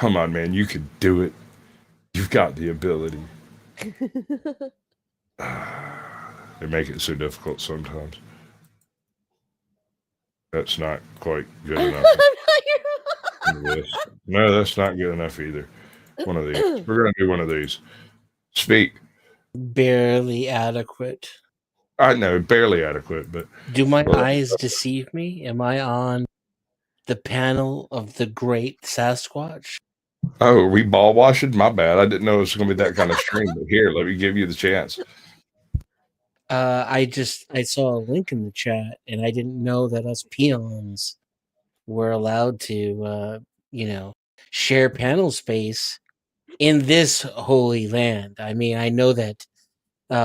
Come on, man. You could do it. You've got the ability. They make it so difficult sometimes. That's not quite good enough. One of this. No, that's not good enough either. One of these. We're going to do one of these. Speak. Barely adequate. I know, barely adequate, but. Do my eyes deceive me? Am I on the panel of the great Sasquatch? Oh, are we ball washing? My bad. I didn't know it was going to be that kind of stream. But here, let me give you the chance. I saw a link in the chat, and I didn't know that us peons were allowed to, share panel space in this holy land. I mean, I know that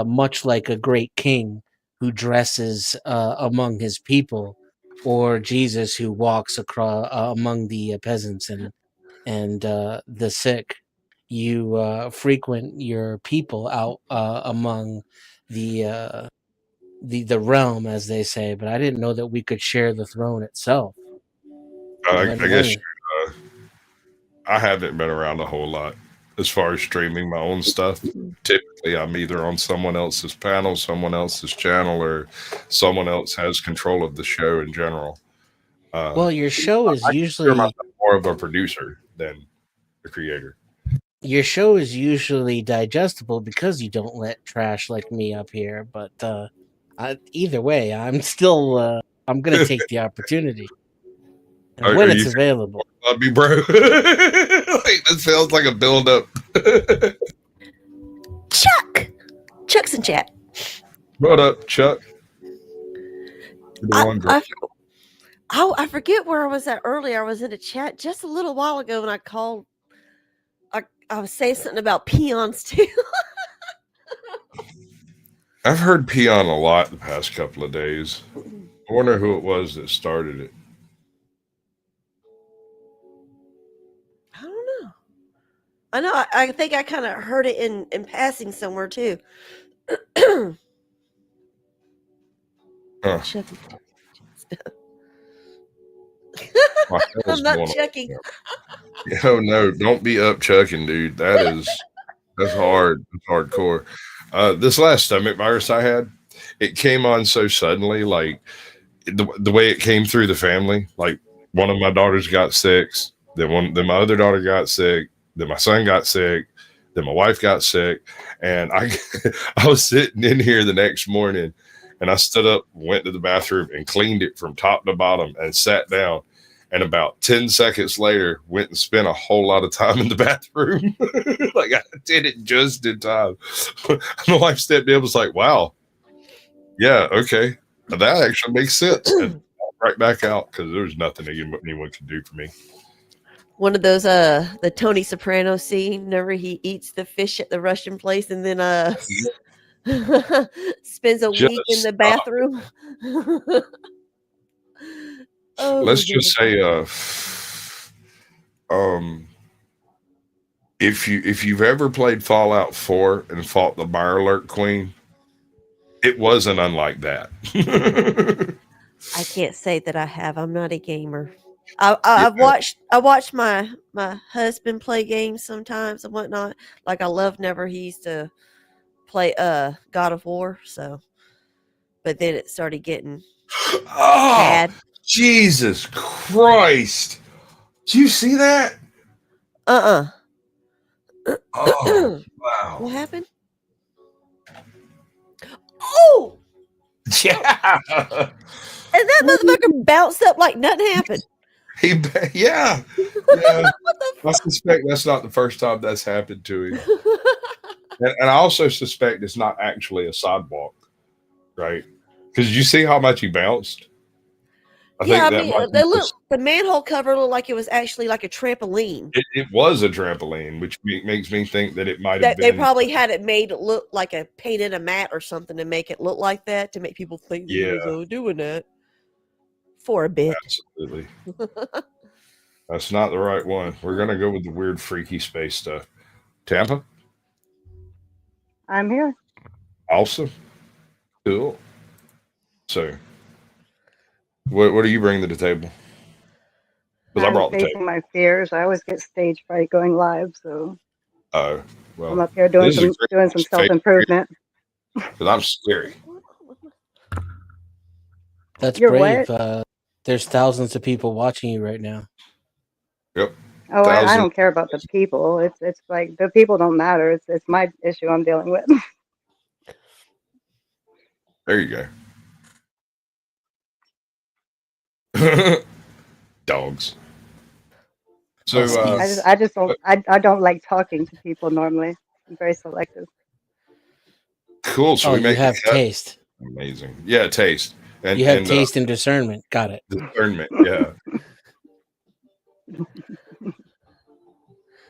much like a great king who dresses among his people, or Jesus who walks across among the peasants and the sick, you frequent your people out among the the realm, as they say. But I didn't know that we could share the throne itself. I guess I haven't been around a whole lot as far as streaming my own stuff. Typically, I'm either on someone else's panel, someone else's channel, or someone else has control of the show in general. Well, your show is usually more of a producer than the creator. Your show is usually digestible because you don't let trash like me up here. But either way, I'm still I'm gonna take the opportunity when it's available. Love me, bro. Like, this feels like a build up. Chuck's in chat. What up, Chuck? I forget where I was at earlier. I was in a chat just a little while ago when I called. I was saying something about peons too. I've heard peon a lot the past couple of days. I wonder who it was that started it. I don't know. I know. I think I kind of heard it in passing somewhere too. Huh. I'm not checking. Oh no, don't be up chucking, dude. That's hard. That's hardcore. This last stomach virus I had, it came on so suddenly, like the way it came through the family. Like one of my daughters got sick, then my other daughter got sick, then my son got sick, then my wife got sick, and I was sitting in here the next morning, and I stood up, went to the bathroom, and cleaned it from top to bottom, and sat down. And about 10 seconds later, went and spent a whole lot of time in the bathroom. Like I did it just in time. My wife stepped in and was like, wow. Yeah, okay. That actually makes sense. And right back out because there's nothing anyone can do for me. One of those the Tony Soprano scene whenever he eats the fish at the Russian place and then spends a week in the bathroom. Let's just say if you've ever played Fallout 4 and fought the Mirelurk Queen, it wasn't unlike that. I can't say that I have. I'm not a gamer. I watched my husband play games sometimes and whatnot. Like I love Never. He used to play God of War, so but then it started getting bad. Jesus Christ. Do you see that? Oh, wow. What happened? Oh! Yeah. And that motherfucker bounced up like nothing happened. Yeah. I suspect that's not the first time that's happened to him. And I also suspect it's not actually a sidewalk, right? Because you see how much he bounced? The manhole cover looked like it was actually like a trampoline. It was a trampoline, which makes me think that it might have been. They probably had it made it look like painted a mat or something to make it look like that, to make people think he was doing that for a bit. Absolutely. That's not the right one. We're going to go with the weird, freaky space stuff. Tampa? I'm here. Awesome. Cool. So, what do you bring to the table? because I I'm brought the table. facing my fears. I always get stage fright going live, so Oh, I'm well, up here doing this is a some great self improvement. because I'm scary. That's You're brave. what? There's thousands of people watching you right now. Yep, Oh, I 1,000. don't care about the people. It's like the people don't matter. It's my issue I'm dealing with. There you go. Dogs. So, Huskies. I just don't I don't like talking to people normally. I'm very selective. cool. So Oh, we you make the have cut. taste. Amazing. Yeah, taste and You have taste and discernment. Got it. discernment. Yeah,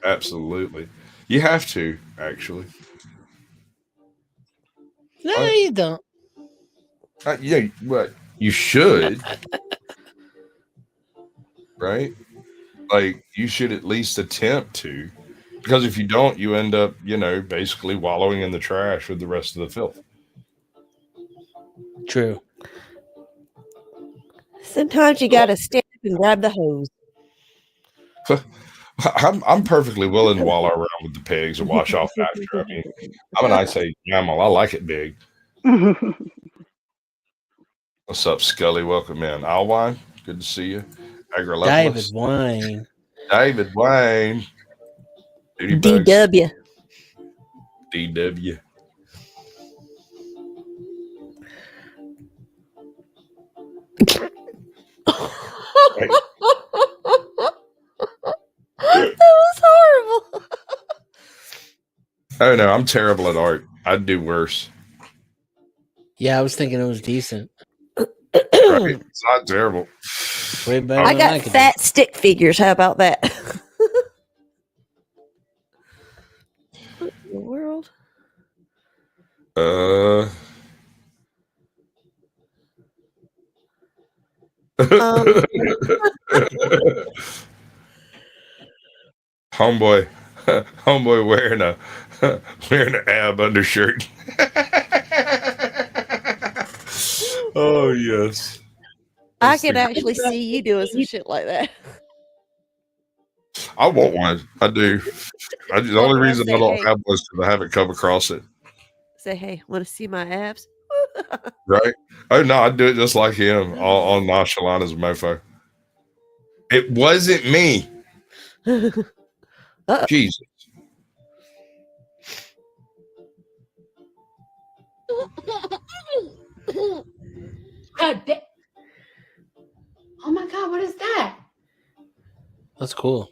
absolutely. You have to actually. No, What? you don't. Yeah, what you should, right? Like you should at least attempt to, because if you don't, you end up, basically wallowing in the trash with the rest of the filth. True. Sometimes you gotta stand up and grab the hose. I'm perfectly willing to wallow around with the pigs and wash off after. I mean, I'm an Ice Age mammal. I like it big. What's up, Scully? Welcome in. Alwine, good to see you. David Agrolopolis. Wine. David Wayne. Duty Bugs. DW. DW. Right. That was horrible. Oh no, I'm terrible at art. I'd do worse. Yeah, I was thinking it was decent. Right? It's not terrible. Way better I than got could fat stick figures. How about that? What in the world? Homeboy, homeboy wearing an ab undershirt. Oh yes, I That's could the- actually see you doing some shit like that. I want one. I do. The Walk only around reason I say, don't hey, have one is because I haven't come across it. say, hey, want to see my abs? Right? Oh no, I'd do it just like him, all nonchalant as a mofo. It wasn't me. Uh-oh. Jesus. Oh my God, what is that? That's cool.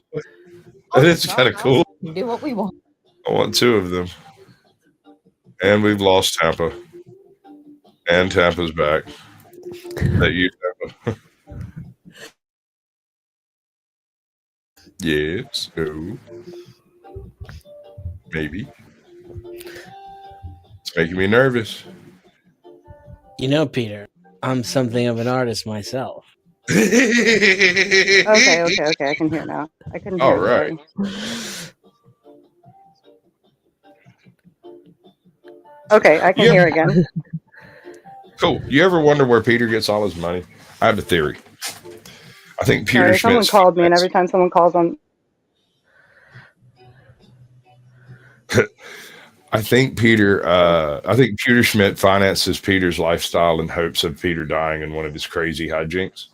It's kind of cool. We do what we want. I want two of them. And we've lost Tampa. And Tampa's back. That you, Tampa. Yes. No. Maybe. It's making me nervous. You know, Peter, I'm something of an artist myself. Okay. I can hear now. I couldn't All hear right. anybody. Okay, I can hear again. Cool. You ever wonder where Peter gets all his money? I have a theory. I think Peter Sorry, someone Schmidt's called me, and every time someone calls on, I think Peter Schmidt finances Peter's lifestyle in hopes of Peter dying in one of his crazy hijinks.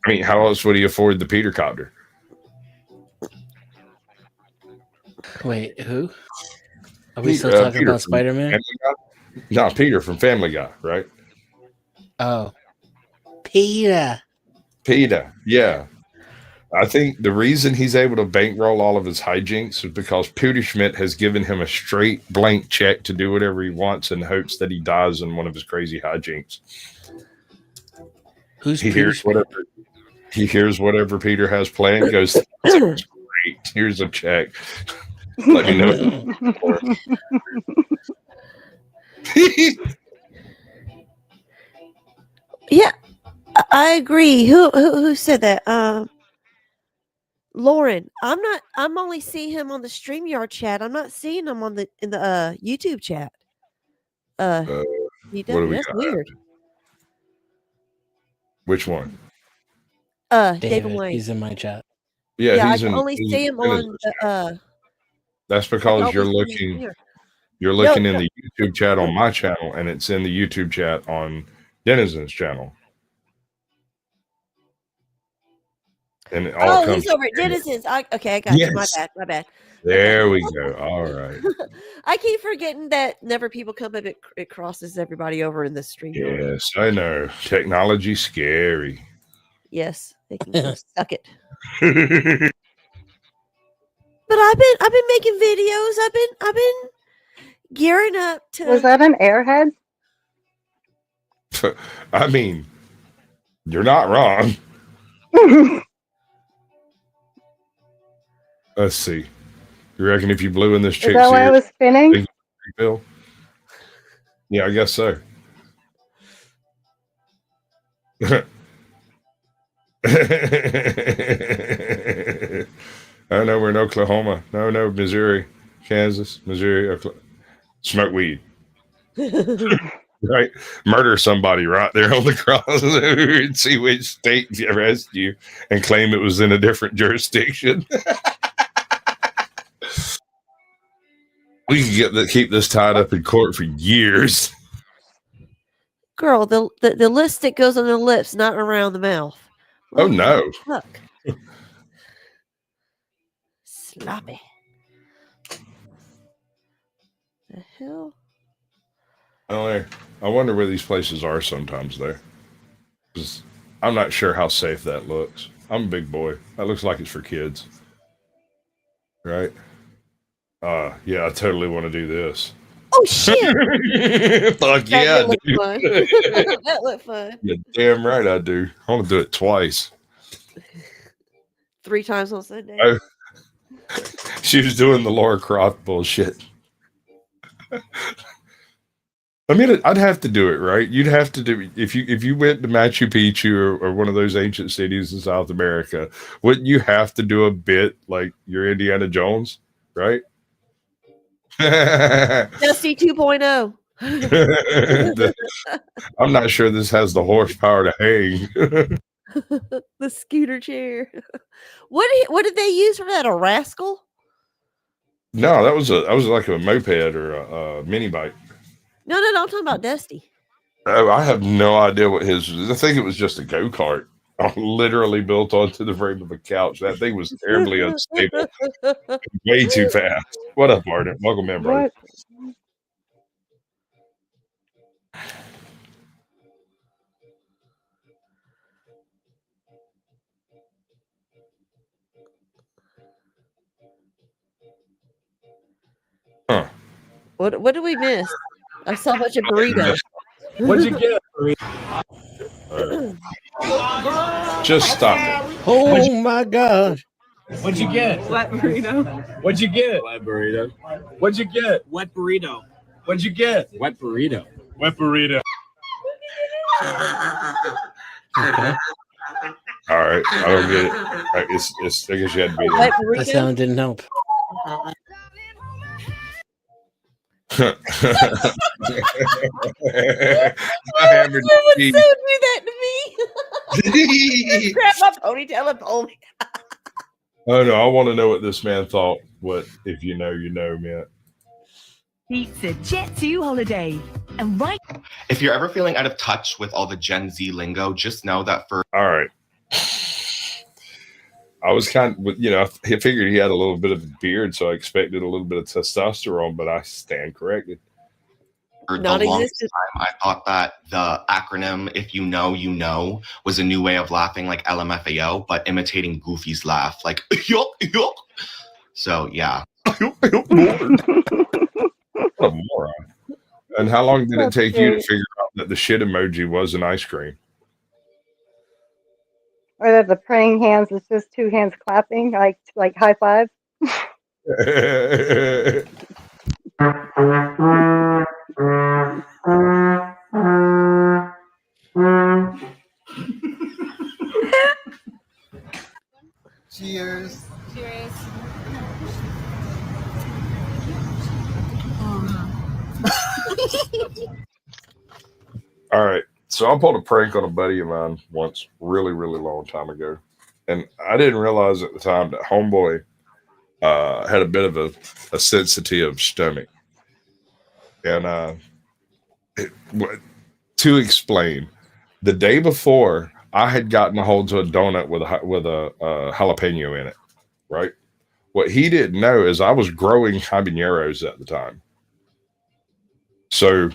I mean, how else would he afford the Peter copter? Wait, who? Are we still talking Peter about from Spider-Man? Family Guy? No, Peter from Family Guy, right? Oh. Peter. Peter, yeah. I think the reason he's able to bankroll all of his hijinks is because Peter Schmidt has given him a straight blank check to do whatever he wants in hopes that he dies in one of his crazy hijinks. Who's He Peter hears Schmidt? whatever Peter has planned, goes, "That's great. Here's a check. Let me know." Yeah, I agree. Who said that? Lauren. I'm only seeing him on the StreamYard chat. I'm not seeing him on in the YouTube chat. What do we That's got? weird. Which one? David Wayne. He's in my chat. Yeah, I he's can in. only He's see in him on Dennis's the chat. That's I can because you're always see him looking. here. You're No, looking in no. the YouTube chat on my channel, and it's in the YouTube chat on Dennis's channel, and it all Oh, comes. he's over at together. Dennison's. Okay, I got you. My Yes. bad. My bad. There we go. All right. I keep forgetting that whenever people come up, it crosses everybody over in the stream. Yes, I know. Technology's scary. Yes, they can go suck it. But I've been making videos. I've been gearing up to. Was that an airhead? I mean, you're not wrong. Let's see. You reckon if you blew in this Is chick's that why I ear, was spinning? Bill? Yeah, I guess so. Oh no, we're in Oklahoma. No, Missouri, Kansas, Missouri. Smoke weed. Right, murder somebody right there on the cross and see which state arrest you and claim it was in a different jurisdiction. We could keep this tied up in court for years. Girl, the lipstick goes on the lips, not around the mouth. Oh no! Look, sloppy. The hell? I wonder where these places are sometimes there. 'Cause I'm not sure how safe that looks. I'm a big boy. That looks like it's for kids. Right? Yeah, I totally want to do this. Oh shit! Fuck yeah, That looked dude. fun. That looked fun. You're damn right I do. I want to do it twice. 3 times on Sunday. She was doing the Laura Croft bullshit. I mean, I'd have to do it, right? You'd have to do if you went to Machu Picchu or one of those ancient cities in South America. Wouldn't you have to do a bit like you're Indiana Jones, right? Dusty 2.0. I'm not sure this has the horsepower to hang. The scooter chair. What did they use for that? A rascal? No, that was like a moped or a mini bike. No, I'm talking about Dusty. Oh, I have no idea what his was. I think it was just a go-kart. Literally built onto the frame of a couch. That thing was terribly unstable. Way too fast. What up, Arden? Welcome in, brother. Huh. What did we miss? I saw a bunch of burritos. What'd you get? Just stop it. Oh my god. What'd you get? Wet burrito. What'd you get? Wet burrito. What'd you get? Wet burrito. What'd you get? Wet burrito. Wet burrito. Okay. All right. I don't get it. I guess you had to be there. Wet That burrito? sound didn't help. I hammered You would the so do that to me. Grab my ponytail and pull me. Oh no, I want to know what this man thought. What if you know, man. It's a Jet 2 holiday. And right. If you're ever feeling out of touch with all the Gen Z lingo, just know that for All right. I was kind of, I figured he had a little bit of a beard, so I expected a little bit of testosterone, but I stand corrected. the longest time, I thought that the acronym "If you know, you know" was a new way of laughing, like LMFAO, but imitating Goofy's laugh, like yuck, yuck. So yeah. What a moron. And how long did it take you to figure out that the shit emoji was an ice cream? Or that the praying hands is just 2 hands clapping, like high five. Cheers. Cheers. All right. So I pulled a prank on a buddy of mine once, really, really long time ago, and I didn't realize at the time that homeboy had a bit of a sensitive stomach, and to explain, the day before I had gotten a hold of a donut with a jalapeno in it, right? What he didn't know is I was growing habaneros at the time, so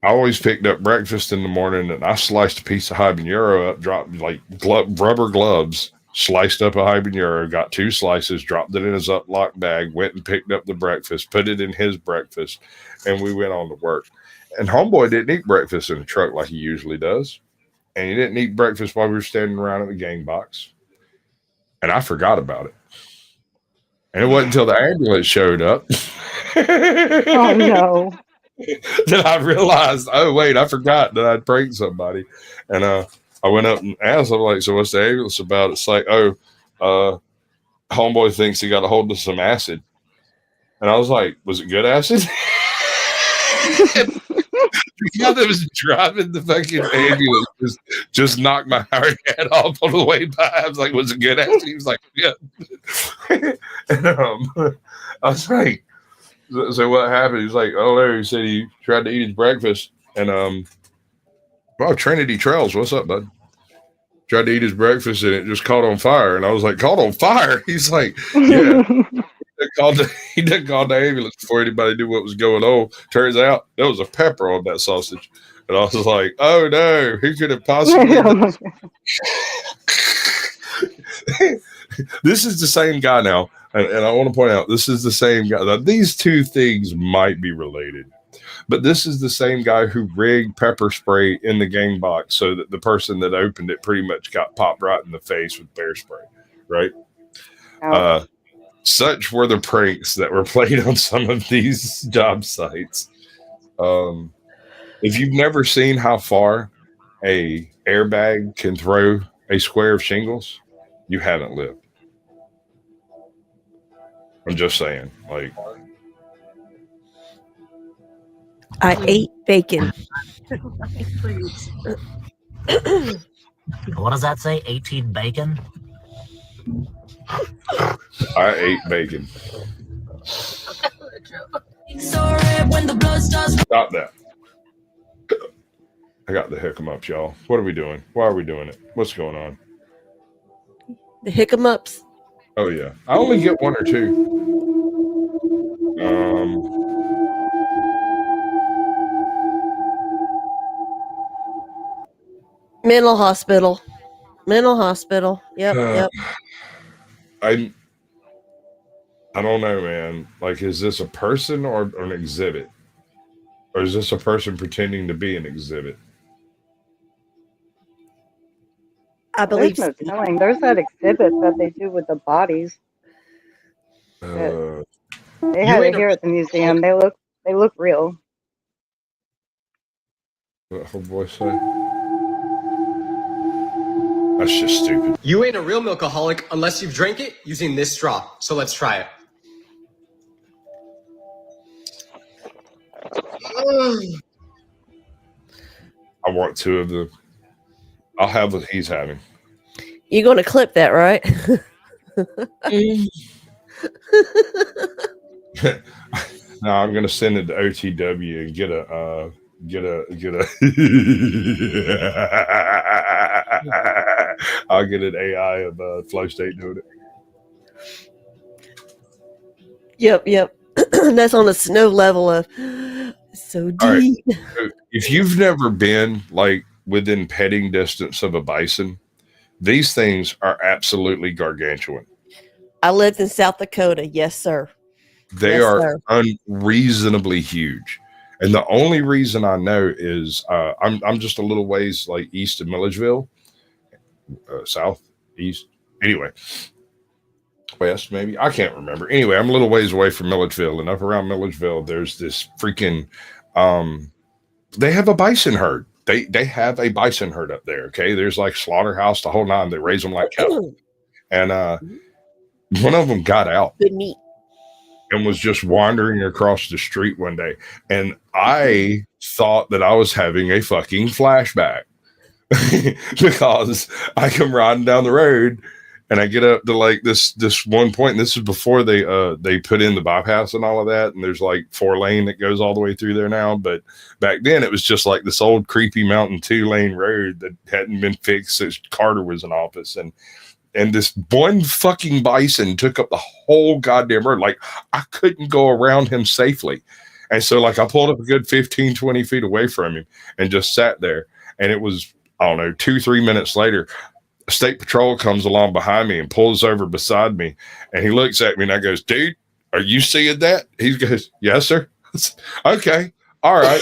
I always picked up breakfast in the morning and I sliced a piece of habanero up, dropped like rubber gloves, sliced up a habanero, got 2 slices, dropped it in his Ziploc bag, went and picked up the breakfast, put it in his breakfast, and we went on to work. And homeboy didn't eat breakfast in the truck like he usually does. And he didn't eat breakfast while we were standing around at the gang box. And I forgot about it. And it wasn't until the ambulance showed up Oh no. that I realized, oh wait, I forgot that I'd pranked somebody. And I went up and asked, I'm like, so what's the ambulance about? It's like, homeboy thinks he got a hold of some acid. And I was like, was it good acid? The guy that was driving the fucking ambulance just knocked my head off on the way by. I was like, was it good acid? He was like, yeah. And I was like, so what happened? He's like, oh no, he said he tried to eat his breakfast. And well, Trinity Trails, what's up, bud? Tried to eat his breakfast and it just caught on fire. And I was like, caught on fire? He's like, yeah. He didn't call the ambulance before anybody knew what was going on. Turns out there was a pepper on that sausage. And I was like, oh no, who could have possibly This is the same guy now. And I want to point out, this is the same guy. Now, these two things might be related. But this is the same guy who rigged pepper spray in the gang box so that the person that opened it pretty much got popped right in the face with bear spray, right? Such were the pranks that were played on some of these job sites. If you've never seen how far a airbag can throw a square of shingles, you haven't lived. I'm just saying, like, I ate bacon. What does that say? 18 bacon? I ate bacon. Stop that. I got the hiccups, y'all. What are we doing? Why are we doing it? What's going on? The hiccups. Oh yeah. I only get 1 or 2. Mental hospital. Yep. I don't know, man. Like, is this a person or an exhibit? Or is this a person pretending to be an exhibit? I believe there's no telling. There's that exhibit that they do with the bodies. They had it here at the museum. They look real. What her boy say? That's just stupid. You ain't a real milkaholic unless you've drank it using this straw. So let's try it. I want 2 of them. I'll have what he's having. You're going to clip that, right? No, I'm going to send it to OTW and get a. I'll get an AI of Flow State doing it. Yep. That's on a snow level of so deep. Right. So if you've never been like within petting distance of a bison, these things are absolutely gargantuan. I lived in South Dakota. Yes, sir. They are unreasonably huge. And the only reason I know is I'm just a little ways like east of Milledgeville, south, east. Anyway, west maybe. I can't remember. Anyway, I'm a little ways away from Milledgeville, and up around Milledgeville, there's this freaking. They have a bison herd. They have a bison herd up there. Okay, there's like slaughterhouse, the whole nine. They raise them like cattle, and one of them got out. Good meat. and was just wandering across the street one day. And I thought that I was having a fucking flashback because I come riding down the road and I get up to like this one point, and this is before they put in the bypass and all of that, and there's like 4-lane that goes all the way through there now. But back then it was just like this old creepy mountain 2-lane road that hadn't been fixed since Carter was in office. And this one fucking bison took up the whole goddamn road. Like, I couldn't go around him safely. And so like I pulled up a good 15, 20 feet away from him and just sat there. And it was, I don't know, 2-3 minutes later, state patrol comes along behind me and pulls over beside me, and he looks at me and I goes, "Dude, are you seeing that?" He goes, "Yes, sir." Okay, all right,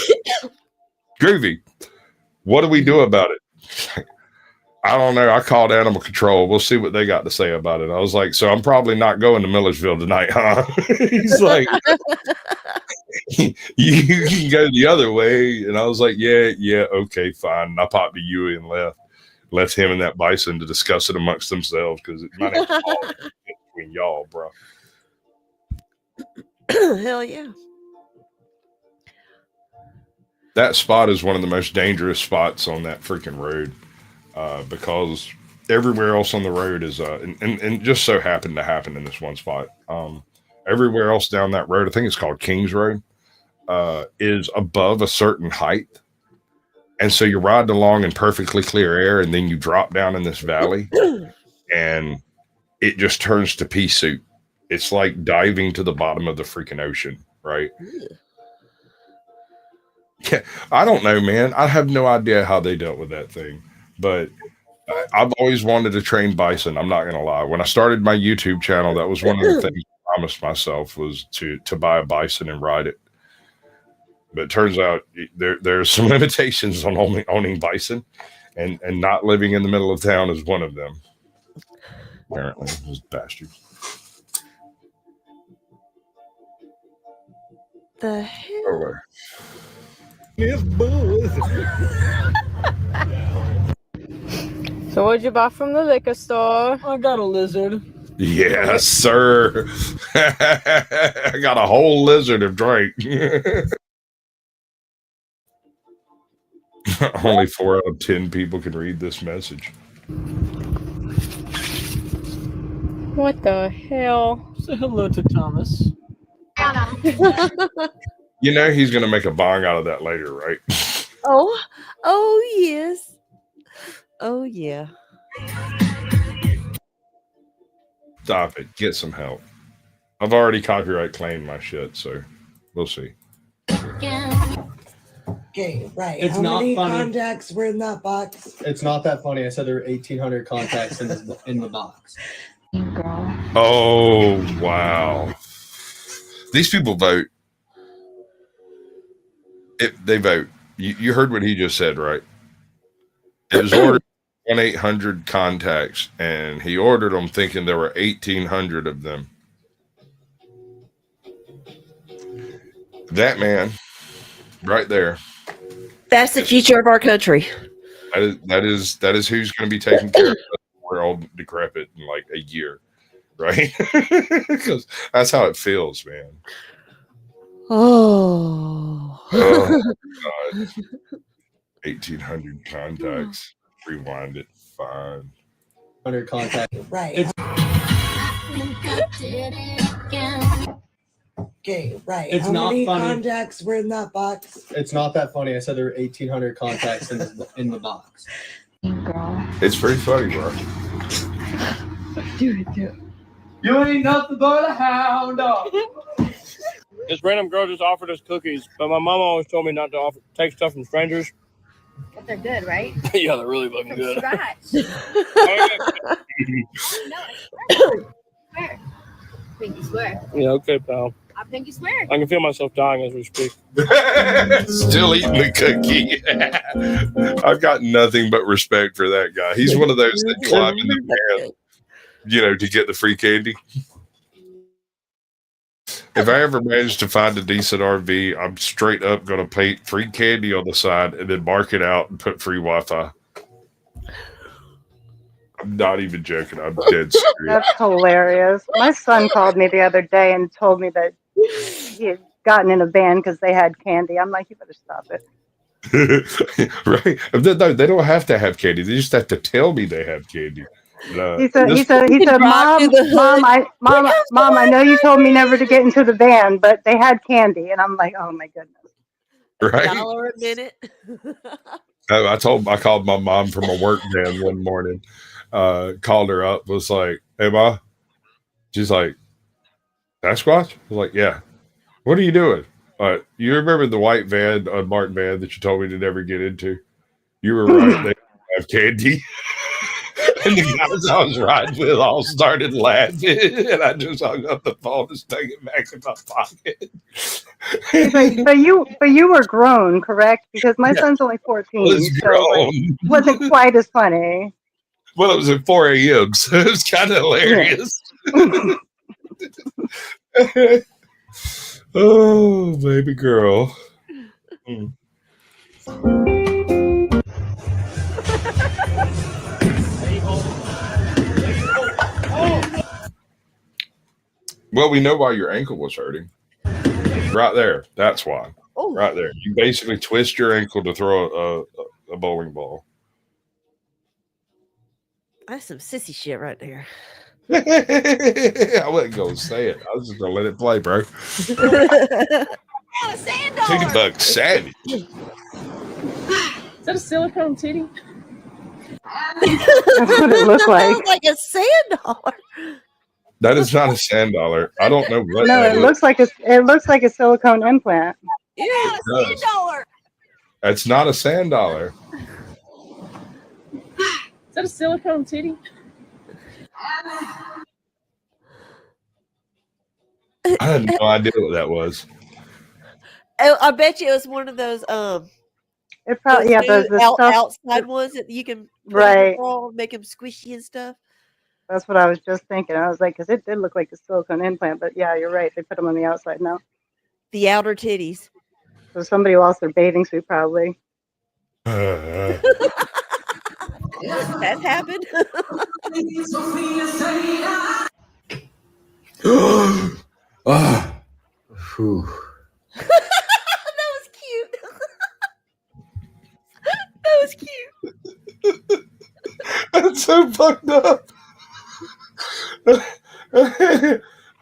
groovy. What do we do about it? I don't know. I called animal control. We'll see what they got to say about it. I was like, "So I'm probably not going to Millersville tonight, huh?" He's like, you can go the other way. And I was like, yeah, okay, fine. And I popped the Yui and left him and that bison to discuss it amongst themselves, because my name's Paul between y'all, bro. Hell yeah. That spot is one of the most dangerous spots on that freaking road, because everywhere else on the road is and just so happened to happen in this one spot. Everywhere else down that road, I think it's called Kings Road, is above a certain height. And so you're riding along in perfectly clear air, and then you drop down in this valley, and it just turns to pea soup. It's like diving to the bottom of the freaking ocean, right? Yeah, I don't know, man. I have no idea how they dealt with that thing, but I've always wanted to train bison. I'm not going to lie. When I started my YouTube channel, that was one of the things I promised myself, was to buy a bison and ride it. But it turns out there's some limitations on owning bison, and not living in the middle of town is one of them. Apparently, those bastards. The hell? Over. So what'd you buy from the liquor store? I got a lizard. Yes, sir. I got a whole lizard of drink. Only 4 out of 10 people can read this message. What the hell? Say hello to Thomas. You know he's going to make a bong out of that later, right? Oh yes. Oh yeah. Stop it. Get some help. I've already copyright claimed my shit, so we'll see. Okay, right. It's How not many funny. contacts were in that box? It's not that funny. I said there were 1,800 contacts in the box. Girl. Oh, wow. These people vote. They vote. You heard what he just said, right? It was ordered 1-800 contacts, and he ordered them thinking there were 1,800 of them. That man right there. That's the future of our country. That is who's going to be taking care of us. We're all decrepit in like a year, right? Because that's how it feels, man. Oh. God. 1,800 contacts. Rewind it. Fine. 100 contacts. Right. Okay, right. It's How not many funny. contacts were in that box? It's not that funny. I said there were 1,800 contacts in the box. Girl. It's pretty funny, bro. Do it. You ain't nothing but a hound dog. This random girl just offered us cookies, but my mom always told me not to take stuff from strangers. But they're good, right? Yeah, they're really fucking good. Scratch. Swear. Pinky swear. Yeah, okay, pal. I pinky swear. I can feel myself dying as we speak. Still eating the cookie. I've got nothing but respect for that guy. He's one of those that climb in the van, to get the free candy. If I ever manage to find a decent RV, I'm straight up going to pay free candy on the side and then mark it out and put free Wi-Fi. I'm not even joking. I'm dead serious. That's hilarious. My son called me the other day and told me that he had gotten in a van because they had candy. I'm like, you better stop it. Right? No, they don't have to have candy. They just have to tell me they have candy. He said, Mom, I know you told me never to get into the van, but they had candy. And I'm like, oh my goodness. Right? $1 a minute. I called my mom from a work van one morning, called her up, was like, hey, Ma. She's like, Sasquatch? I was like, yeah. What are you doing? You remember the white van, unmarked van that you told me to never get into? You were right. They have candy. And the guys I was riding with all started laughing, and I just hung up the phone and stuck it back in my pocket. but you were grown, correct? Because my son's only 14, so it wasn't quite as funny. Well, it was at 4 a.m., so it was kind of hilarious. Yeah. Oh, baby girl. Well, we know why your ankle was hurting. Right there. That's why. Oh. Right there. You basically twist your ankle to throw a bowling ball. That's some sissy shit right there. I wasn't going to say it. I was just going to let it play, bro. $2 savage. Is that a silicone titty? That's what it looked like. Sounds like a sand dollar. That is not a sand dollar. I don't know what. No, it looks like a silicone implant. Yeah, a sand dollar. That's not a sand dollar. Is that a silicone titty? I had no idea what that was. I bet you it was one of those It probably those the stuff outside ones that you can right make them squishy and stuff. That's what I was just thinking. I was like, because it did look like a silicone implant, but yeah, you're right. They put them on the outside now. The outer titties. So somebody lost their bathing suit, probably. That happened. That was cute. That was cute. That's so fucked up.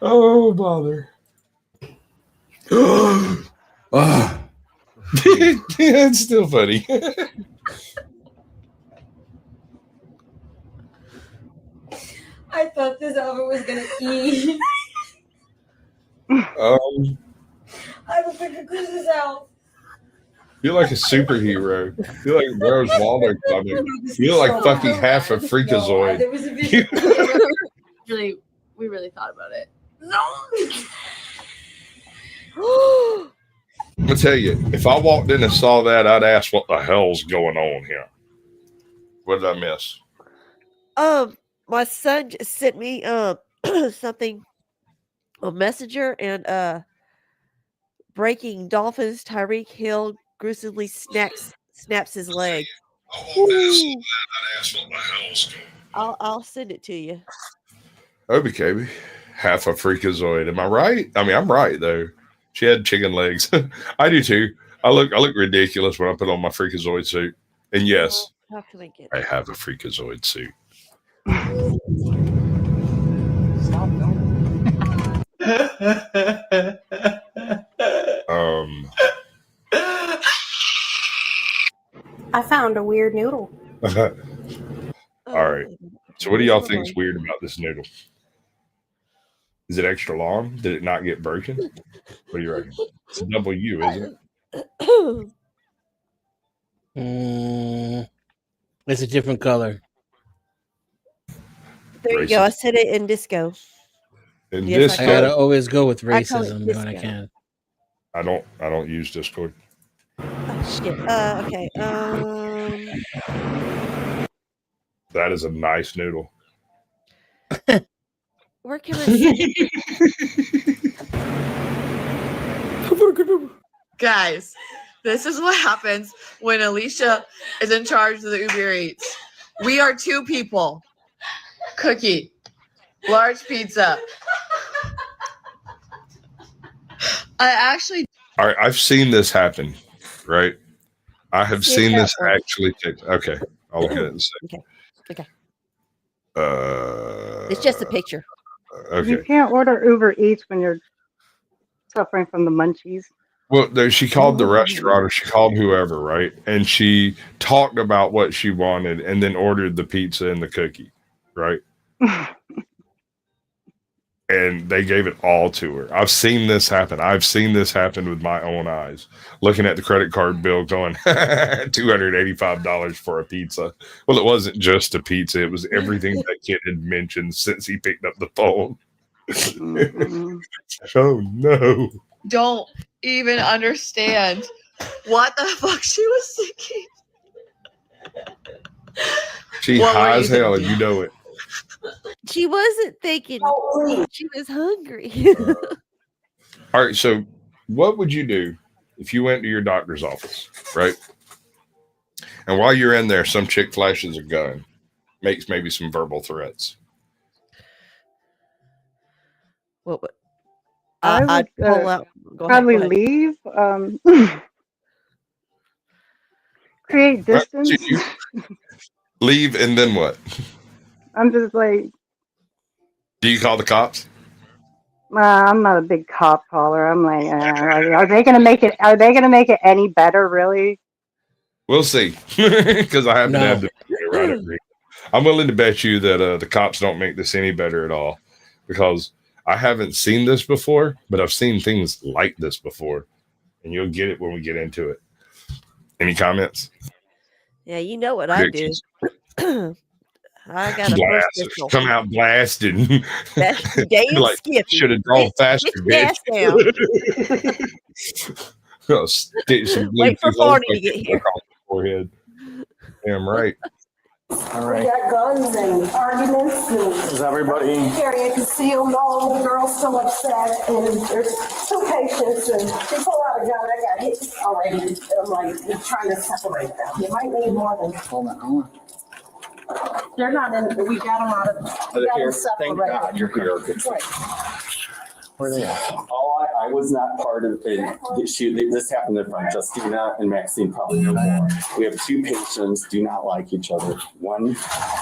Oh, bother. It's still funny. I thought this oven was gonna eat. I was gonna close this out. You're like a superhero. You're like Rose Waldo comic. You're like fucking half a freakazoid. There was a we really thought about it. No. I'm gonna tell you, if I walked in and saw that, I'd ask what the hell's going on here. What did I miss? My son just sent me something on Messenger, and breaking Dolphins, Tyreek Hill gruesomely snaps his leg. I'll send it to you. OBKB, half a freakazoid. Am I right? I mean, I'm right though. She had chicken legs. I do too. I look ridiculous when I put on my freakazoid suit. And yes, how can I get I have a freakazoid suit. I found a weird noodle. All right. So what do y'all think is weird about this noodle? Is it extra long? Did it not get broken? What do you reckon? It's a double U, isn't it? It's a different color. There you go. I said it in disco. In Discord. I gotta always go with racism when I can. I don't use Discord. Oh, shit. Okay. That is a nice noodle. Where can I see? Guys, this is what happens when Alicia is in charge of the Uber Eats. We are two people. cookie, large pizza. I actually. All right, I've seen this happen, right? I have See if seen that this works. actually take. Okay, I'll look at it and say. Okay. It's just a picture. You Okay. can't order Uber Eats when you're suffering from the munchies. Well, she called the restaurant or she called whoever, right? And she talked about what she wanted and then ordered the pizza and the cookie, right? And they gave it all to her. I've seen this happen. I've seen this happen with my own eyes. Looking at the credit card bill going, $285 for a pizza. Well, it wasn't just a pizza. It was everything that kid had mentioned since he picked up the phone. Oh, no. Don't even understand what the fuck she was thinking. She high as hell, and you know it. She wasn't thinking. She was hungry. All right, so what would you do if you went to your doctor's office, right? And while you're in there, some chick flashes a gun, makes maybe some verbal threats. What? I would pull out. probably leave. Create distance. Leave and then what? I'm just like, do you call the cops? I'm not a big cop caller. I'm like, are they gonna make it? Are they gonna make it any better? Really? We'll see, because I happen to have the right agree. I'm willing to bet you that the cops don't make this any better at all, because I haven't seen this before, but I've seen things like this before, and you'll get it when we get into it. Any comments? Yeah, you know what I do. I got a blast, pistol. come out blasted. Day like, should have drawn faster, bitch. Wait for Barney to get here. Forehead. Damn right. All right. We got guns and arguments. And is everybody carrying concealed? All the girls still upset, and there's two patients, and they pull out a gun. I got hit already. I'm like, they're trying to separate them. You might need more than. Hold on. They're not in. We got them out of. We got them separated. Thank God you're here. Right. Where are they at? I was not part of it. This happened in front. Justina and Maxine probably know more. We have two patients do not like each other. One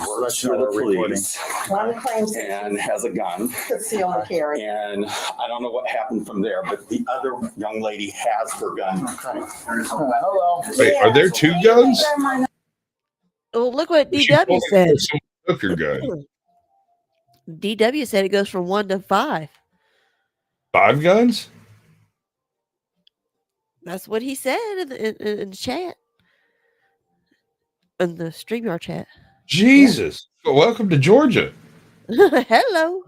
works for the police. One claims and has a gun. Conceal and carry. And I don't know what happened from there, but the other young lady has her gun. Okay. Hello. Wait, are there two guns? Oh, look what DW said. Took your gun. DW said it goes from 1 to 5. 5 guns? That's what he said in the chat. In the StreamYard chat. Jesus. Yeah. Well, welcome to Georgia. Hello.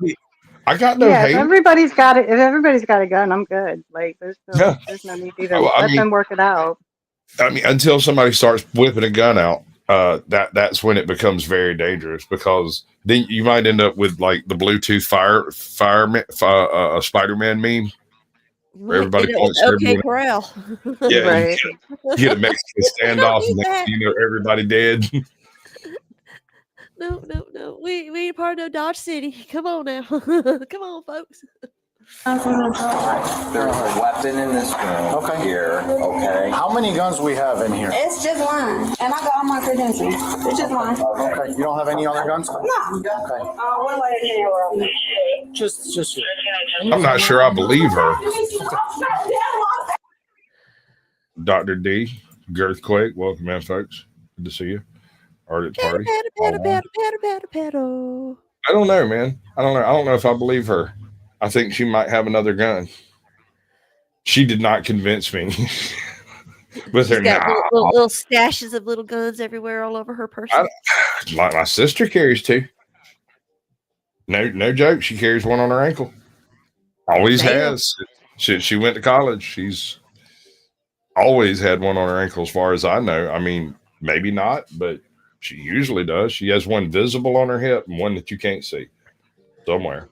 I got no hate. If everybody's got it. If everybody's got a gun, I'm good. Like there's no need to let them work it out. I mean, until somebody starts whipping a gun out, that's when it becomes very dangerous, because then you might end up with like the Bluetooth Spider-Man meme where everybody points to everyone. Corral. Yeah, right. you get a Mexican standoff and next thing you know everybody dead. No. We ain't part of no Dodge City. Come on now. Come on, folks. There's a weapon in this room here, okay? How many guns we have in here? It's just one, and I got all my credentials. It's just one. Okay, you don't have any other guns? No. Okay. One way in here. Just. I'm not sure I believe her. Dr. D, Girthquake, welcome in, folks. Good to see you. Art at the party. I don't know, man. I don't know if I believe her. I think she might have another gun. She did not convince me. With her little stashes of little guns everywhere all over her person. My sister carries 2. No joke. She carries one on her ankle. Always has. She went to college. She's always had one on her ankle, as far as I know. I mean, maybe not, but she usually does. She has one visible on her hip and one that you can't see somewhere.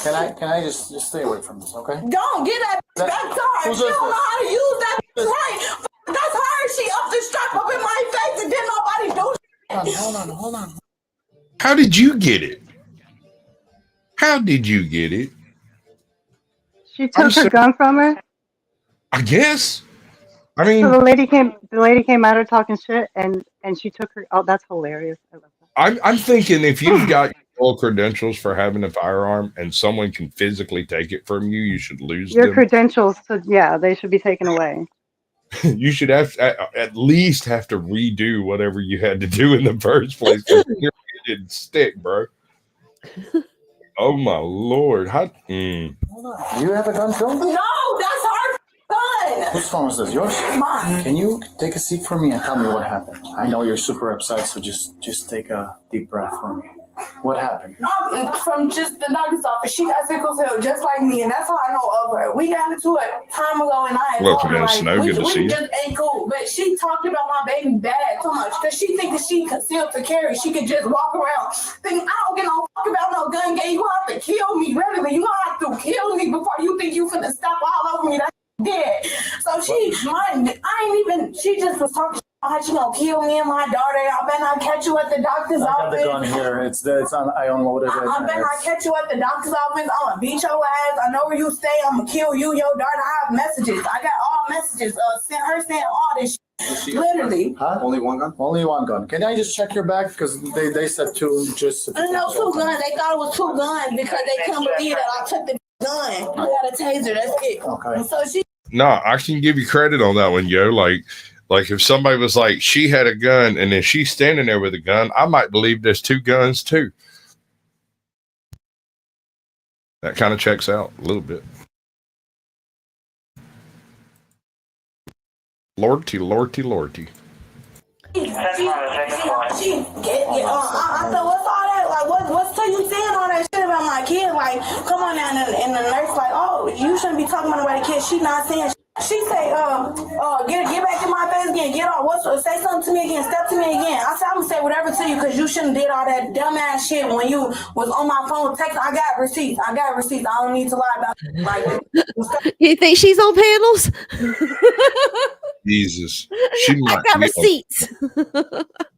Can I just stay away from this, okay? Don't get that. That's hard. You don't know how to use that. Right. That's her. She up the strap up in my face and didn't nobody do. Hold on. How did you get it? How did you get it? She took her gun from her. I guess. I So mean, the lady came at her talking shit, and she took her. Oh, that's hilarious. I love that. I'm thinking if you've got full credentials for having a firearm and someone can physically take it from you, you should lose Your them. credentials, they should be taken away. You should have at least have to redo whatever you had to do in the first place. It didn't stick, bro. Oh my lord! You have a gun too? No, that's her gun. Whose phone is this? Yours? Mine. Can you take a seat for me and tell me what happened? I know you're super upset, so just take a deep breath for me. What happened? From just the doctor's office. She got sickle cell just like me, and that's how I know of her. We got into it time ago, and I had Welcome told her, in, Snow. Good to see we you. just ain't cool. But she talked about my baby bad so much because she thinks that she concealed to carry. She could just walk around thinking, I don't give no fuck about no gun game. You have to kill me, really. You have to kill me before you think you finna step all over me. That's dead. So she just was talking. How you gonna kill me and my daughter? I better not catch you at the doctor's I got office. the gun here. It's on. I unloaded it. I better not catch you at the doctor's office. I'm gonna beat your ass. I know where you stay. I'm gonna kill you, your daughter. I have messages. I got all messages. Saying all this shit. Literally. Huh? Only one gun? Only one gun. Can I just check your bag? Because they said two. Just No, 2 guns. They thought it was 2 guns because they couldn't believe that I took the gun. I got a taser. That's it. Okay. And so she. No, I can give you credit on that one, yo. Like if somebody was like, she had a gun and then she's standing there with a gun, I might believe there's 2 guns too. That kind of checks out a little bit. Lordy. I thought, what's all that? Like, what's to you saying all that shit about my kid? Like, come on now, and the nurse like, oh, you shouldn't be talking about the kid. She not saying. She say, get back in my face again. Get on. Say something to me again. Step to me again. I said, I'm gonna say whatever to you because you shouldn't did all that dumbass shit when you was on my phone texting. I got receipts. I don't need to lie about it. Like, You think she's on panels? Jesus, she might I got receipts.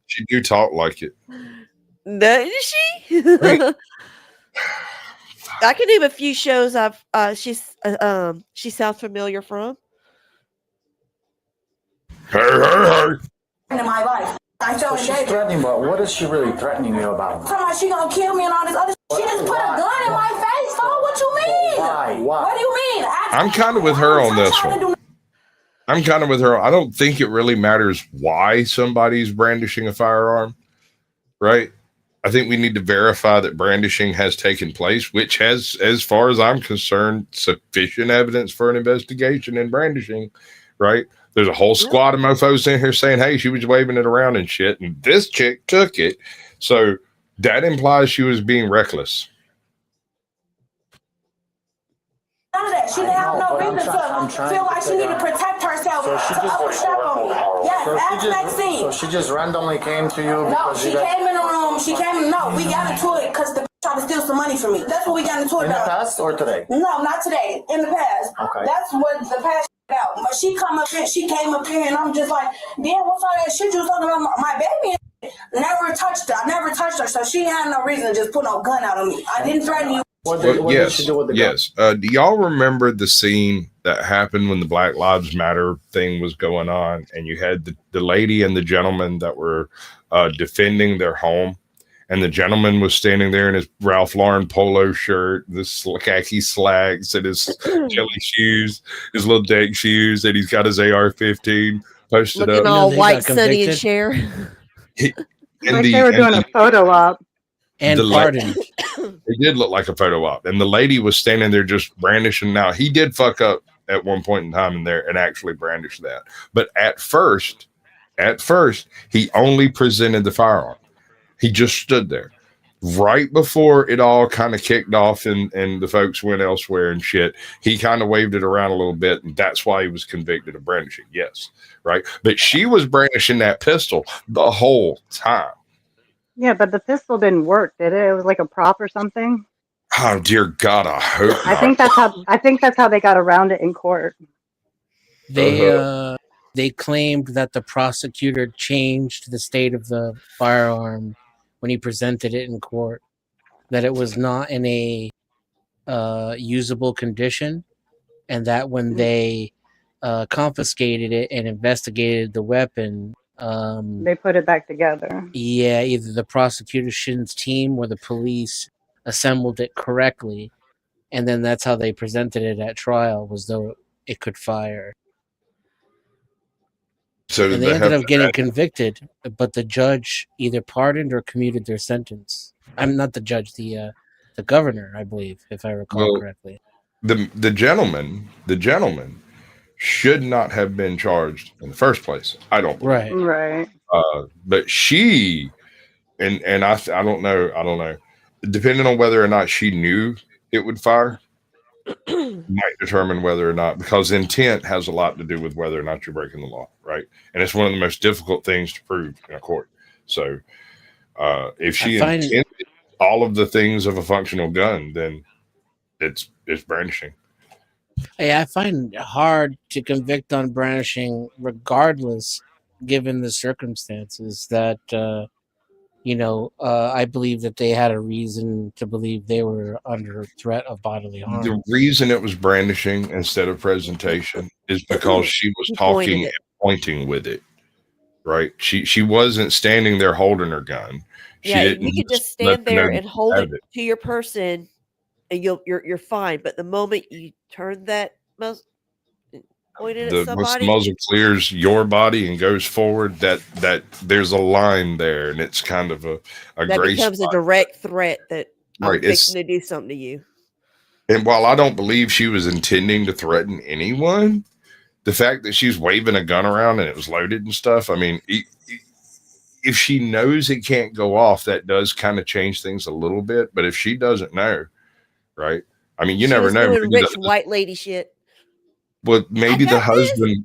She do talk like it. Doesn't she? I can name a few shows she sounds familiar from. Her. In my life. So she's threatening, but what is she really threatening you about? Somebody she gonna kill me and all this other shit. She just put a gun in my face. So what you mean? Why? What do you mean? I'm kind of with her on this one. I don't think it really matters why somebody's brandishing a firearm, right? I think we need to verify that brandishing has taken place, which has, as far as I'm concerned, sufficient evidence for an investigation in brandishing, right? There's a whole squad of mofos in here saying, hey, she was waving it around and shit, and this chick took it. So that implies she was being reckless. None of that. She didn't have no reason to feel like she needed to protect herself. So she just overstep on me. Yes, ask Maxine. So she just randomly came to you because she came in the room. We got into it because the tried to steal some money from me. That's what we got into it in the past or today? No, not today. In the past. Okay. That's what the past about. But she came up here, and I'm just like, damn, what's all that shit you was talking about my baby? Never touched her. I never touched her, so she had no reason to just put no gun out on me. I didn't threaten you. What did she do with the gun? Do y'all remember the scene that happened when the Black Lives Matter thing was going on, and you had the lady and the gentleman that were defending their home, and the gentleman was standing there in his Ralph Lauren polo shirt, this khaki slacks, and his jelly shoes, his little deck shoes, and he's got his AR-15 posted looking up. all white, sunny, and Cher. Like they were doing a photo op. And pardon. It did look like a photo op, and the lady was standing there just brandishing. Now he did fuck up at one point in time in there and actually brandished that, but at first he only presented the firearm. He just stood there right before it all kind of kicked off and the folks went elsewhere and shit. He kind of waved it around a little bit, and that's why he was convicted of brandishing. Yes, right. But she was brandishing that pistol the whole time. Yeah, but the pistol didn't work, did it? It was like a prop or something. Oh dear God, I hope I think that's how they got around it in court. They claimed that the prosecutor changed the state of the firearm when he presented it in court, that it was not in a usable condition, and that when they confiscated it and investigated the weapon, They put it back together. yeah, either the prosecution's team or the police assembled it correctly, and then that's how they presented it at trial, was though it could fire. So And they ended up getting convicted, but the judge either pardoned or commuted their sentence. I'm not the judge, the governor, I believe, if I recall correctly. The gentleman should not have been charged in the first place. I don't believe. Right. But she, and I don't know. Depending on whether or not she knew it would fire, might determine whether or not, because intent has a lot to do with whether or not you're breaking the law, right? And it's one of the most difficult things to prove in a court. So if she intended all of the things of a functional gun, then it's brandishing. Yeah, I find it hard to convict on brandishing, regardless, given the circumstances that I believe that they had a reason to believe they were under threat of bodily harm. The reason it was brandishing instead of presentation is because she was talking and pointing with it, right? She wasn't standing there holding her gun. You could just stand there and hold it to your person, and you're fine. But the moment you turn that muzzle, pointed at somebody, once the muzzle clears your body and goes forward, that there's a line there, and it's kind of a that gray becomes spot. A direct threat that Right, I'm fixing to do something to you. And while I don't believe she was intending to threaten anyone, the fact that she's waving a gun around and it was loaded and stuff, I mean, if she knows it can't go off, that does kind of change things a little bit. But if she doesn't know, right? I mean, you never know. Doing rich white lady shit. Well, maybe the husband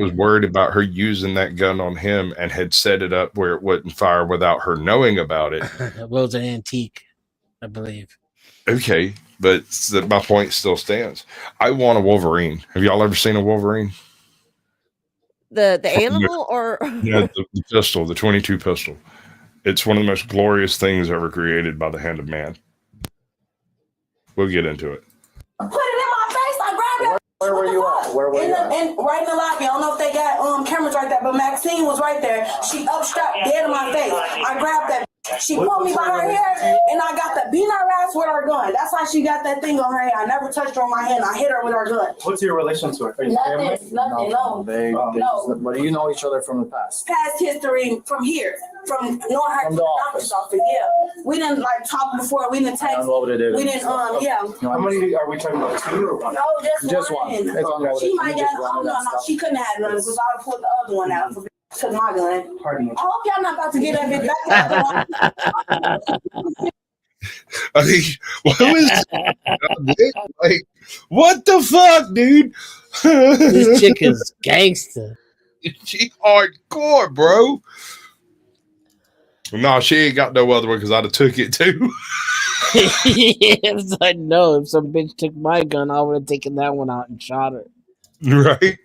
was worried about her using that gun on him and had set it up where it wouldn't fire without her knowing about it. Well, it's an antique, I believe. Okay, but my point still stands. I want a Wolverine. Have y'all ever seen a Wolverine? The animal or yeah, the pistol, the 22 pistol. It's one of the most glorious things ever created by the hand of man. We'll get into it. Put it in my face. I grabbed it. Where were you at? Where were you at? Right in the lobby. I don't know if they got cameras right there, but Maxine was right there. She upstrapped dead in my face. I grabbed that. She pulled me by her hair, and I got the beat her ass with her gun. That's how she got that thing on her hand. I never touched her on my hand. I hit her with her gun. What's your relation to her? Are you family? Nothing. No. But do you know each other from the past? Past history from here, from North Hartford doctor's office. Yeah, we didn't talk before. We didn't text. We didn't. Yeah. How many are we talking about? Two or one? No, just one. She might have. Oh no, she couldn't have none because I would pull the other one out. Took my gun. I hope y'all not about to get that bitch back. I mean, what was like? What the fuck, dude? This chick is gangster. She hardcore, bro. No, she ain't got no other one because I'd have took it too. Yes, I know. If some bitch took my gun, I would have taken that one out and shot her. Right?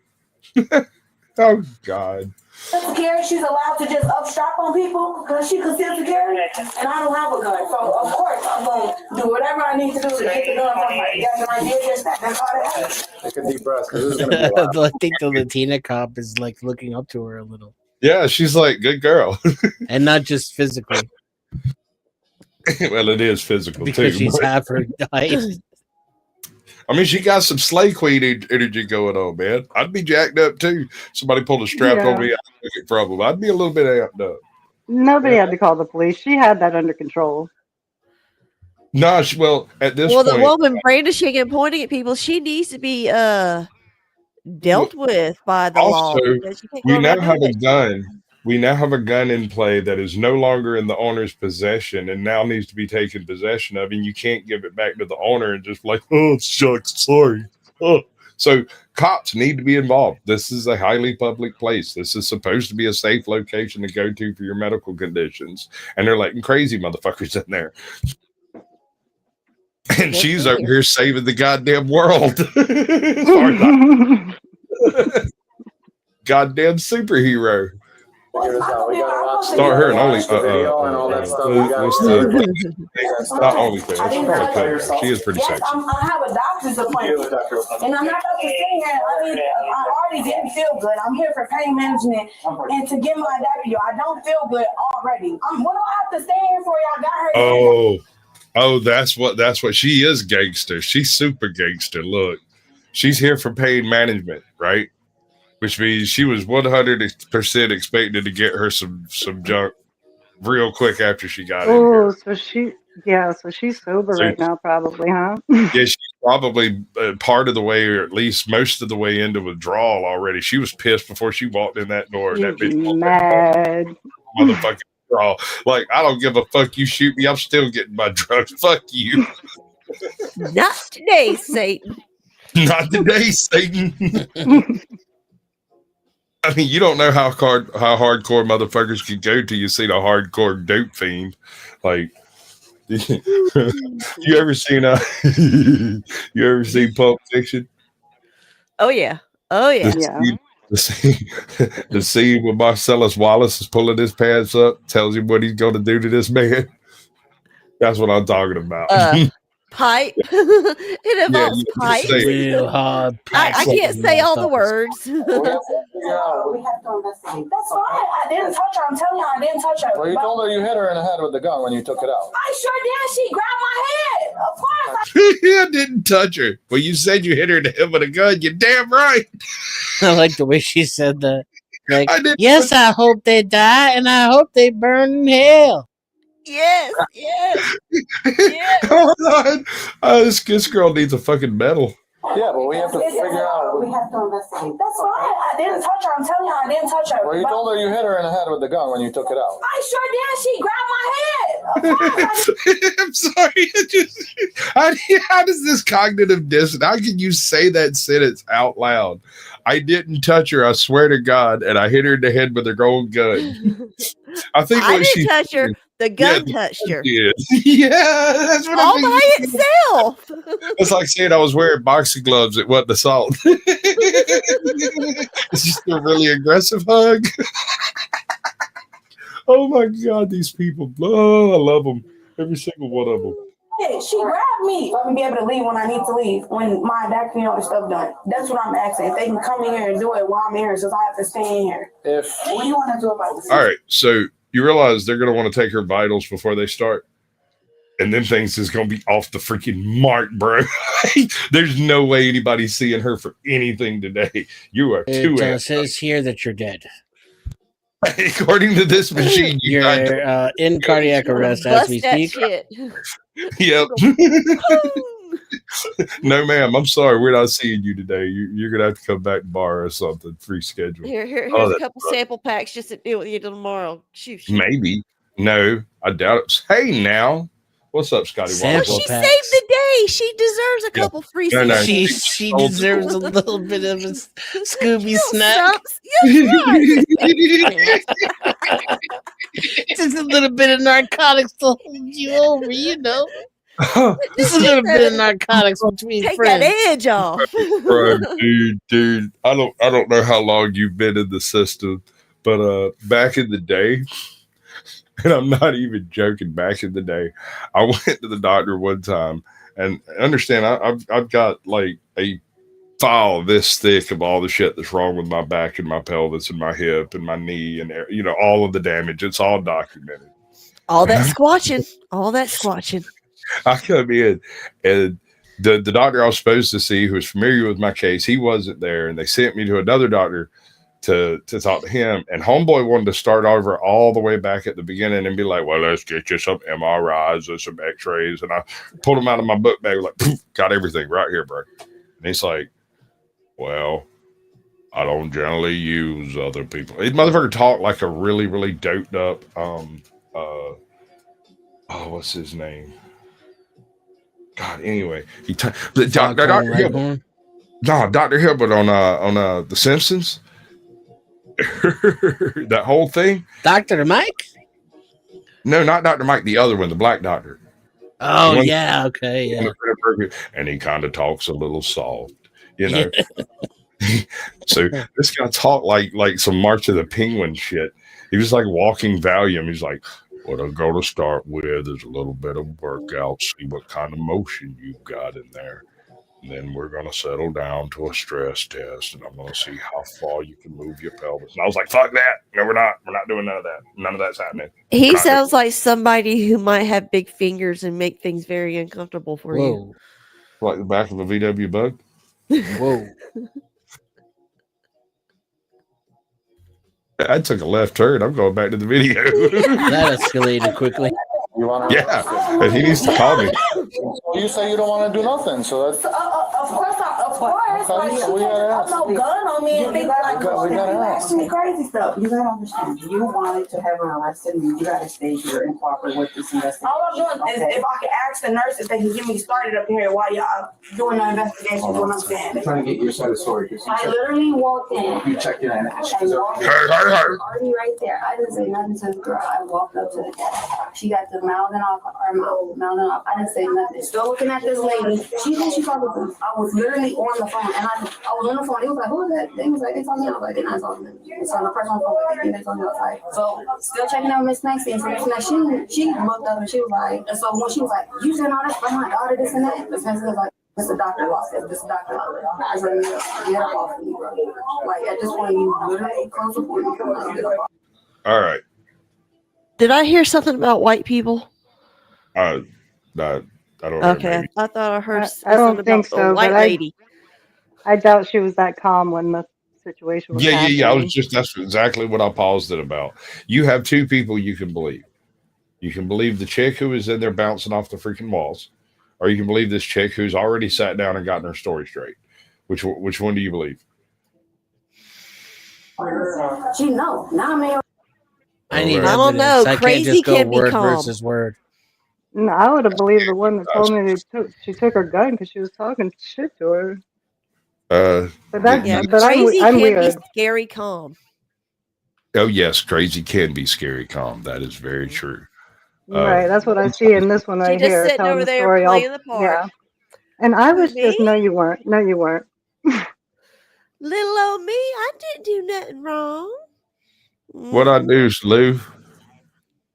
Oh God. Scared she's allowed to just upstrap on people because she considers security, and I don't have a gun, so of course I'm gonna do whatever I need to do to get the gun from her. Yes, and I did just that. That's all that happens. Take a deep breath. This is gonna be loud. I think the Latina cop is looking up to her a little. Yeah, she's like, good girl. And not just physically. Well, it is physical because too. She's half her height. I mean, she got some Slay Queen energy going on, man. I'd be jacked up too. Somebody pulled a strap on me, I'd took it from them. I'd be a little bit amped up. Nobody had to call the police. She had that under control. No, at this point, the woman brandishing and pointing at people, she needs to be dealt with by the law. We now have a gun. We now have a gun in play that is no longer in the owner's possession and now needs to be taken possession of, and you can't give it back to the owner and just oh, shucks, sorry. Oh. So cops need to be involved. This is a highly public place. This is supposed to be a safe location to go to for your medical conditions, and they're letting crazy motherfuckers in there. And she's over here saving the goddamn world. As far as goddamn superhero. Start her and only not only thing. She probably could. She is pretty sexy. I have a doctor's appointment, and I'm not about to sit here. I already didn't feel good. I'm here for pain management and to get my diaper. I don't feel good already. What do I have to stay here for? Y'all got her. Oh, that's what she is, gangster. She's super gangster. Look, she's here for pain management, right? Which means she was 100% expected to get her some junk real quick after she got in here. So she's sober right now, probably, huh? Yeah, she's probably part of the way, or at least most of the way into withdrawal already. She was pissed before she walked in that door. She'd be mad. Motherfucking withdrawal. Like, I don't give a fuck. You shoot me, I'm still getting my drugs. Fuck you. Not today, Satan. Not today, Satan. I mean, you don't know how hardcore motherfuckers can go till you see the hardcore dope fiend. Like, you ever seen Pulp Fiction? Oh yeah. The scene where Marcellus Wallace is pulling his pants up, tells him what he's going to do to this man. That's what I'm talking about. Pipe. It involves pipe. Real hard pipe. I can't say all the words. We have to investigate. That's fine. I didn't touch her. I'm telling you, I didn't touch her. Well, you told her you hit her in the head with the gun when you took it out. I sure did. She grabbed my head. Of course. I didn't touch her. Well, you said you hit her in the head with a gun. You're damn right. I like the way she said that. Like, yes, I hope they die, and I hope they burn in hell. Yes. Hold on. This girl needs a fucking medal. Yeah, but we have to figure out. We have to investigate. That's fine. I didn't touch her. I'm telling you, I didn't touch her. Well, you told her you hit her in the head with the gun when you took it out. I sure did. She grabbed my head. I'm sorry. How does this cognitive dissonance? How can you say that sentence out loud? I didn't touch her. I swear to God, and I hit her in the head with her own gun. I didn't touch her. The gun touched her. Yeah, that's what all by itself. It's like saying I was wearing boxing gloves. It wasn't assault. It's just a really aggressive hug. Oh my God, these people! Oh, I love them. Every single one of them. She grabbed me. Let me be able to leave when I need to leave. When my back and stuff done. That's what I'm asking. If they can come in here and do it while I'm here, since I have to stay in here. What do you want to do about this? All right, so you realize they're going to want to take her vitals before they start. And then things is going to be off the freaking mark, bro. There's no way anybody's seeing her for anything today. You are too It says here that you're dead. According to this machine, you're in cardiac arrest as we speak. Yep. No, ma'am. I'm sorry. We're not seeing you today. You're going to have to come back and borrow something. Free schedule. Here's a couple sample packs just to deal with you tomorrow. Shoot. Maybe. No, I doubt it. Hey, now. What's up, Scotty? She saved the day. She deserves a couple free samples. She deserves a little bit of a Scooby snack. Just a little bit of narcotics to hold you over, you know. Just a little bit of narcotics between friends. Take that edge off. Bro, dude. I don't know how long you've been in the system, but back in the day, and I'm not even joking, back in the day, I went to the doctor one time, and understand, I've got like a file this thick of all the shit that's wrong with my back and my pelvis and my hip and my knee and all of the damage. It's all documented. All that squatching. I come in, and the doctor I was supposed to see, who was familiar with my case, he wasn't there, and they sent me to another doctor to talk to him. And homeboy wanted to start over all the way back at the beginning and be like, well, let's get you some MRIs and some x-rays. And I pulled them out of my book bag, like, poof, got everything right here, bro. And he's like, well, I don't generally use other people. This motherfucker talked like a really, really doped up, what's his name? God, anyway, Dr. Hilbert. No, Dr. Hilbert on The Simpsons. That whole thing. Dr. Mike? No, not Dr. Mike, the other one, the black doctor. Oh yeah, okay, yeah. And he kind of talks a little soft, you know. So this guy talked like some March of the Penguin shit. He was like walking Valium. He's like, what I'm going to start with is a little bit of workout, see what kind of motion you've got in there. And then we're going to settle down to a stress test, and I'm going to see how far you can move your pelvis. And I was like, fuck that. No, we're not. We're not doing none of that. None of that's happening. He sounds like somebody who might have big fingers and make things very uncomfortable for you. Like the back of a VW Bug? Whoa. I took a left turn. I'm going back to the video. That escalated quickly. You want Yeah, and he needs to call me. You say you don't want to do nothing, so that's. Of course. Like, she can't put no gun on me and think like you asking me crazy stuff. You gotta understand, you wanted to have her arrested, and you gotta stay here and cooperate with this investigation. All I'm doing is if I can ask the nurse if they can get me started up here while y'all doing the investigation. What I'm saying. I'm trying to get your side of the story. I literally walked in. You checked in and she was already right there. I didn't say nothing to the girl. I walked up to the desk. She got the mouthing off. I didn't say nothing. Still looking at this lady. She thinks she's talking to me. I was literally on the phone, and I was on the phone. He was like, "Who is that?" They was like, "They told me." I was like, "They're not talking to me." So the person on the phone was like, "They told me." I was like, so still checking out Miss Maxine. So Miss Maxine, she looked up and she was like, and so when she was like, "You said all this for my daughter, this and that," Miss Maxine was like, "This the doctor lost it. This the doctor lost it." I was like, "Get up off me, bro." Like at this point, you literally close the point. All right. Did I hear something about white people? I don't know. Okay, Maybe. I thought I heard. I don't think about the so, white but lady. I doubt she was that calm when the situation was happening. Yeah. That's exactly what I paused it about. You have two people you can believe. You can believe the chick who is in there bouncing off the freaking walls, or you can believe this chick who's already sat down and gotten her story straight. Which one do you believe? She know. Now I mean, I need I don't know. I Crazy can't just go can be word calm. versus word. No, I would have believed the one that told me she took her gun because she was talking shit to her. But crazy I'm can weird. be scary calm. Oh yes, crazy can be scary calm. That is very true. Right, that's what I see in this one right She just here. sitting telling over the there story playing the part. Yeah, and I was Me? just no, you weren't. No, you weren't. Little old me, I didn't do nothing wrong. What I do, Lou?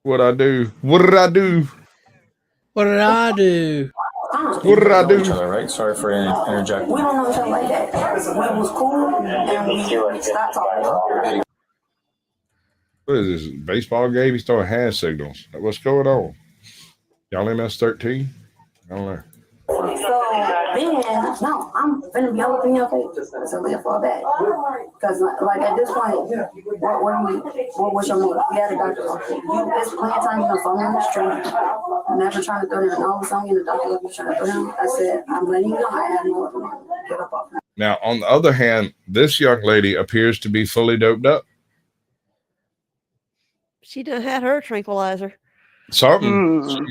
What I do? What did I do? What did I do? What did I do? Each other, right? Sorry for interjecting. we don't know each other like that. We was cool, and we stopped talking. What is this? Baseball game? He's throwing hand signals. What's going on? Y'all MS-13? I don't know. So then, no, I'm finna be all up in your face. So we'll fall back. Because, like, at this point, what was your move? We had a doctor's office. There's plenty of time you're gonna phone on the street. I'm never trying to throw him. And all of a sudden, the doctor was trying to throw him. I said, I'm letting you know I have no other money. Get up off me. Now, on the other hand, this young lady appears to be fully doped up. She done had her tranquilizer. Something.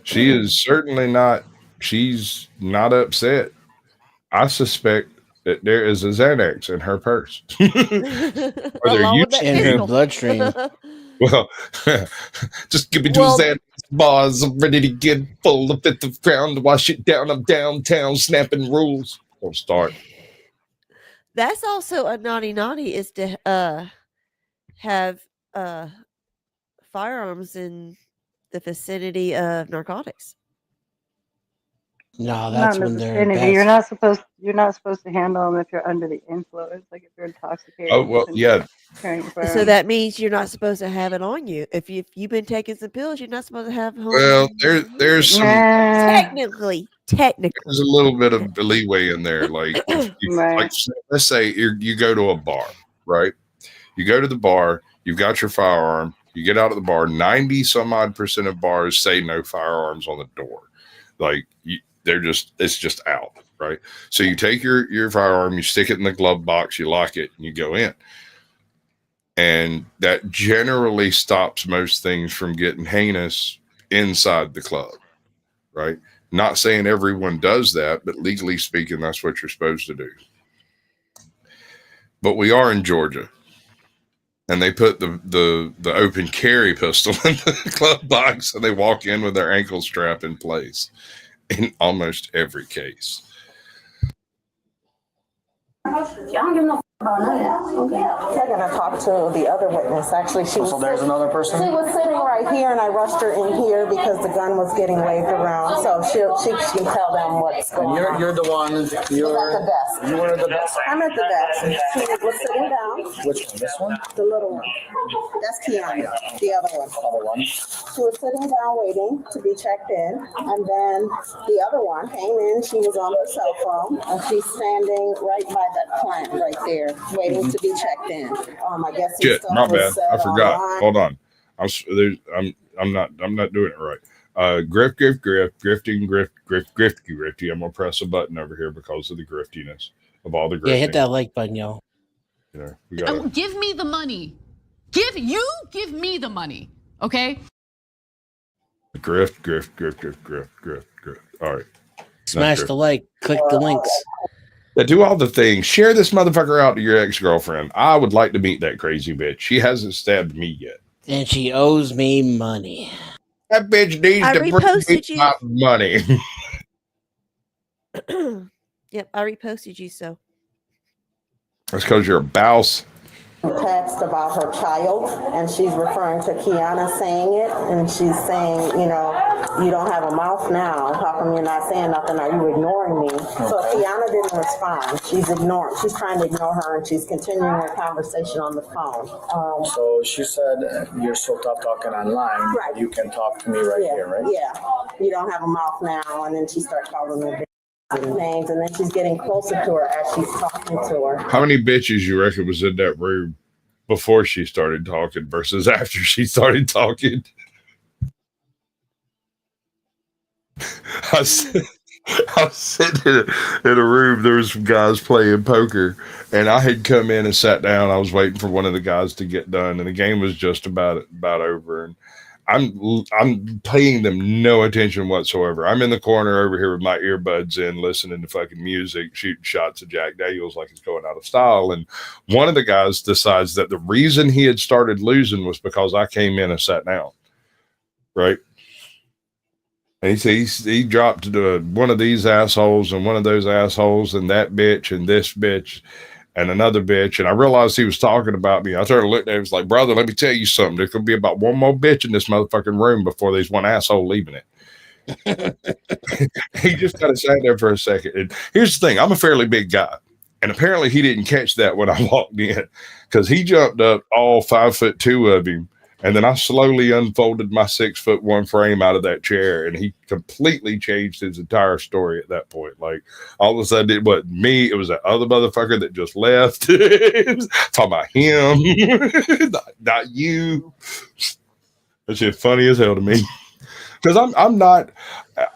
She is certainly not. She's not upset. I suspect that there is a Xanax in her purse. In her bloodstream. Well, just give me two Xanax bars. I'm ready to get full of 5th crown to wash it down. I'm downtown snapping rules. Don't start. That's also a naughty is to have firearms in the vicinity of narcotics. No, that's when they're vicinity. You're not supposed to handle them if you're under the influence, like if you're intoxicated. Oh well, yeah. So that means you're not supposed to have it on you. If you've been taking some pills, you're not supposed to have it on Well, there's some technically. There's a little bit of leeway in there. Like, like let's say you go to a bar, right? You go to the bar, you've got your firearm, you get out of the bar. 90% of bars say no firearms on the door. Like it's just out, right? So you take your firearm, you stick it in the glove box, you lock it, and you go in. And that generally stops most things from getting heinous inside the club, right? Not saying everyone does that, but legally speaking, that's what you're supposed to do. But we are in Georgia. and they put the open carry pistol in the glove box, and they walk in with their ankle strap in place in almost every case. Y'all don't give no about none of that. Okay. They're gonna talk to the other witness. Actually, she was. So there's another person? She was sitting right here, and I rushed her in here because the gun was getting waved around. So she can tell them what's going on. You're the one. At the desk. You were at the desk. I'm at the desk. She was sitting down. Which one? This one? The little one. That's Kiana. The other one. Other one. She was sitting down waiting to be checked in, and then the other one came in. She was on her cell phone, and she's standing right by that plant right there, waiting to be checked in. I guess Shit, my bad. I forgot. Hold on. I'm not doing it right. Grifting. I'm gonna press a button over here because of the griftiness of all the grifting. Yeah, hit that like button, y'all. You know, we gotta... Give me the money. Give me the money. Okay. Grift. All right. Smash the like. Click the links. Yeah, do all the things. Share this motherfucker out to your ex-girlfriend. I would like to meet that crazy bitch. She hasn't stabbed me yet. And she owes me money. That bitch needs to bring me my money. Yep, I reposted you, so. That's because you're a bouse. Text about her child, and she's referring to Kiana saying it, and she's saying, you don't have a mouth now. How come you're not saying nothing? Are you ignoring me? So Kiana didn't respond. She's trying to ignore her, and she's continuing her conversation on the phone. So she said, you're so tough talking online, right? You can talk to me here, right? Yeah. You don't have a mouth now, and then she starts calling her names, and then she's getting closer to her as she's talking to her. How many bitches you reckon was in that room before she started talking versus after she started talking? I was sitting in a room. There was some guys playing poker, and I had come in and sat down. I was waiting for one of the guys to get done, and the game was just about over. And I'm paying them no attention whatsoever. I'm in the corner over here with my earbuds in, listening to fucking music, shooting shots of Jack Daniels like it's going out of style. And one of the guys decides that the reason he had started losing was because I came in and sat down. Right. And he dropped one of these assholes and one of those assholes and that bitch and this bitch and another bitch. And I realized he was talking about me. I started looking at him. He was like, brother, let me tell you something. There's going to be about one more bitch in this motherfucking room before there's one asshole leaving it. He just kind of sat there for a second. And here's the thing. I'm a fairly big guy. And apparently he didn't catch that when I walked in, because he jumped up all 5'2" of him. And then I slowly unfolded my 6'1" frame out of that chair, and he completely changed his entire story at that point. Like, all of a sudden, it wasn't me; it was that other motherfucker that just left. Talking about him, not you. That's just funny as hell to me. Because I'm not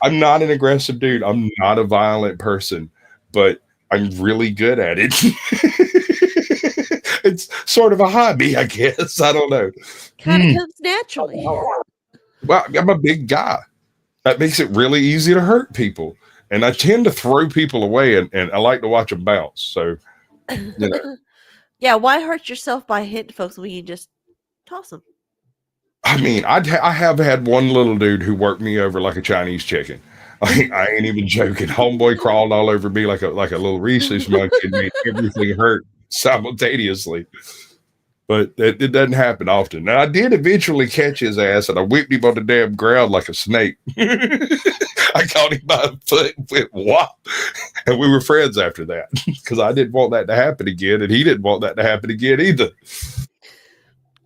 an aggressive dude. I'm not a violent person, but I'm really good at it. It's sort of a hobby, I guess. I don't know. Kind of comes naturally. Well, I'm a big guy. That makes it really easy to hurt people. And I tend to throw people away, and I like to watch them bounce. So, Yeah, why hurt yourself by hitting folks when you just toss them? I mean, I have had one little dude who worked me over like a Chinese chicken. I ain't even joking. Homeboy crawled all over me like a little rhesus monkey and made everything hurt simultaneously. But it doesn't happen often. Now, I did eventually catch his ass, and I whipped him on the damn ground like a snake. I caught him by the foot and went whop. And we were friends after that, because I didn't want that to happen again, and he didn't want that to happen again either.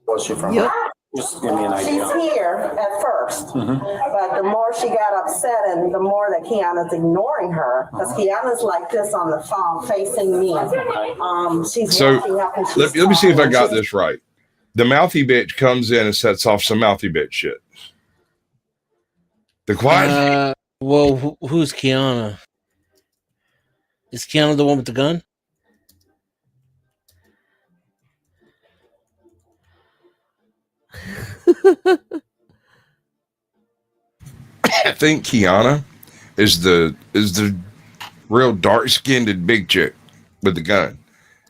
What's she from? Yep. Just give me an idea. She's here at first, but the more she got upset and the more that Kiana's ignoring her, because Kiana's like this on the phone facing me. She's walking up and she's let me see if I got this right. The mouthy bitch comes in and sets off some mouthy bitch shit. The quiet. Well, who's Kiana? Is Kiana the one with the gun? I think Kiana is the real dark-skinned big chick with the gun,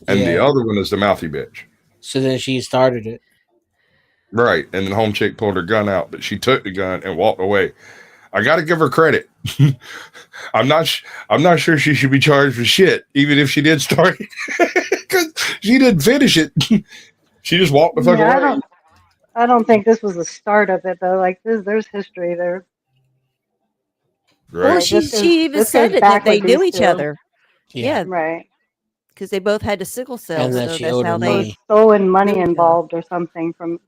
and the other one is the mouthy bitch. So then she started it. Right. And then home chick pulled her gun out, but she took the gun and walked away. I got to give her credit. I'm not sure she should be charged with shit, even if she did start it, because she didn't finish it. She just walked the fuck away. I don't think this was the start of it though. Like there's history there. Right. Well, Like, she even this said goes it back that they with knew these each two. other. Yeah. Right. Because they both had the sickle cell, And that so she that's owed how her they There was money. stolen money knew each other. involved or something from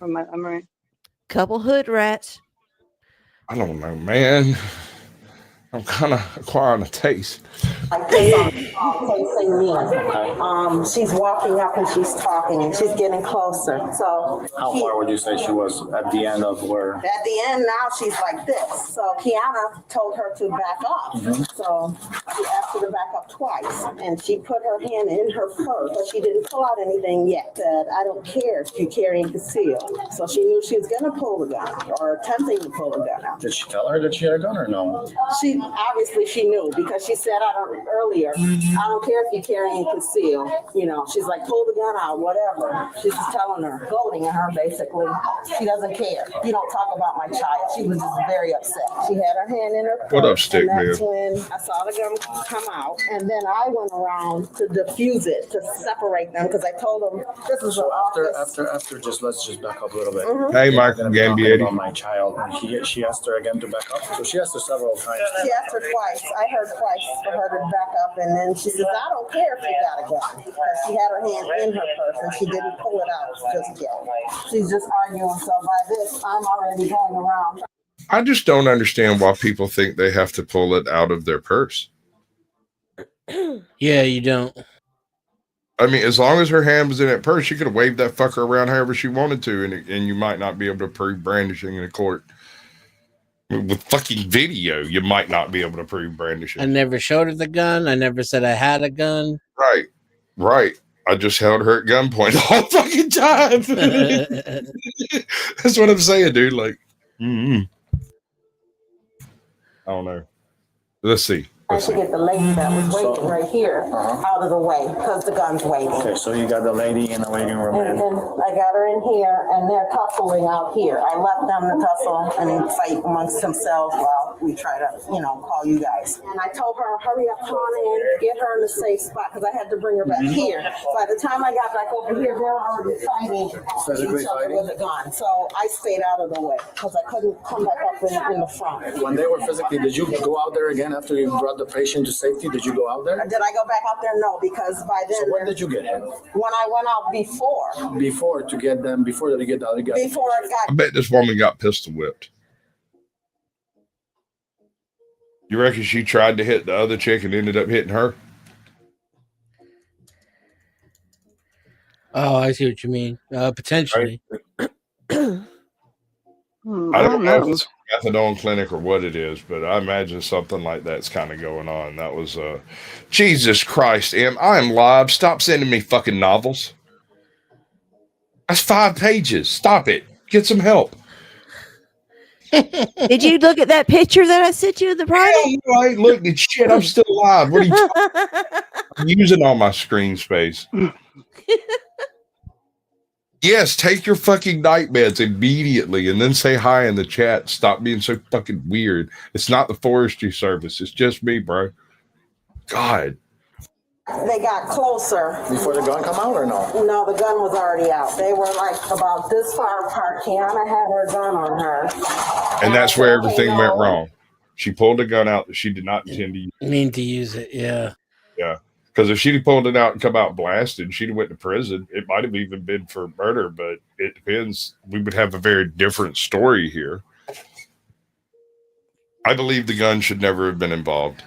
my memory. Couple hood rats. I don't know, man. I'm kind of acquiring a taste. Like this on facing me. She's walking up and she's talking and she's getting closer. So How far would you say she was at the end of where? at the end now she's like this. So Kiana told her to back up. So she asked her to back up twice and she put her hand in her purse, but she didn't pull out anything yet. Said, I don't care if you're carrying concealed. So she knew she was gonna pull the gun or attempting to pull the gun out. Did she tell her that she had a gun or no? She obviously she knew because she said earlier, I don't care if you're carrying concealed. You know, she's like, pull the gun out, whatever. She's just telling her, goading her basically. She doesn't care. You don't talk about my child. She was just very upset. She had her hand in her purse. What up, stick and that's man? when I saw the gun come out, and then I went around to diffuse it to separate them because I told them this is So the after let's just back up a little bit. Hey, Michael Gambietti. About my child, and she asked her again to back up. So she asked her several times. She asked her twice. I heard twice for her to back up, and then she says, I don't care if you got a gun. Because she had her hand in her purse, and she didn't pull it out just yet. She's just arguing. So by this, I'm already going around. I just don't understand why people think they have to pull it out of their purse. Yeah, you don't. I mean, as long as her hand was in that purse, she could have waved that fucker around however she wanted to, and you might not be able to prove brandishing in a court. With fucking video, you might not be able to prove brandishing. I never showed her the gun. I never said I had a gun. Right. I just held her at gunpoint the whole fucking time. That's what I'm saying, dude. Like, I don't know. Let's see. I should get the lady that was waiting right here out of the way because the gun's waiting. Okay, so you got the lady in the waiting room. And then I got her in here, and they're tussling out here. I left them to tussle and fight amongst themselves while we try to, call you guys. And I told her, hurry up, come on in, get her in a safe spot because I had to bring her back here. By the time I got back over here, they were already fighting Physically each other with a gun. So I stayed out of the way because I couldn't come back up in the front. When they were physically, did you go out there again after you brought the patient to safety? Did you go out there? Did I go back out there? No, because by then. So when did you get him? When I went out before. Before to get them, before they get the other guy. Before it got. I bet this woman got pistol whipped. You reckon she tried to hit the other chick and ended up hitting her? Oh, I see what you mean. Potentially. I don't know if it's a methadone clinic or what it is, but I imagine something like that's kind of going on. That was Jesus Christ, I am live. Stop sending me fucking novels. That's 5 pages. Stop it. Get some help. Did you look at that picture that I sent you in the private? No, I ain't looking at shit. I'm still alive. What are you talking? I'm using all my screen space. Yes, take your fucking night meds immediately and then say hi in the chat. Stop being so fucking weird. It's not the forestry service. It's just me, bro. God. They got closer. Before the gun come out or no? No, the gun was already out. They were like about this far apart. Kiana had her gun on her. And that's where everything went wrong. She pulled a gun out that she did not intend to use. Mean to use it, yeah. Yeah. Because if she'd have pulled it out and come out blasted, she'd have went to prison. It might have even been for murder, but it depends. We would have a very different story here. I believe the gun should never have been involved.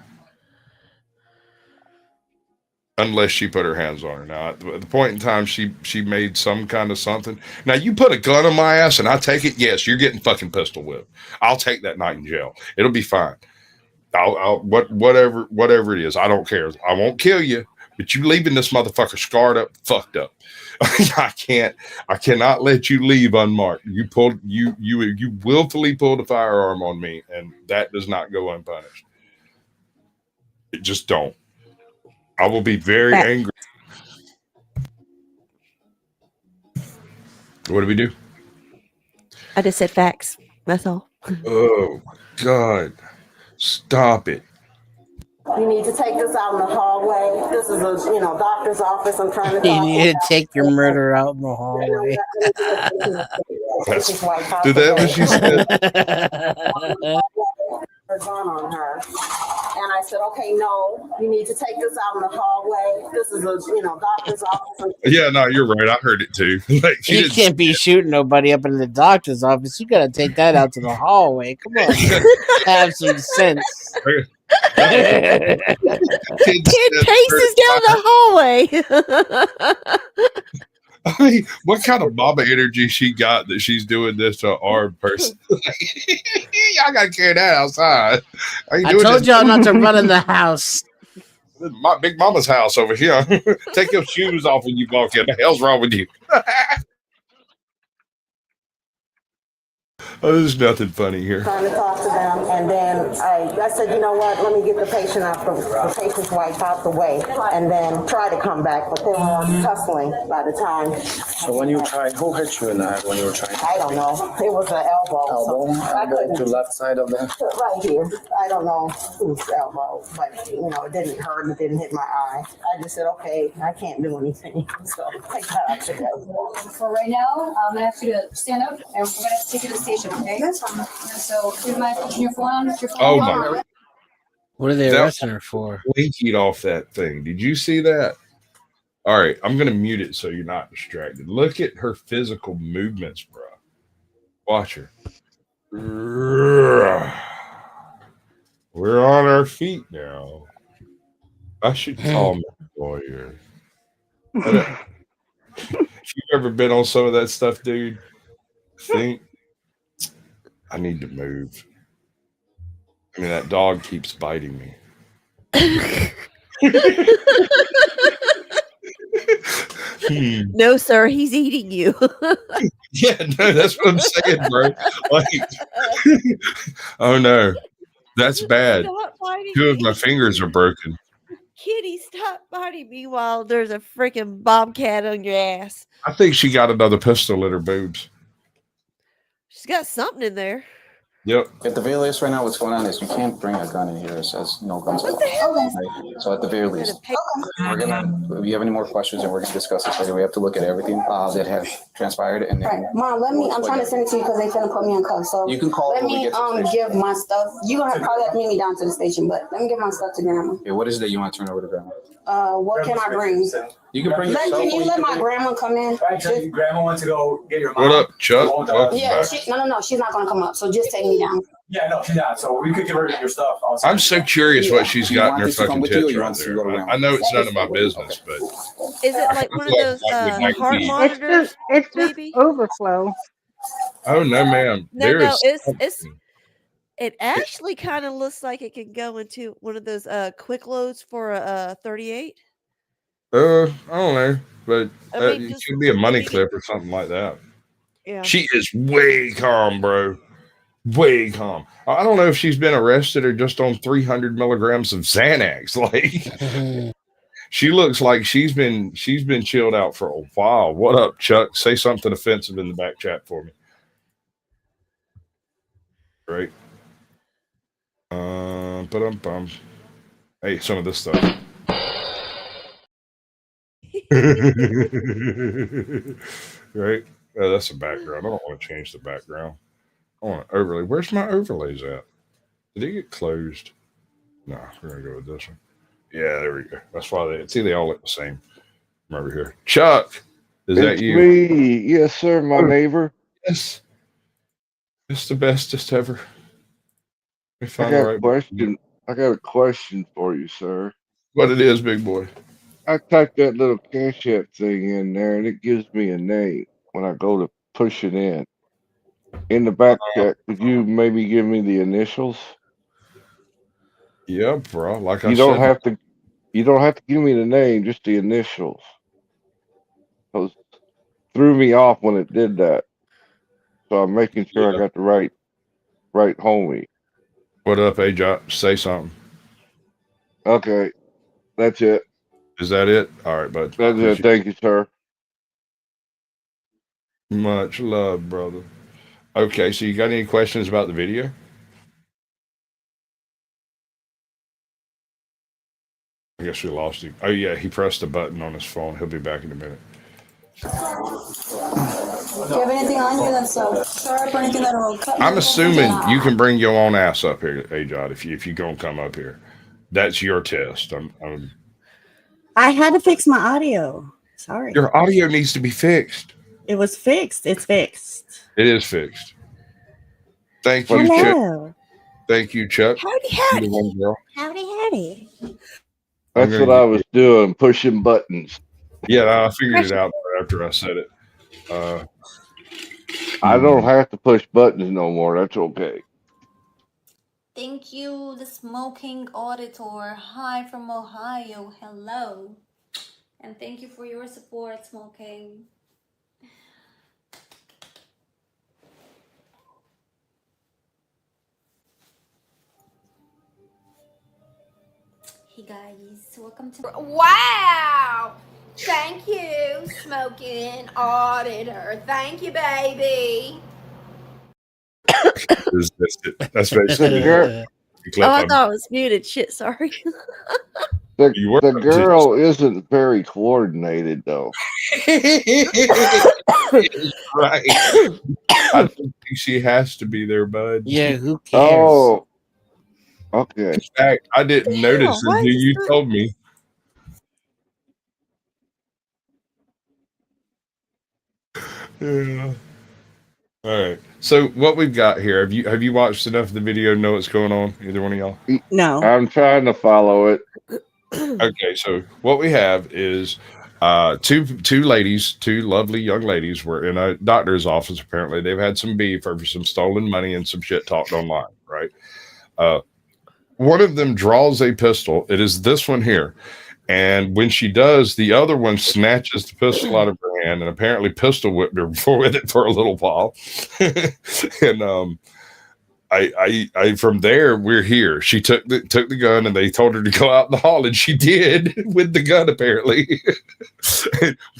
Unless she put her hands on her. Now, at the point in time, she made some kind of something. Now, you put a gun on my ass and I take it, yes, you're getting fucking pistol whipped. I'll take that night in jail. It'll be fine. Whatever it is, I don't care. I won't kill you, but you leaving this motherfucker scarred up, fucked up. I cannot let you leave unmarked. You willfully pulled a firearm on me, and that does not go unpunished. It just don't. I will be very angry. What do we do? I just said facts. That's all. Oh, God. Stop it. You need to take this out in the hallway. This is a doctor's office. I'm trying to You talk need to take your murder out in the hallway. Did that what she said? Gun on her, and I said, "Okay, no, you need to take this out in the hallway. This is a doctor's office." Yeah, no, you're right. I heard it too. Like You can't be shooting nobody up in the doctor's office. You gotta take that out to the hallway. Come on, man. Have some sense. Kid paces down the hallway. I mean, what kind of mama energy she got that she's doing this to an armed person? Y'all gotta carry that outside. I told y'all not to run in the house. My big mama's house over here. Take your shoes off when you walk in. What the hell's wrong with you? Oh, there's nothing funny here. Trying to talk to them, and then I said, you know what? Let me get the patient out the patient's wife out the way, and then try to come back. But they were tussling by the time. So when you tried, who hit you in the head when you were trying? I don't know. It was an elbow. Elbow? So I couldn't. To left side of the. Right here. I don't know whose elbow, but it didn't hurt. It didn't hit my eye. I just said, okay, I can't do anything. So I got out to go. For right now, I'm gonna ask you to stand up, and we're gonna have to take you to the station. Okay. That's fine. So here's my your phone. Oh my! What are they arresting her for? Blinking off that thing. Did you see that? All right, I'm gonna mute it so you're not distracted. Look at her physical movements, bro. Watch her. We're on our feet now. I should call my lawyer. If you've ever been on some of that stuff, dude, think I need to move. I mean, that dog keeps biting me. No, sir, he's eating you. Yeah, no, that's what I'm saying, bro. Like, oh no, that's bad. Two of my fingers are broken. Kitty, stop biting me while there's a freaking bobcat on your ass. I think she got another pistol in her boobs. She's got something in there. Yep. At the very least, right now, what's going on is you can't bring a gun in here. It says no guns allowed. Right? So at the very least, we're gonna. If you have any more questions, and we're gonna discuss this later. We have to look at everything that has transpired, and then. Right, Mom. Let me. I'm trying to send it to you because they finna put me in cuffs. So you can call. Let me give my stuff. You gonna probably have to meet me down to the station, but let me give my stuff to Grandma. Okay, what is it that you want to turn over to Grandma? What can I bring? You can bring. Can you let my grandma come in? Grandma wants to go get your mom. What up, Chuck? Yeah, no, she's not gonna come up. So just take me down. Yeah, no, she's not. So we could give her your stuff. I'm so curious what she's got in her fucking tits right there. I know it's none of my business, but is it like one of those heart monitors? It's just overflow. Oh no, ma'am. No, it actually kind of looks like it can go into one of those quick loads for a 38. I don't know, but it could be a money clip or something like that. Yeah. She is way calm, bro. Way calm. I don't know if she's been arrested or just on 300 milligrams of Xanax. Like, she looks like she's been chilled out for a while. What up, Chuck? Say something offensive in the back chat for me. Right. Hey, some of this stuff. Right? Oh, that's a background. I don't want to change the background. I want to overlay. Where's my overlays at? Did it get closed? No, we're going to go with this one. Yeah, there we go. That's why they all look the same. I'm over here. Chuck, is that you? Me. Yes, sir, my neighbor. Yes. It's the bestest ever. I got a question for you, sir. What it is, big boy? I typed that little Cash App thing in there, and it gives me a name when I go to push it in. In the back chat, could you maybe give me the initials? Yeah, bro. Like you don't have to give me the name, just the initials. It threw me off when it did that. So I'm making sure I got the right homie. What up, AJ? Say something. Okay. That's it. Is that it? All right, bud. That's it. Thank you, sir. Much love, brother. Okay, so you got any questions about the video? I guess we lost him. Oh yeah, he pressed a button on his phone. He'll be back in a minute. Do you have anything on you that's sharp or anything that will cut me? I'm assuming you can bring your own ass up here, Ajod, if you gonna come up here. That's your test. I had to fix my audio. Sorry. Your audio needs to be fixed. It was fixed. It's fixed. It is fixed. Thank you, Chuck. Thank you, Chuck. Howdy. Girl. Howdy. That's what I was doing, pushing buttons. Yeah, I figured it out after I said it. I don't have to push buttons no more. That's okay. Thank you, the smoking auditor. Hi from Ohio. Hello. And thank you for your support, smoking. Hey guys, welcome to. Wow! Thank you, smoking auditor. Thank you, baby. That's basically Oh, I thought it was muted. Shit, sorry. The girl isn't very coordinated, though. Right. I don't think she has to be there, bud. Yeah, who cares? Oh, okay. In fact, I didn't notice until you told me. Yeah. All right. So what we've got here, have you watched enough of the video to know what's going on? Either one of y'all? No. I'm trying to follow it. Okay, so what we have is two ladies, two lovely young ladies were in a doctor's office. Apparently they've had some beef over some stolen money and some shit talked online, right? One of them draws a pistol. It is this one here. And when she does, the other one snatches the pistol out of her hand and apparently pistol whipped her with it for a little while. And I from there we're here. She took the gun and they told her to go out in the hall and she did with the gun apparently.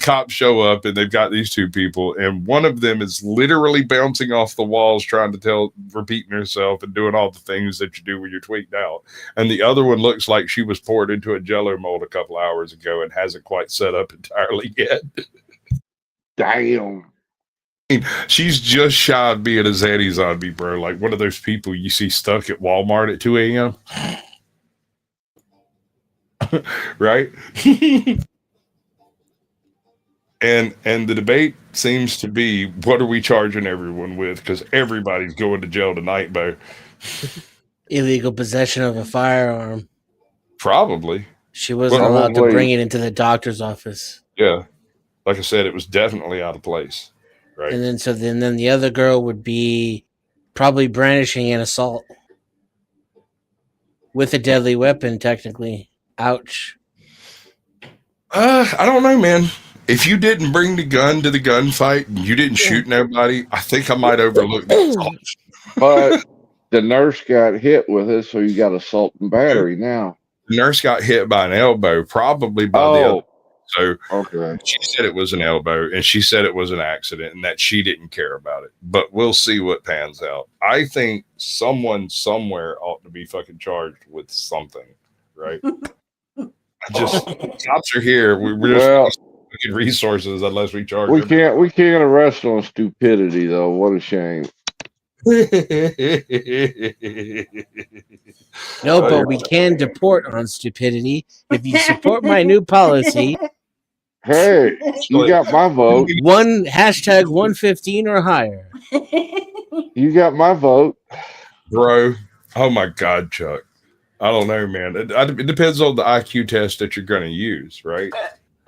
Cops show up and they've got these two people and one of them is literally bouncing off the walls trying to repeating herself and doing all the things that you do when you're tweaked out. And the other one looks like she was poured into a jello mold a couple hours ago and hasn't quite set up entirely yet. Damn. She's just shy of being a Zanny zombie, bro. Like one of those people you see stuck at Walmart at 2 a.m. Right? and the debate seems to be, what are we charging everyone with? Because everybody's going to jail tonight, bro. Illegal possession of a firearm. Probably. She wasn't allowed to bring it into the doctor's office. Yeah. Like I said, it was definitely out of place. Right. And then the other girl would be probably brandishing an assault with a deadly weapon, technically. Ouch. I don't know, man. If you didn't bring the gun to the gunfight and you didn't shoot nobody, I think I might overlook the assault. But the nurse got hit with it, so you got assault and battery now. The nurse got hit by an elbow, probably by the other. So okay. She said it was an elbow and she said it was an accident and that she didn't care about it. But we'll see what pans out. I think someone somewhere ought to be fucking charged with something, right? Cops are here. We're just looking resources unless we charge. We can't arrest on stupidity though. What a shame. No, but we can deport on stupidity if you support my new policy. Hey, you got my vote. Hashtag 115 or higher. You got my vote, bro. Oh my God, Chuck. I don't know, man. It depends on the IQ test that you're going to use, right?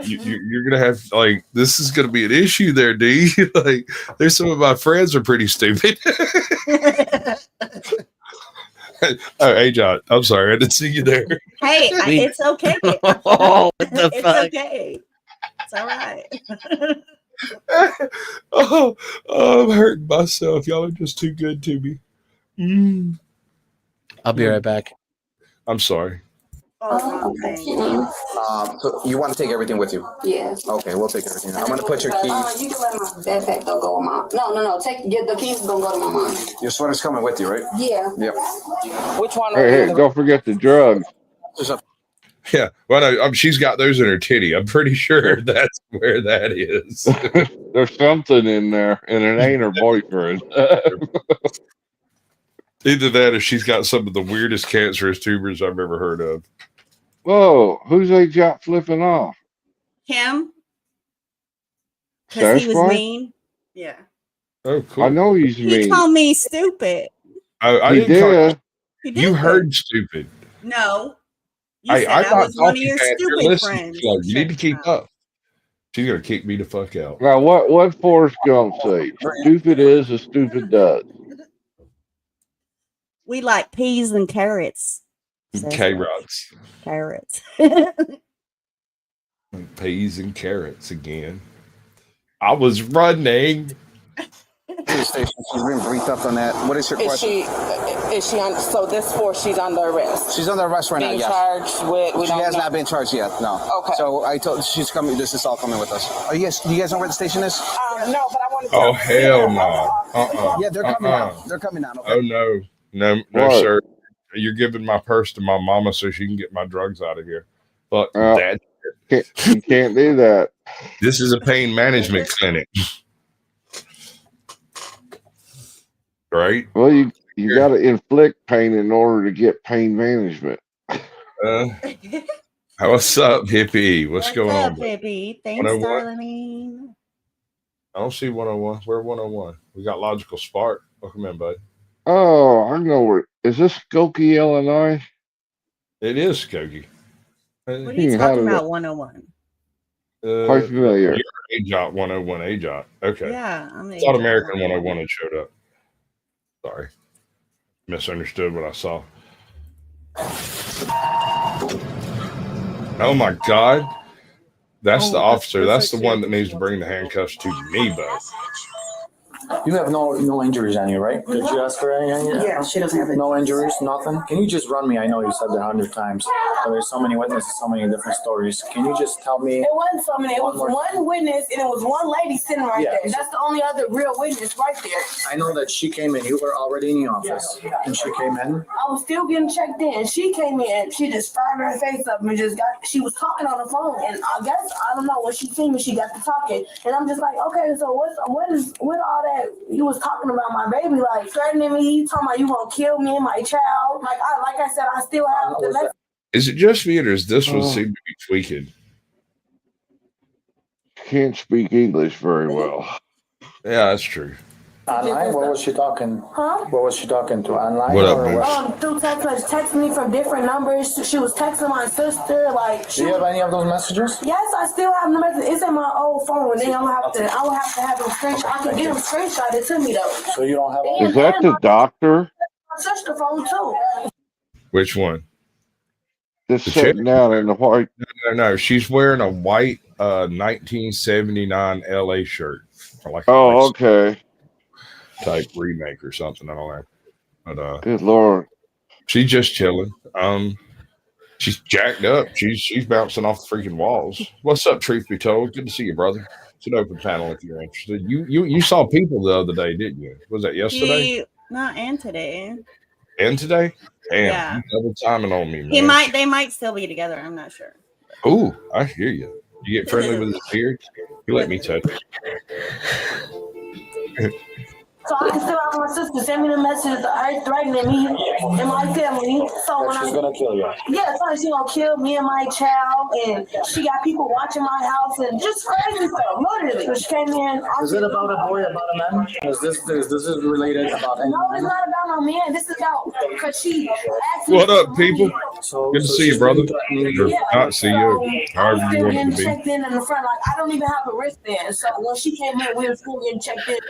You're going to have, like, this is going to be an issue there, D. Like, there's some of my friends are pretty stupid. Oh, hey, John. I'm sorry. I didn't see you there. Hey, it's okay. Oh, what the it's fuck? Okay. It's all right. I'm hurting myself. Y'all are just too good to me. I'll be right back. I'm sorry. So you want to take everything with you? Yeah. Okay, we'll take everything. I'm gonna put your keys. You can let my backpack go with mom. No. Get the keys. Gonna go to my mom. Your sweater's coming with you, right? Yeah. Yep. Which one? Hey, don't forget the drugs. Yeah. Well, no, she's got those in her titty. I'm pretty sure that's where that is. There's something in there, and it ain't her boyfriend. Either that or she's got some of the weirdest cancerous tumors I've ever heard of. Whoa, who's they got flipping off? Him? Because he was Sasquatch? mean. Yeah. Oh, cool. I know he's He mean. called me stupid. I He didn't call did. He did. you heard stupid. No. You said I'm I not was one of talking your bad. You're stupid listening. friends. So you need to keep up. She's gonna kick me the fuck out. Now, what Forrest Gump say? Stupid is as stupid does. We like peas and carrots. Carrots. Carrots. Peas and carrots again. I was running. Police station. She's been briefed up on that. What is your question? Is she on? So this force, she's under arrest. She's under arrest right now. Being Yes. charged with. She has not been charged yet. No. Okay. So I told she's coming. This is all coming with us. Are you guys? Do you guys know where the station is? No, but I wanted to. Oh hell no. Yeah, they're coming out. They're coming out. Okay. Oh no, What? sir. You're giving my purse to my mama so she can get my drugs out of here. Fuck Well, that. You can't do that. This is a pain management clinic. Right? Well, you got to inflict pain in order to get pain management. What's up, hippie? What's going up, on? baby? Thanks, 101? darling. I don't see 101. Where 101? We got Logical Spark. Welcome in, bud. Oh, I know where. Is this Skokie, Illinois? It is Skokie. What are you talking about, 101? Quite familiar. You're AJOT 101 AJOT. Okay. Yeah, I'm I thought American 101 had showed up. Sorry. Misunderstood what I saw. Oh my God. That's the officer. That's the one that needs to bring the handcuffs to me, bud. You have no injuries on you, right? Did you ask for anything? Yeah, she doesn't have it. No injuries, nothing? Can you just run me? I know you said that 100 times, but there's so many witnesses, so many different stories. Can you just tell me? It wasn't so many. It was one witness, and it was one lady sitting right there. That's the only other real witness right there. I know that she came in. You were already in the office, and she came in. I was still getting checked in. She came in. She just fired her face up and just got. She was talking on the phone, and I guess I don't know when she seen me. She got to talking, and I'm just like, okay, so what all that you was talking about my baby, like threatening me, talking about you gonna kill me and my child. Like I said, I still have the message. Is it just me or does this one seem to be tweaking? Can't speak English very well. Yeah, that's true. Online? What was she talking? Huh? What was she talking to? Online? What up, or bitch? Through text message, texting me from different numbers. She was texting my sister. Like, Do you have any of those messages? yes, I still have the message. It's in my old phone. Then I will have to have them screenshot. I can get them screenshotted to me though. So you don't have all Is that the doctor? My sister phone too. Which one? Just The sitting down in the white. No. She's wearing a white 1979 LA shirt. Like Oh, okay. Type remake or something. I don't know. But Good Lord. She's just chilling. She's jacked up. She's bouncing off the freaking walls. What's up, truth be told? Good to see you, brother. It's an open panel if you're interested. You saw people the other day, didn't you? Was that yesterday? Not and today. And today? Damn, Yeah. you double timing on me, man. They might still be together. I'm not sure. Ooh, I hear you. You get friendly with his beard? You let me touch it. So I can still have my sister send me the messages her threatening me and my family. So when she's gonna kill you. Yeah, so she gonna kill me and my child, and she got people watching my house and just crazy stuff, literally. So she came in. Is it about a boy, about a man? Is this related about any No, it's man? not about no man. This is about because she asked me. What up, people? So, Good to see you, brother. Or Yeah, not see you. However I'm you still want getting to be. checked in the front. Like I don't even have a wristband. So when she came in, we were still getting checked in.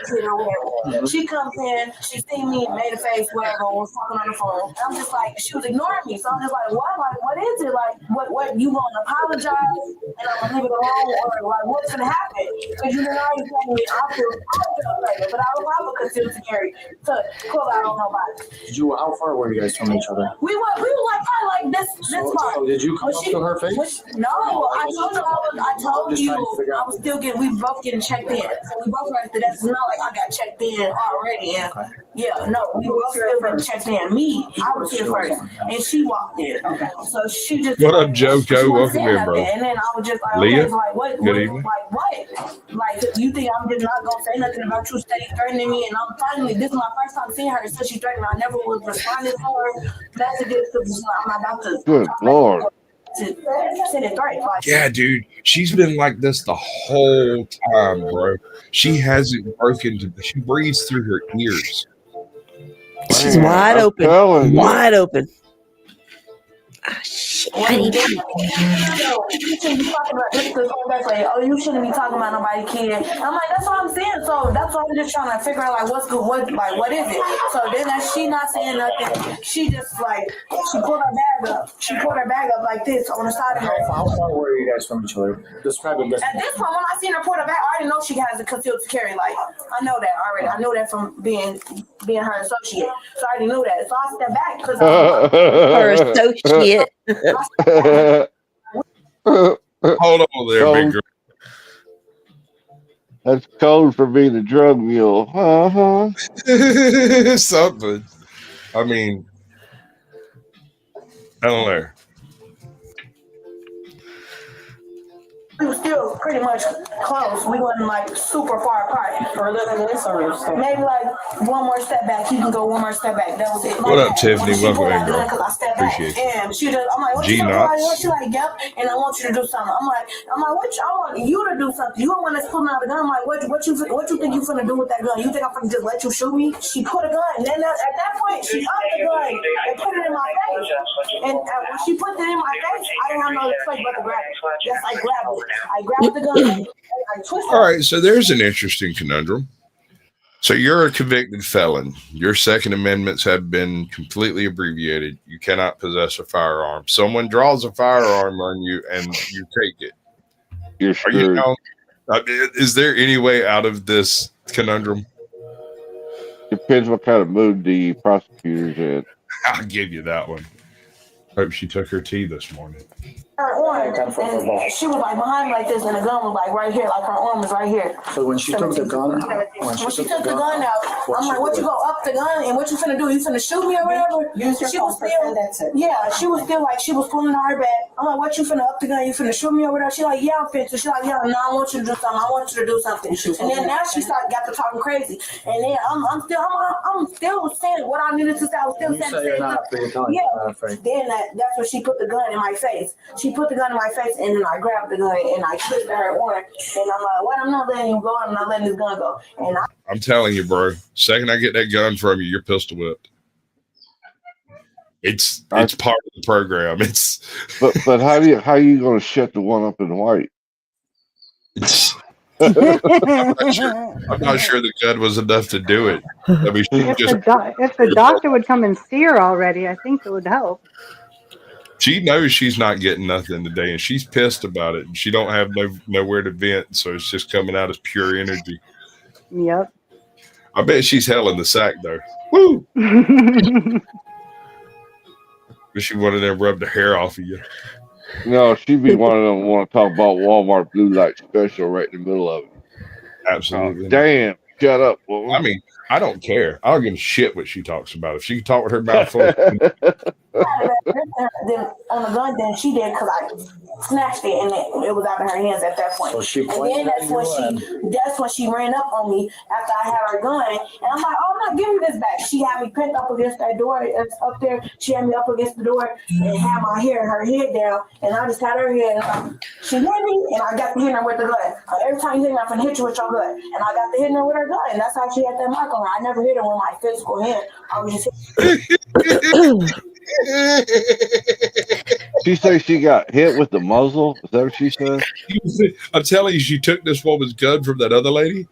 She comes in, she seen me, made a face, whatever, was talking on the phone. And I'm just like, she was ignoring me. So I'm just like, what? Like, what is it? Like, what you gonna apologize and I'm gonna leave it alone, or like what's gonna happen? Because you know you telling me I feel better, but I don't have a conspiracy to pull out on nobody. How far were you guys from each other? We were like probably like like this part. So did you come up to her face? No, I told you I was still getting. We both getting checked in. So we both right there. That's not like I got checked in already. And yeah, no, we both still getting checked in. Me, I was here first, and she walked in. Okay. So she just. What up, Joko? Welcome in, bro. And then I was just like, Leah, okay, like what? good evening. Like what? Like you think I'm just not gonna say nothing about you steady threatening me? And I'm finally, this is my first time seeing her since she threatened me. I never was responding to her messages because I'm not about to. Good Lord. Yeah, dude, she's been like this the whole time, bro. She hasn't broken. She breathes through her ears. She's wide open. Wide open. You shouldn't be talking about this because oh, you shouldn't be talking about nobody kid. I'm like, that's what I'm saying. So that's why I'm just trying to figure out like what's good, what is it? So then as she not saying nothing, she just like she pulled her bag up. She pulled her bag up like this on the side of her. How far away are you guys from each other? Describe it. At this point, when I seen her pull her bag, I already know she has a concealed carry. Like I know that already. I know that from being her associate. So I already knew that. So I stepped back because her associate. Hold on there, big girl. That's code for being a drug mule. Something. I mean, I don't know. We were still pretty much close. We wasn't like super far apart. Maybe like one more step back. You can go one more step back. That was it. What up, Tiffany? Welcome in, girl. Appreciate you. And she just, I'm like, what you doing? She like, yep. And I want you to do something. I'm like, I want you to do something. You don't want us pulling out the gun. I'm like, what you think you finna do with that gun? You think I'm finna just let you shoot me? She put a gun. And then at that point, she upped the gun and put it in my face. And when she put it in my face, I didn't have no choice but to grab it. Yes, I grabbed it. I grabbed the gun. I twisted. All right, so there's an interesting conundrum. So you're a convicted felon. Your Second Amendments have been completely abbreviated. You cannot possess a firearm. Someone draws a firearm on you and you take it. You're screwed. Is there any way out of this conundrum? Depends what kind of mood the prosecutor's in. I'll give you that one. Hope she took her tea this morning. Her arm, and she was like behind me like this, and the gun was like right here, like her arm was right here. So when she took the gun, when she took the gun out, I'm like, what you go up the gun, and what you finna do? You finna shoot me or whatever? She was still, yeah, she was still like, she was pulling her back. I'm like, what you finna up the gun? You finna shoot me or whatever? She like, yeah, I'm finna. She like, yeah, no, I want you to do something. I want you to do something. And then now she got to talking crazy, and then I'm still saying what I needed to say. I was still saying the same. Yeah. Then that's when she put the gun in my face. She put the gun in my face, and then I grabbed the gun and I twisted her arm. And I'm like, "What? I'm not letting you go. I'm not letting this gun go." And I'm telling you, bro. Second I get that gun from you, you're pistol whipped. It's part of the program. But how you going to shut the one up in white? I'm not sure the gun was enough to do it. I mean, if the doctor would come and see her already, I think it would help. She knows she's not getting nothing today, and she's pissed about it. And she don't have nowhere to vent, so it's just coming out as pure energy. Yep. I bet she's hell in the sack, though. Woo! But she wanted to rub the hair off of you. No, she'd be one of them who want to talk about Walmart Blue Light Special right in the middle of it. Absolutely. Oh, damn. Shut up, woman. I mean, I don't care. I don't give a shit what she talks about. If she can talk with her mouth full. then on the gun, then she did because I snatched it and it was out of her hands at that point. So and then that's when she ran up on me after I had her gun, and I'm like, "Oh, I'm not giving this back." She had me pinned up against that door up there. She had me up against the door and had her head down, and I just had her head. And she hit me, and I got to hit her with the gun. Every time you hit me, I'm gonna hit you with your gun, and I got to hit her with her gun, and that's how she had that mark on her. I never hit her with my physical hand. I was just. She said she got hit with the muzzle. Is that what she said? I'm telling you, she took this woman's gun from that other lady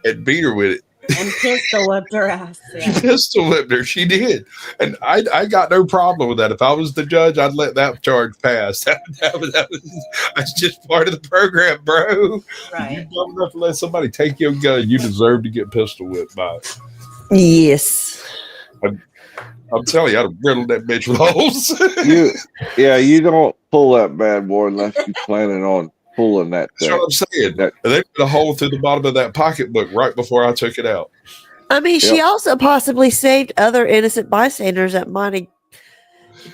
and beat her with it. And pistol whipped her ass. Yeah. She pistol whipped her. She did. And I got no problem with that. If I was the judge, I'd let that charge pass. That's just part of the program, bro. Right. You dumb enough to let somebody take your gun, you deserve to get pistol whipped by it. Yes. I'm telling you, I'd have riddled that bitch with holes. You don't pull that bad boy unless you're planning on pulling that That's thing. what I'm saying. That, They put a hole through the bottom of that pocketbook right before I took it out. I mean, she also possibly saved other innocent bystanders that might have.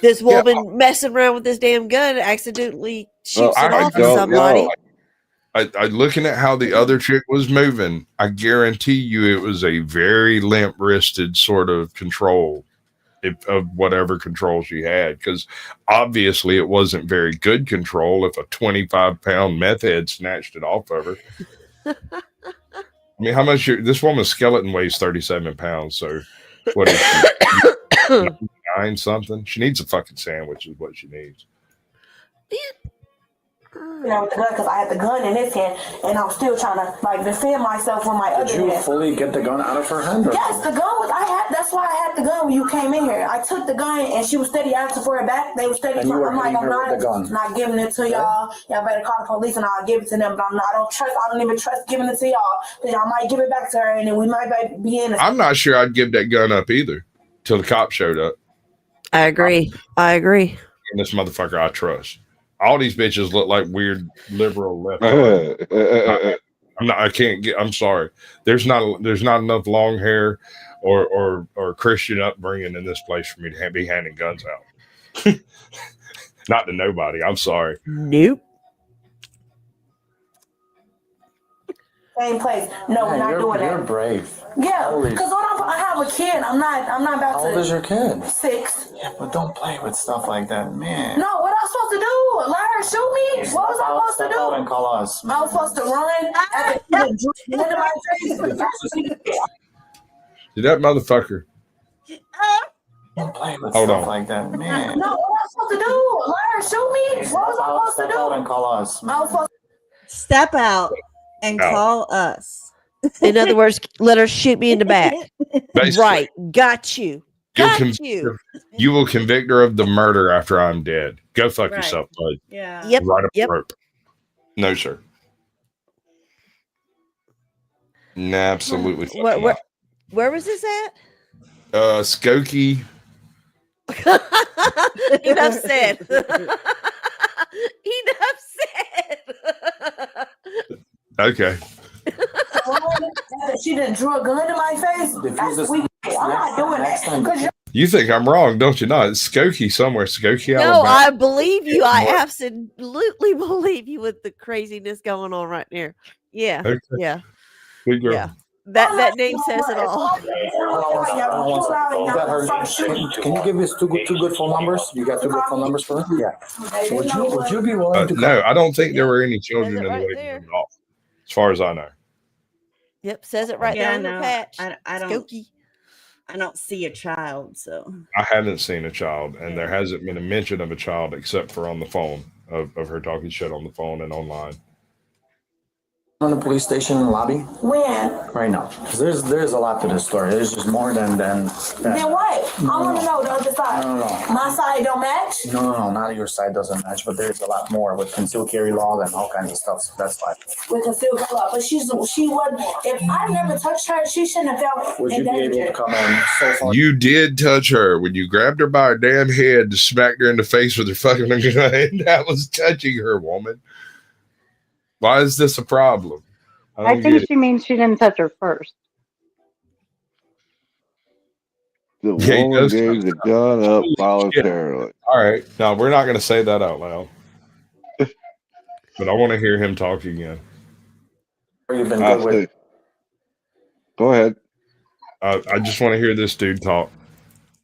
This woman messing around with this damn gun accidentally shoots it off at somebody. I looking at how the other chick was moving, I guarantee you it was a very limp-wristed sort of control of whatever control she had, because obviously it wasn't very good control if a 25-pound meth head snatched it off of her. I mean, how much this woman's skeleton weighs 37 pounds, so what is she? 9 something? She needs a fucking sandwich is what she needs. With the gun because I had the gun in his hand and I'm still trying to like defend myself with my other hand. Did you fully get the gun out of her hand? Yes, the gun was. That's why I had the gun when you came in here. I took the gun and she was steady asking for it back. They were steady. And you were I'm like, I'm not giving it to y'all. Y'all better call the police and I'll give it to them. But I don't even trust giving it to y'all because y'all might give it back to her and then we might be in. I'm not sure I'd give that gun up either till the cops showed up. I agree. And this motherfucker I trust. All these bitches look like weird liberal left. I'm sorry. There's not enough long hair or Christian upbringing in this place for me to be handing guns out. Not to nobody. I'm sorry. Nope. Same place. No, we're not doing that. You're brave. Yeah, because I have a kid. I'm not about to. How old is your kid? 6. Yeah, but don't play with stuff like that, man. No, what I supposed to do? Let her shoot me? What was I supposed to do? And call us. I was supposed to run into my face. See that motherfucker? Don't play with Hold stuff on. like that, man. No, what I supposed to do? Let her shoot me? What was I supposed to do? And call us. I was supposed to Step out and call us. In other words, let her shoot me in the back. Basically, Right. Got you. You will convict her of the murder after I'm dead. Go fuck yourself, bud. Yeah. Yep. Right up the rope. No, sir. Nah, absolutely. Where was this at? Skokie. Enough said. Enough said. Okay. She done drew a gun in my face. That's weak. I'm not doing that. You think I'm wrong, don't you? Not it's Skokie somewhere. Skokie, No, Alabama. I believe you. I absolutely believe you with the craziness going on right there. Yeah. Okay. Yeah. Good girl. Yeah. That name says it all. Can you give us two good phone numbers? You got 2 good phone numbers for her? Yeah. Would you be willing to? No, I don't think there were any children in the waiting room at all, as far as I know. Yep, says it right there on the patch. I don't see a child, so I haven't seen a child, and there hasn't been a mention of a child except for on the phone of her talking shit on the phone and online. On the police station lobby? When? Right now. Because there's a lot to this story. There's just more than Then what? I want to know the other side. No. My side don't match? No, not your side doesn't match, but there's a lot more with concealed carry law and all kinds of stuff. So that's fine. With concealed carry law. But she wasn't. If I never touched her, she shouldn't have felt Would you be able to come in so far? You did touch her when you grabbed her by her damn head to smack her in the face with your fucking gun. That was touching her, woman. Why is this a problem? I think she means she didn't touch her first. The woman gave the gun up voluntarily. All right. Now, we're not going to say that out loud. But I want to hear him talk again. You've been good with. Go ahead. I just want to hear this dude talk.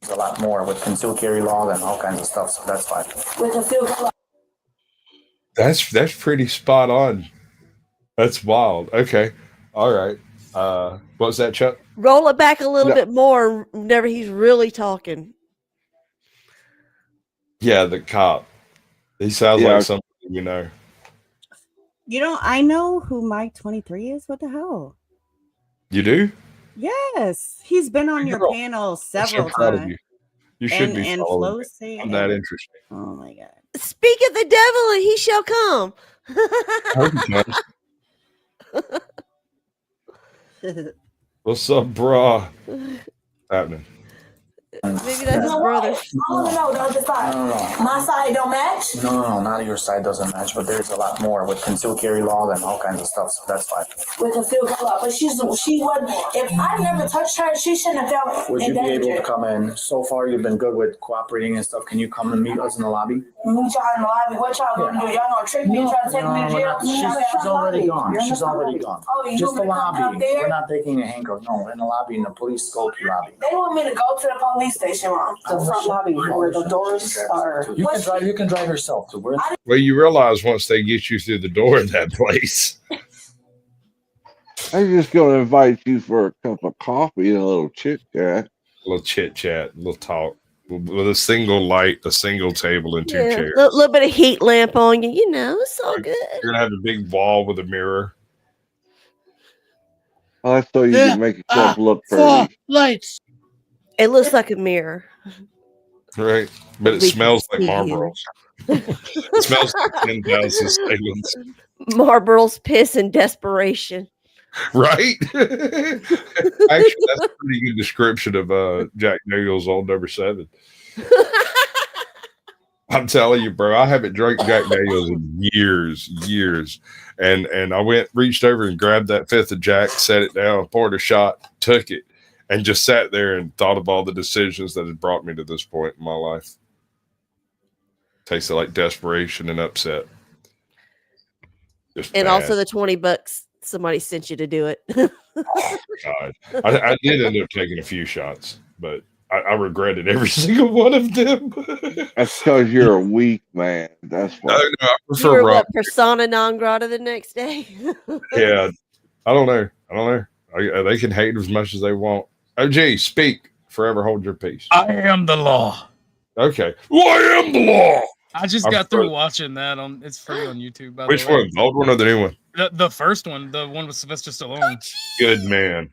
There's a lot more with concealed carry law and all kinds of stuff. So that's fine. With concealed carry law. That's pretty spot on. That's wild. Okay. All right. What was that, Chuck? Roll it back a little bit more whenever he's really talking. Yeah, the cop. He sounds like somebody you know. I know who Mike 23 is. What the hell? You do? Yes. He's been on your panel several times. You should be and following me. I'm that interesting. Oh my God. Speak of the devil and he shall come. What's up, brah? Happening. Maybe that's his brother. No, the other side. No. My side don't match? No, not your side doesn't match, but there's a lot more with concealed carry laws and all kinds of stuff, so that's fine. With concealed carry law. But she wasn't, if I never touched her, she shouldn't have felt Would you be able to endangered. come in? So far, you've been good with cooperating and stuff. Can you come and meet us in the lobby? Me y'all in the lobby. What y'all gonna do? Y'all gonna trick me and try to take me to jail? She's already gone. She's already gone. Oh, you Just want the me to come lobby. up there? We're not taking a handcuff. No, in the lobby, in the police scope lobby. They want me to go to the police station, Mom. The front lobby where the doors are. You can drive yourself. So we're Well, you realize once they get you through the door of that place. I'm just gonna invite you for a cup of coffee and a little chit chat. A little chit chat, a little talk. With a single light, a single table, and two chairs. A little bit of heat lamp on you. You know, it's all good. You're gonna have a big wall with a mirror. Oh, that's so you can make yourself look pretty. Lights. It looks like a mirror. Right. But it We smells like can see you. Marlboro. It smells like 10,000 seconds. Marlboro's piss and desperation. Right? Actually, that's a pretty good description of Jack Daniels Old Number 7. I'm telling you, bro, I haven't drank Jack Daniels in years. And I reached over and grabbed that fifth of Jack, set it down, poured a shot, took it, and just sat there and thought of all the decisions that had brought me to this point in my life. Tasted like desperation and upset. Just And bad. also the $20 somebody sent you to do it. God. I did end up taking a few shots, but I regretted every single one of them. That's because you're a weak man. That's why. No, I You prefer were rum. what, persona non grata the next day? Yeah, I don't know. They can hate as much as they want. OG, speak. Forever hold your peace. I am the law. Okay. Well, I am the law. I just I'm got through frozen. watching that on. It's free on YouTube. By Which the way. one? The old one or the new one? The first one, the one with Sylvester Stallone. Good man.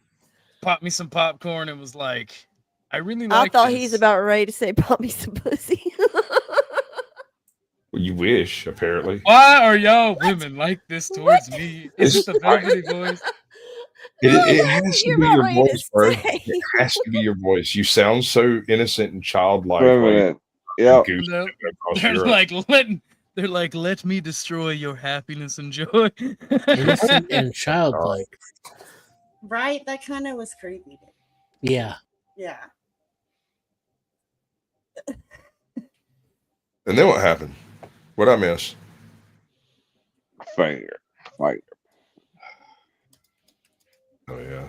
Popped me some popcorn and was like, I really I like. thought this. he's about ready to say, "Pop me some pussy." Well, you wish, apparently. Why are y'all women like this towards me? Is it the velvety voice? It has to You're be about your ready to voice, bro. say. It has to be your voice. You sound so innocent and childlike. Feminine. Yep. They're like, let me destroy your happiness and joy. Innocent and childlike. Right? That kind of was creepy. Yeah. Yeah. And then what happened? What'd I miss? Finger. Oh, yeah.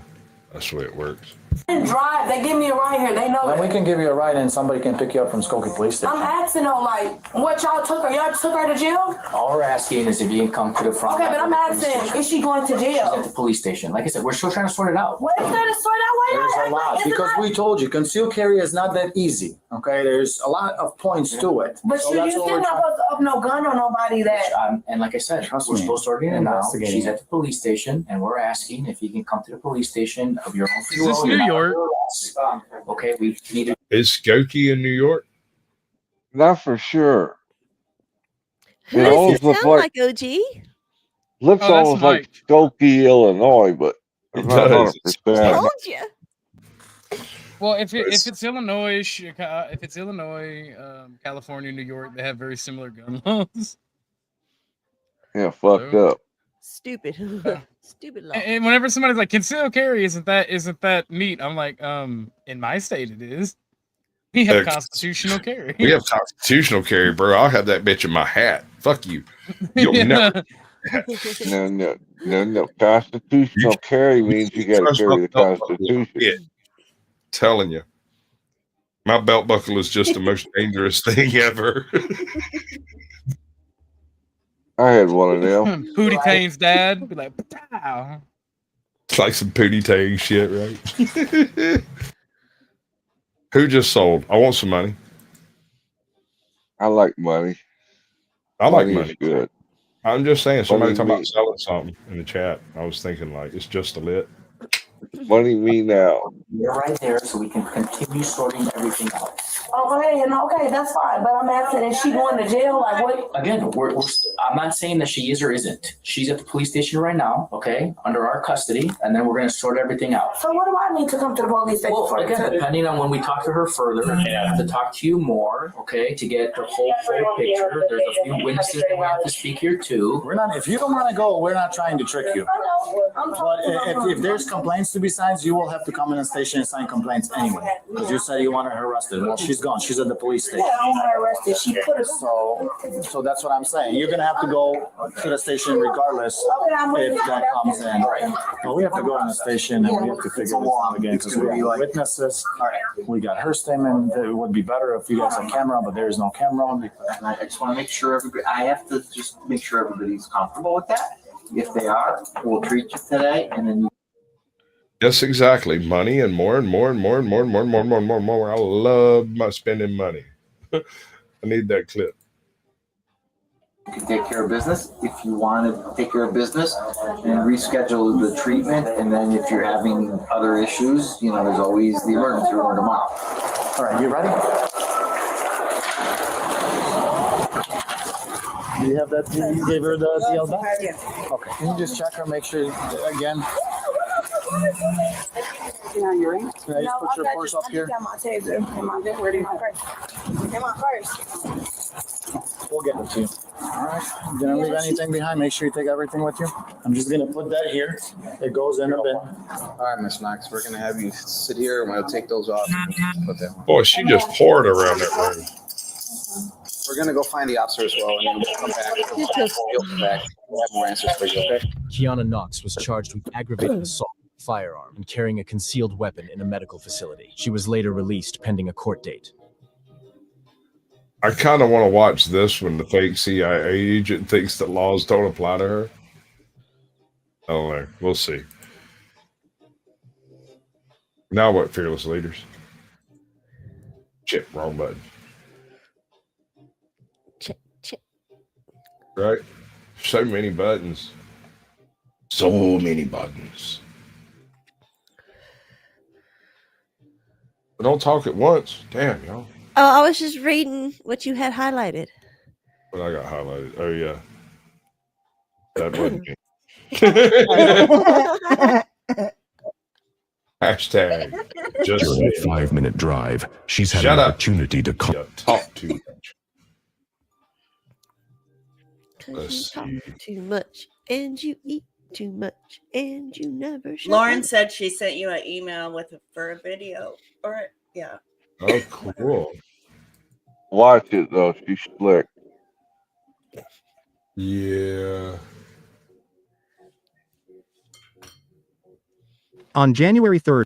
That's the way it works. Drive. They give me a ride here. They know Well, that. we can give you a ride and somebody can pick you up from Skokie Police Station. I'm asking though, like, what y'all took her? Y'all took her to jail? All we're asking is if you can come to the front. Okay, but I'm asking, is she going to She's at jail? the police station. Like I said, we're still trying to sort it out. What is there to sort out? Why There's y'all a act lot like it's because a lot? we told you concealed carry is not that easy. Okay, there's a lot of points to it. But So you that's still what we're not trying- supposed to up no gun on nobody that. And like I said, Trust we're me, supposed to order it now. investigating She's it. at the police station, and we're asking if you can come to the police station of your own free Is this will. New You're not York? under arrest. Okay, we need to. Is Skokie in New York? Not for sure. Who It does always he looks sound like like, OG? looks Oh, that's almost like Mike. Skokie, Illinois, but I'm It not does. 100%. Told you. Well, if it's Illinois, California, New York, they have very similar gun laws. Yeah, fucked up. Stupid. Stupid law. And whenever somebody's like concealed carry, isn't that neat? I'm like, in my state it is. We have constitutional carry. We have constitutional carry, bro. I'll have that bitch in my hat. Fuck you. You'll never. No. Constitutional carry means you got to carry the Constitution. Yeah. Telling you. My belt buckle is just the most dangerous thing ever. I had one of them. Pootie Tane's dad be like, pow. It's like some Pootie Tang shit, right? Who just sold? I want some money. I like money. I like Money money. is good. I'm just saying, somebody Money talking about means- selling something in the chat. I was thinking like it's just a lit. Money me now. You're right there, so we can continue sorting everything out. Okay, that's fine. But I'm asking, is she going to jail? Like what? Again, I'm not saying that she is or isn't. She's at the police station right now, okay, under our custody, and then we're going to sort everything out. So what do I need to come to the police station for? Again, depending on when we talk to her further, I have to talk to you more, okay, to get the whole picture. There's a few witnesses that we have to speak here too. We're not. If you don't want to go, we're not trying to trick you. But if there's complaints to be signed, you will have to come in the station and sign complaints anyway. Because you said you wanted her arrested. Well, she's gone. She's at the police station. Yeah, I want her arrested. She put us. So that's what I'm saying. You're gonna have to go to the station regardless if that comes in. Right. But we have to go in the station and we have to figure this out again because we have witnesses. All right. We got her statement. It would be better if you guys had camera, but there is no camera. And I just want to make sure I have to just make sure everybody's comfortable with that. If they are, we'll treat you today, and then you. Yes, exactly. Money and more and more and more and more and more and more and more and more and more. I love my spending money. I need that clip. You can take care of business if you want to take care of business and reschedule the treatment. And then if you're having other issues, there's always the emergency room tomorrow. All right, you ready? Do you have that? You gave her the DL back? Yeah. Okay. Can you just check her, make sure again? Yeah, you're in. Can I just put your purse up here? I got my taser in my bed. In my purse. In my purse. We'll get it to you. All right. You gonna leave anything behind? Make sure you take everything with you. I'm just gonna put that here. It goes in a bin. All right, Miss Knox, we're gonna have you sit here and we'll take those off. Put them. Boy, she just poured around that room. We're gonna go find the officer as well, and then we'll come back. We'll come back. We'll have more answers for you, okay? Kiana Knox was charged with aggravated assault with a firearm and carrying a concealed weapon in a medical facility. She was later released pending a court date. I kind of want to watch this when the fake CIA agent thinks that laws don't apply to her. I don't know. We'll see. Now what, fearless leaders? Shit, wrong button. Right? So many buttons. So many buttons. But don't talk at once. Damn, y'all. Oh, I was just reading what you had highlighted. What I got highlighted. Oh, yeah. That wasn't me. Hashtag just during a 5-minute drive. She's had Shut an up. opportunity to talk too much. You talk too much and you eat too much and you never shut Lauren up. said she sent you an email for a video. Or yeah. Oh, cool. Watch it though. She's slick. Yeah. On January 3rd.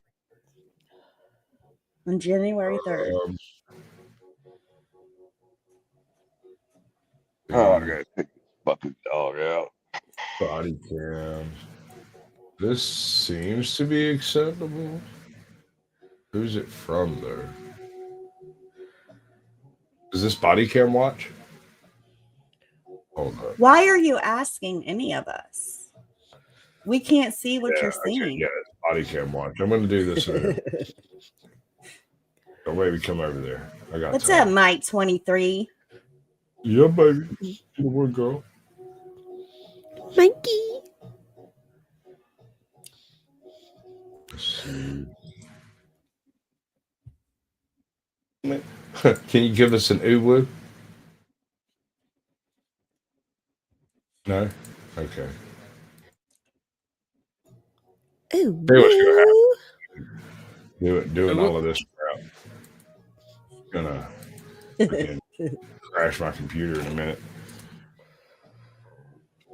On January 3rd. Oh, I gotta take this fucking dog out. Body cam. This seems to be acceptable. Who's it from, though? Is this body cam watch? Hold on. Why are you asking any of us? We can't see what you're seeing. Yeah, it's body cam watch. I'm going to do this. Don't maybe come over there. I got What's time. up, Mike 23? Yeah, baby. Here we go. Mikey. Let's see. Can you give us an ooh-woo? No? Okay. Ooh. Here's what's gonna happen. Doing all of this crap. Gonna freaking crash my computer in a minute.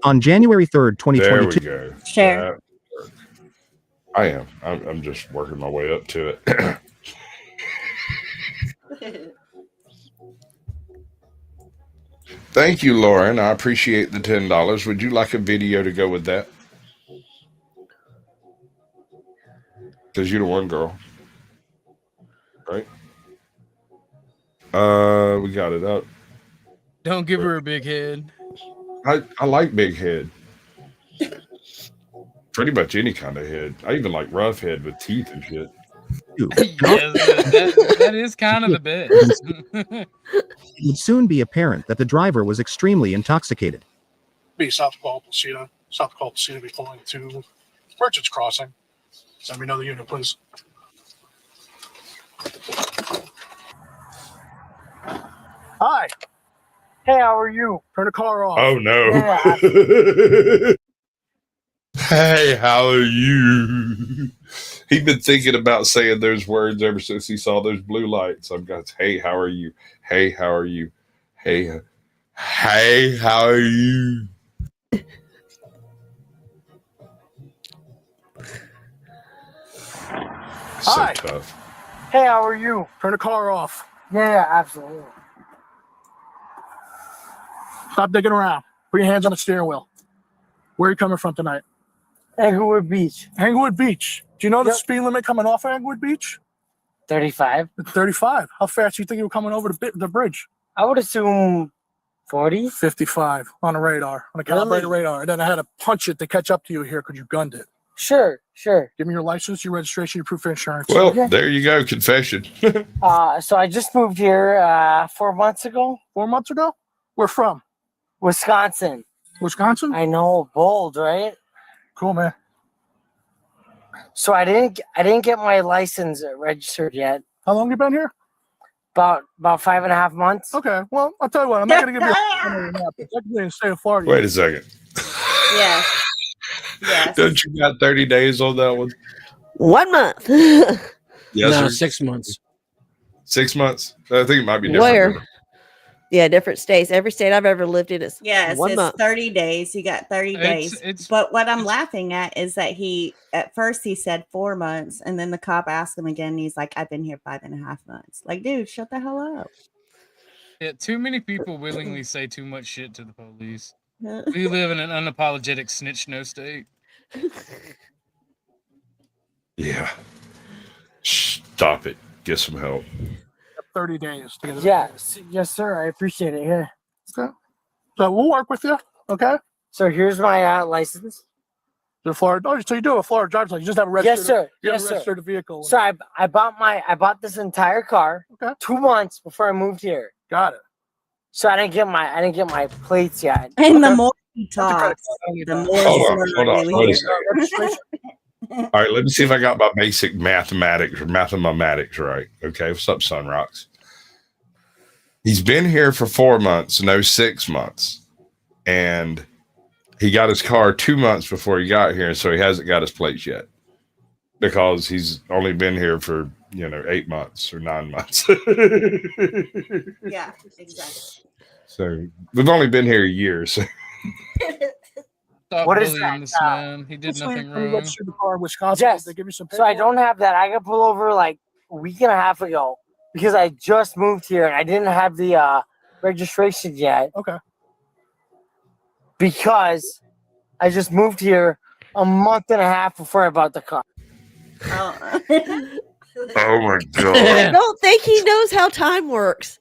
On January 3rd, There we 2022. go. Share. I am. I'm just working my way up to it. Thank you, Lauren. I appreciate the $10. Would you like a video to go with that? Because you're the one girl. Right? We got it up. Don't give her a big head. I like big head. Pretty much any kind of head. I even like rough head with teeth and shit. tube. That is kind of the best. It would soon be apparent that the driver was extremely intoxicated. Be South Dakota Placida. South Dakota Placida be pulling to Merchants Crossing. Send me another unit, please. Hi. Hey, how are you? Turn the car off. Oh no. Yeah. Hey, how are you? He'd been thinking about saying those words ever since he saw those blue lights. I've got, hey, how are you? Hey, how are you? Hey, how are you? So Hi. tough. Hey, how are you? Turn the car off. Yeah, absolutely. Stop digging around. Put your hands on the steering wheel. Where are you coming from tonight? Englewood Beach. Englewood Beach. Do you know the speed limit coming off of Englewood Beach? 35. 35. How fast do you think you were coming over the bridge? I would assume 40. 55 on the radar, on the calibrated radar. And then I had to punch it to catch up to you here because you gunned it. Sure. Give me your license, your registration, your proof of insurance. Well, there you go. Confession. So I just moved here 4 months ago. 4 months ago? Where from? Wisconsin. Wisconsin? I know, bold, right? Cool, man. So I didn't get my license registered yet. How long you been here? About 5.5 months. Okay. Well, I'll tell you what. I'm not gonna give you a map. Technically in the state of Florida. Wait a second. Yes. Yes. Don't you got 30 days on that one? 1 month. Yes, No, sir. 6 months. 6 months. I think it might be different. Where? Yeah, different states. Every state I've ever lived in is Yes, 1 it's month. 30 days. You got 30 days. But what I'm laughing at is that at first he said 4 months, and then the cop asked him again, and he's like, I've been here 5.5 months. Like, dude, shut the hell up. Yeah, too many people willingly say too much shit to the police. We live in an unapologetic snitch no state. Yeah. Stop it. Get some help. 30 days to get it. Yes, sir. I appreciate it. Yeah. Okay. So we'll work with you. Okay. So here's my license. The Florida. Oh, so you do have a Florida driver's license. You just have a registered. Yes, sir. You have a registered vehicle. So I bought this entire car 2 months before I moved here. Got it. So I didn't get my plates yet. And the more he talks, the more Hold on. we Wait a hear. second. All right, let me see if I got my basic mathematics right. Okay, what's up, Sunrocks? He's been here for 4 months, no 6 months. And he got his car 2 months before he got here, so he hasn't got his plates yet. Because he's only been here for, 8 months or 9 months. Yeah, exactly. So we've only been here a year, so Stop What is bullying that? this man. He did nothing wrong. Register the car in Wisconsin. Yes. They give you some So I paperwork? don't have that. I got pulled over like a week and a half ago because I just moved here and I didn't have the registration yet. Okay. Because I just moved here a month and a half before I bought the car. Oh. Oh my God. I don't think he knows how time works.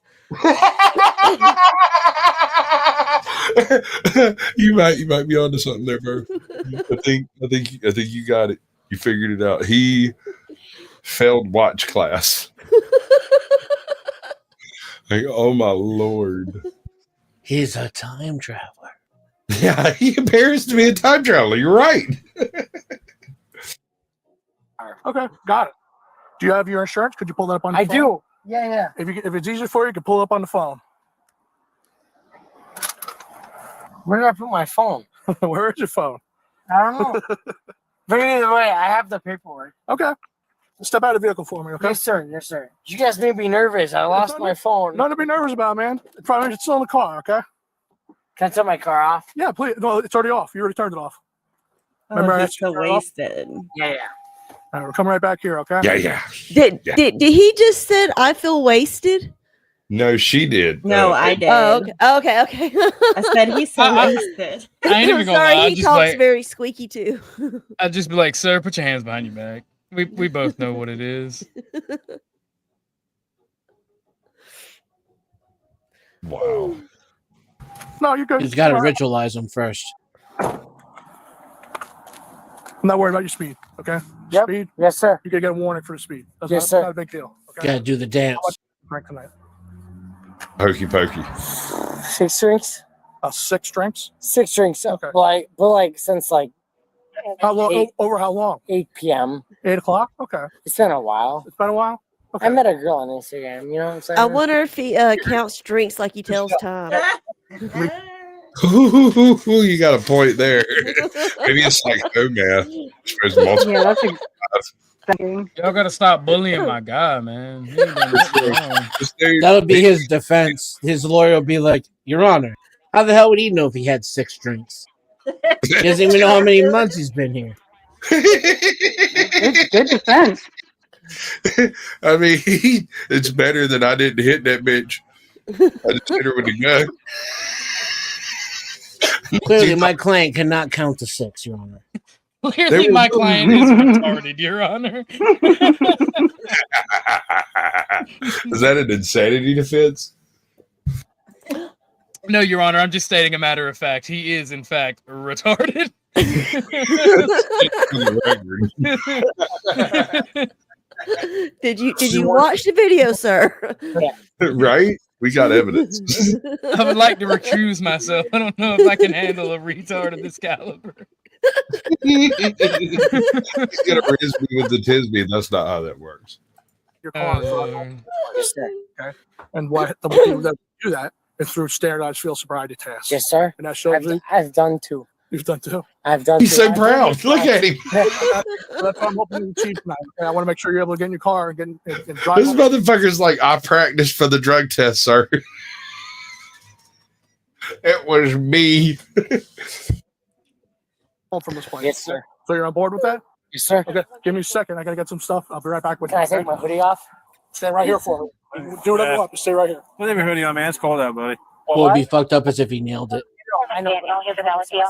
you might be onto something there, bro. I think you got it. You figured it out. He failed watch class. Like, oh my Lord. He's a time traveler. Yeah, he appears to be a time traveler. You're right. Okay, got it. Do you have your insurance? Could you pull that up on the phone? I do. Yeah. If it's easier for you, you can pull it up on the phone. Where did I put my phone? Where is your phone? I don't know. But either way, I have the paperwork. Okay. Step out of the vehicle for me, okay? Yes, sir. You guys made me nervous. I lost my phone. Nothing to be nervous about, man. It's still in the car, okay? Can I turn my car off? Yeah, please. No, it's already off. You already turned it off. Remember, I he's asked you so to turn it off? wasted. Yeah. All right, we're coming right back here, okay? Yeah. Did he just said I feel wasted? No, she did. No, I did. Oh, okay. I said he's so wasted. I ain't even gonna Sorry, lie. he talks very squeaky too. I'd just be like, sir, put your hands behind your back. We both know what it is. Wow. No, you're good. He's got to ritualize them first. I'm not worried about your speed, okay? Speed? Yes, sir. You could get a warning for the speed. That's Yes, sir. not a big deal. Okay. Gotta do the dance. Drink tonight. Hokey pokey. 6 drinks. 6 drinks. 6 drinks. Okay. But since how long? Over how long? 8 p.m. 8 o'clock. Okay. It's been a while. It's been a while. Okay. I met a girl on Instagram. You know what I'm saying? I wonder if he counts drinks like he tells time. You got a point there. Maybe it's like math. Yeah, that's exactly. Y'all gotta stop bullying my guy, man. He ain't done nothing wrong. That'll be his defense. His lawyer will be like, Your Honor, how the hell would he know if he had 6 drinks? He doesn't even know how many months he's been here. Good defense. I mean, it's better than I didn't hit that bitch. I just hit her with a gun. Clearly, my client cannot count to 6, Your Honor. Clearly, my client is retarded, Your Honor. Is that an insanity defense? No, Your Honor. I'm just stating a matter of fact. He is, in fact, retarded. Did you watch the video, sir? Right? We got evidence. I would like to recuse myself. I don't know if I can handle a retard of this caliber. He's gonna riz me with the Tisby. That's not how that works. Your car. Okay. And what the people that do that is through standardized field sobriety tests. Yes, sir. And that shows I've done 2. You've done 2. I've done. He's so proud. Look at him. That's what I'm hoping to achieve tonight. And I want to make sure you're able to get in your car and drive. This motherfucker's like, I practiced for the drug test, sir. It was me. Home from this place. Yes, sir. So you're on board with that? Yes, sir. Okay. Give me a second. I gotta get some stuff. I'll be right back with Can you. I take my hoodie off? Stay right here for me. Do whatever you want. Just stay right here. Don't have your hoodie on, man. It's cold out, buddy. What would be fucked up is if he nailed it. I know.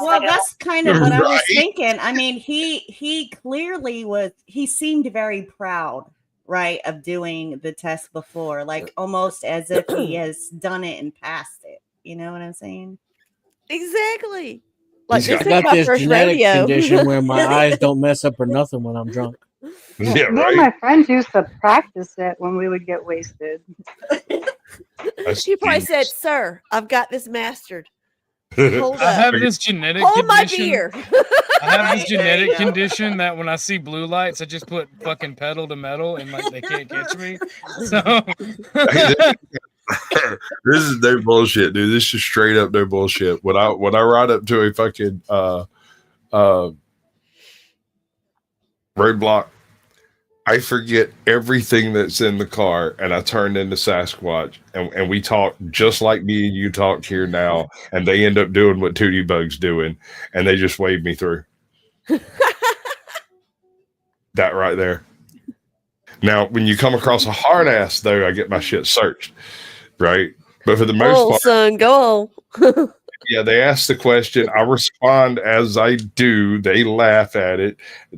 Well, that's kind of what I was Right. thinking. I mean, he clearly he seemed very proud, right, of doing the test before, like almost as if he has done it and passed it. You know what I'm saying? Exactly. Like I got this genetic condition where my eyes don't mess up or nothing when I'm drunk. Yeah, Me and my friends used to practice it when we would get wasted. She probably said, "Sir, I've got this mastered. Hold I have up. this genetic Hold my condition. beer." I have this genetic condition that when I see blue lights, I just put fucking pedal to metal and like they can't catch me. So This is no bullshit, dude. This is straight up no bullshit. When I ride up to a fucking roadblock, I forget everything that's in the car and I turn into Sasquatch and we talk just like me and you talk here now, and they end up doing what Tootie Bug's doing and they just wave me through. That right there. Now, when you come across a hard ass, though, I get my shit searched, right? But for the most part, son, go on. yeah, they ask the question. I respond as I do. They laugh at it.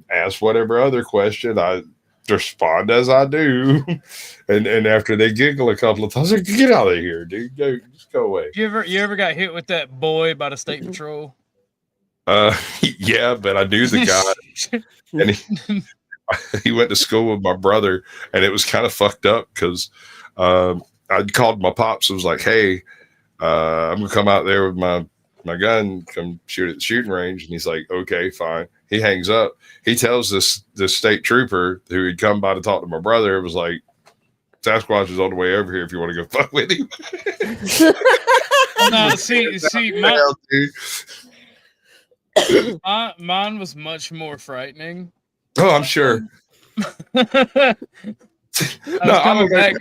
Ask whatever other question. I respond as I do. And after they giggle a couple of times, like, get out of here, dude. Just go away. you ever got hit with that boy by the state patrol? Yeah, but I knew the guy. And he went to school with my brother, and it was kind of fucked up because I called my pops and was like, hey, I'm gonna come out there with my gun, come shoot at the shooting range. And he's like, okay, fine. He hangs up. He tells this state trooper who had come by to talk to my brother, it was like, Sasquatch is on the way over here if you want to go fuck with him. No, see, mine was much more frightening. Oh, I'm sure. No, I don't know,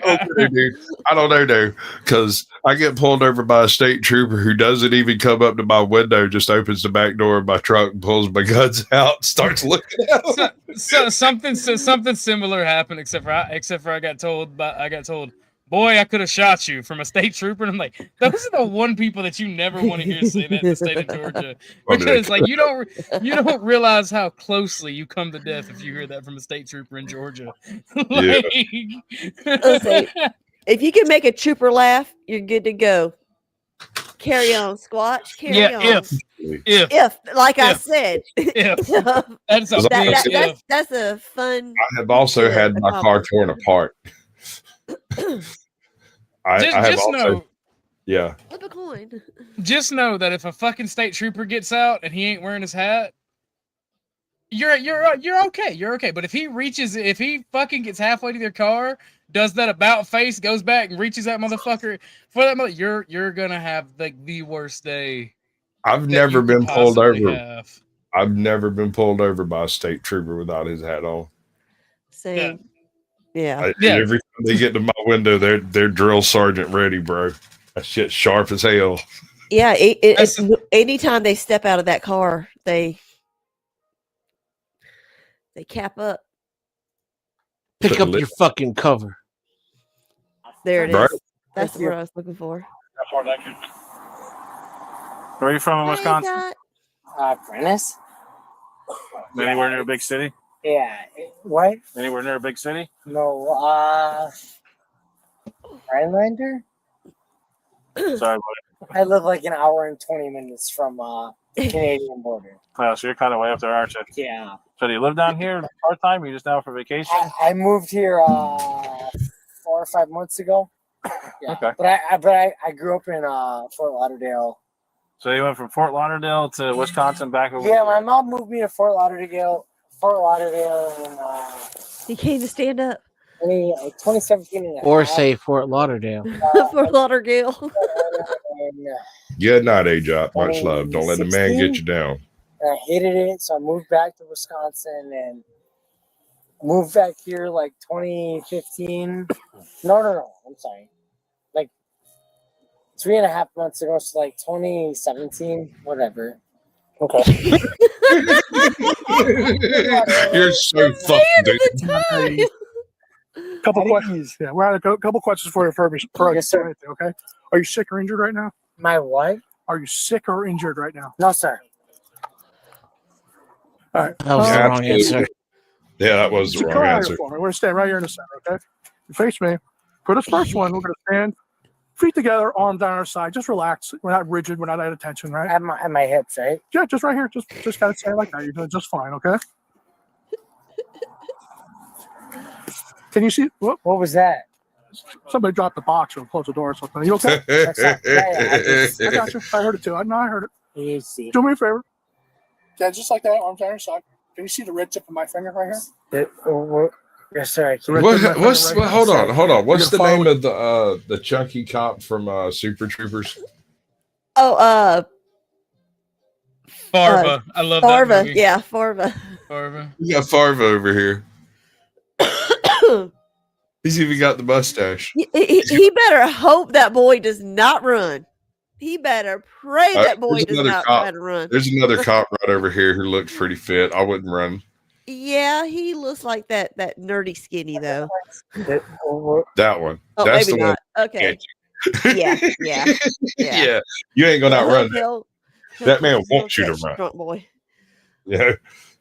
dude. I don't know, dude, because I get pulled over by a state trooper who doesn't even come up to my window, just opens the back door of my truck, and pulls my guns out, starts looking at them. So something similar happened, except for I got told, boy, I could have shot you, from a state trooper. And I'm like, those are the one people that you never want to hear say that in the state of Georgia, because like you don't realize how closely you come to death if you hear that from a state trooper in Georgia. Like, if you can make a trooper laugh, you're good to go. Carry on, Squatch. Carry on. If, like I said, That's a big if. That's a fun. I have also to had my car accomplish. torn apart. I have Just also, know. yeah. Flip a coin. Just know that if a fucking state trooper gets out and he ain't wearing his hat, you're okay. You're okay. But if he fucking gets halfway to their car, does that about face, goes back and reaches that motherfucker for that mother, you're gonna have like the worst day. I've never been pulled over. Have. I've never been pulled over by a state trooper without his hat on. Same. Yeah. Every time they get to my window, they're drill sergeant ready, bro. That shit's sharp as hell. Yeah. Anytime they step out of that car, they cap up. Pick up your fucking cover. There it Right. is. That's what I was looking for. Where are you from in Wisconsin? Prentice? Anywhere near a big city? Yeah. What? Anywhere near a big city? No. Rhinelander? Sorry, buddy. I live like an hour and 20 minutes from Canadian border. Oh, so you're kind of way up there, aren't you? Yeah. So do you live down here part time? Or you just down for vacation? I moved here 4 or 5 months ago. Yeah. Okay. But I grew up in Fort Lauderdale. So you went from Fort Lauderdale to Wisconsin back over. Yeah, my mom moved me to Fort Lauderdale in You can't even stand up. 2017 and a Or half. say Fort Lauderdale. Fort Lauderdale. Good night, AJ. Much love. Don't let the man 2016? get you down. And I hated it, so I moved back to Wisconsin and moved back here like 2015. No. I'm sorry. Like 3.5 months ago, so like 2017, whatever. Okay. You're so fucking dude. Couple questions. Yeah, we're at a couple questions for you first. Yes, sir. Okay. Are you sick or injured right now? My what? Are you sick or injured right now? No, sir. All right. That was the wrong answer. Yeah, that was the So wrong come out answer. here for me. We're gonna stand right here in the center. Okay. You face me. For this first one, we're gonna stand, feet together, arms down our side. Just relax. We're not rigid. We're not at attention, right? At my hips, right? Yeah, just right here. Just gotta stand like that. You're doing just fine. Okay. Can you see? What was that? Somebody dropped the box or closed the door or something. Are you okay? That's not, I got you. I heard it too. I know I heard it. Easy. Do me a favor. Yeah, just like that. Arms down your side. Can you see the red tip of my finger right here? Yes, sir. Hold on. What's the name of the chunky cop from Super Troopers? Oh, Farva. I love that Farva. movie. Yeah, Farva. Farva. We got Farva over here. He's even got the mustache. He better hope that boy does not run. He better pray that boy does not try to run. There's another cop right over here who looks pretty fit. I wouldn't run. Yeah, he looks like that nerdy skinny though. That one. Oh, That's maybe the one. not. Okay. Yeah. Yeah. You ain't gonna outrun that. That man wants you to run. Drunk boy. Yeah.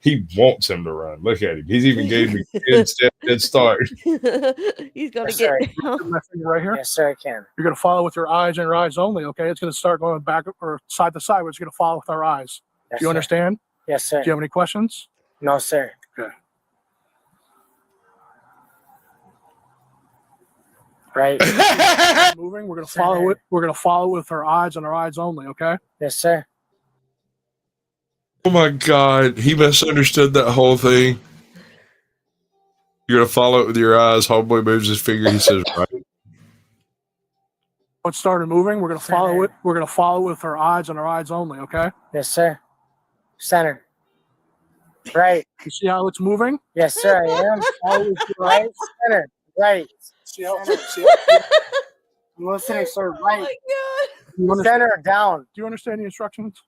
He wants him to run. Look at him. He's even gave me a good start. He's gonna Yes, get sir. down. My finger right here. Yes, sir, I can. You're gonna follow with your eyes and your eyes only. Okay. It's gonna start going back or side to side. We're just gonna follow with our eyes. Yes, Do you sir. understand? Yes, sir. Do you have any questions? No, sir. Okay. Right. Moving. We're gonna follow it. We're gonna follow with our eyes and our eyes only. Okay. Yes, sir. Oh my God. He misunderstood that whole thing. You're gonna follow it with your eyes. Homeboy moves his finger. He says, right. Once started moving, we're gonna follow it. We're gonna follow with our eyes and our eyes only. Okay. Yes, sir. Center. Right. You see how it's moving? Yes, sir, I am. Follow with your Right. eyes. Center. Right. See how? I'm listening, sir. Right. You understand? Center down. Do you understand the instructions?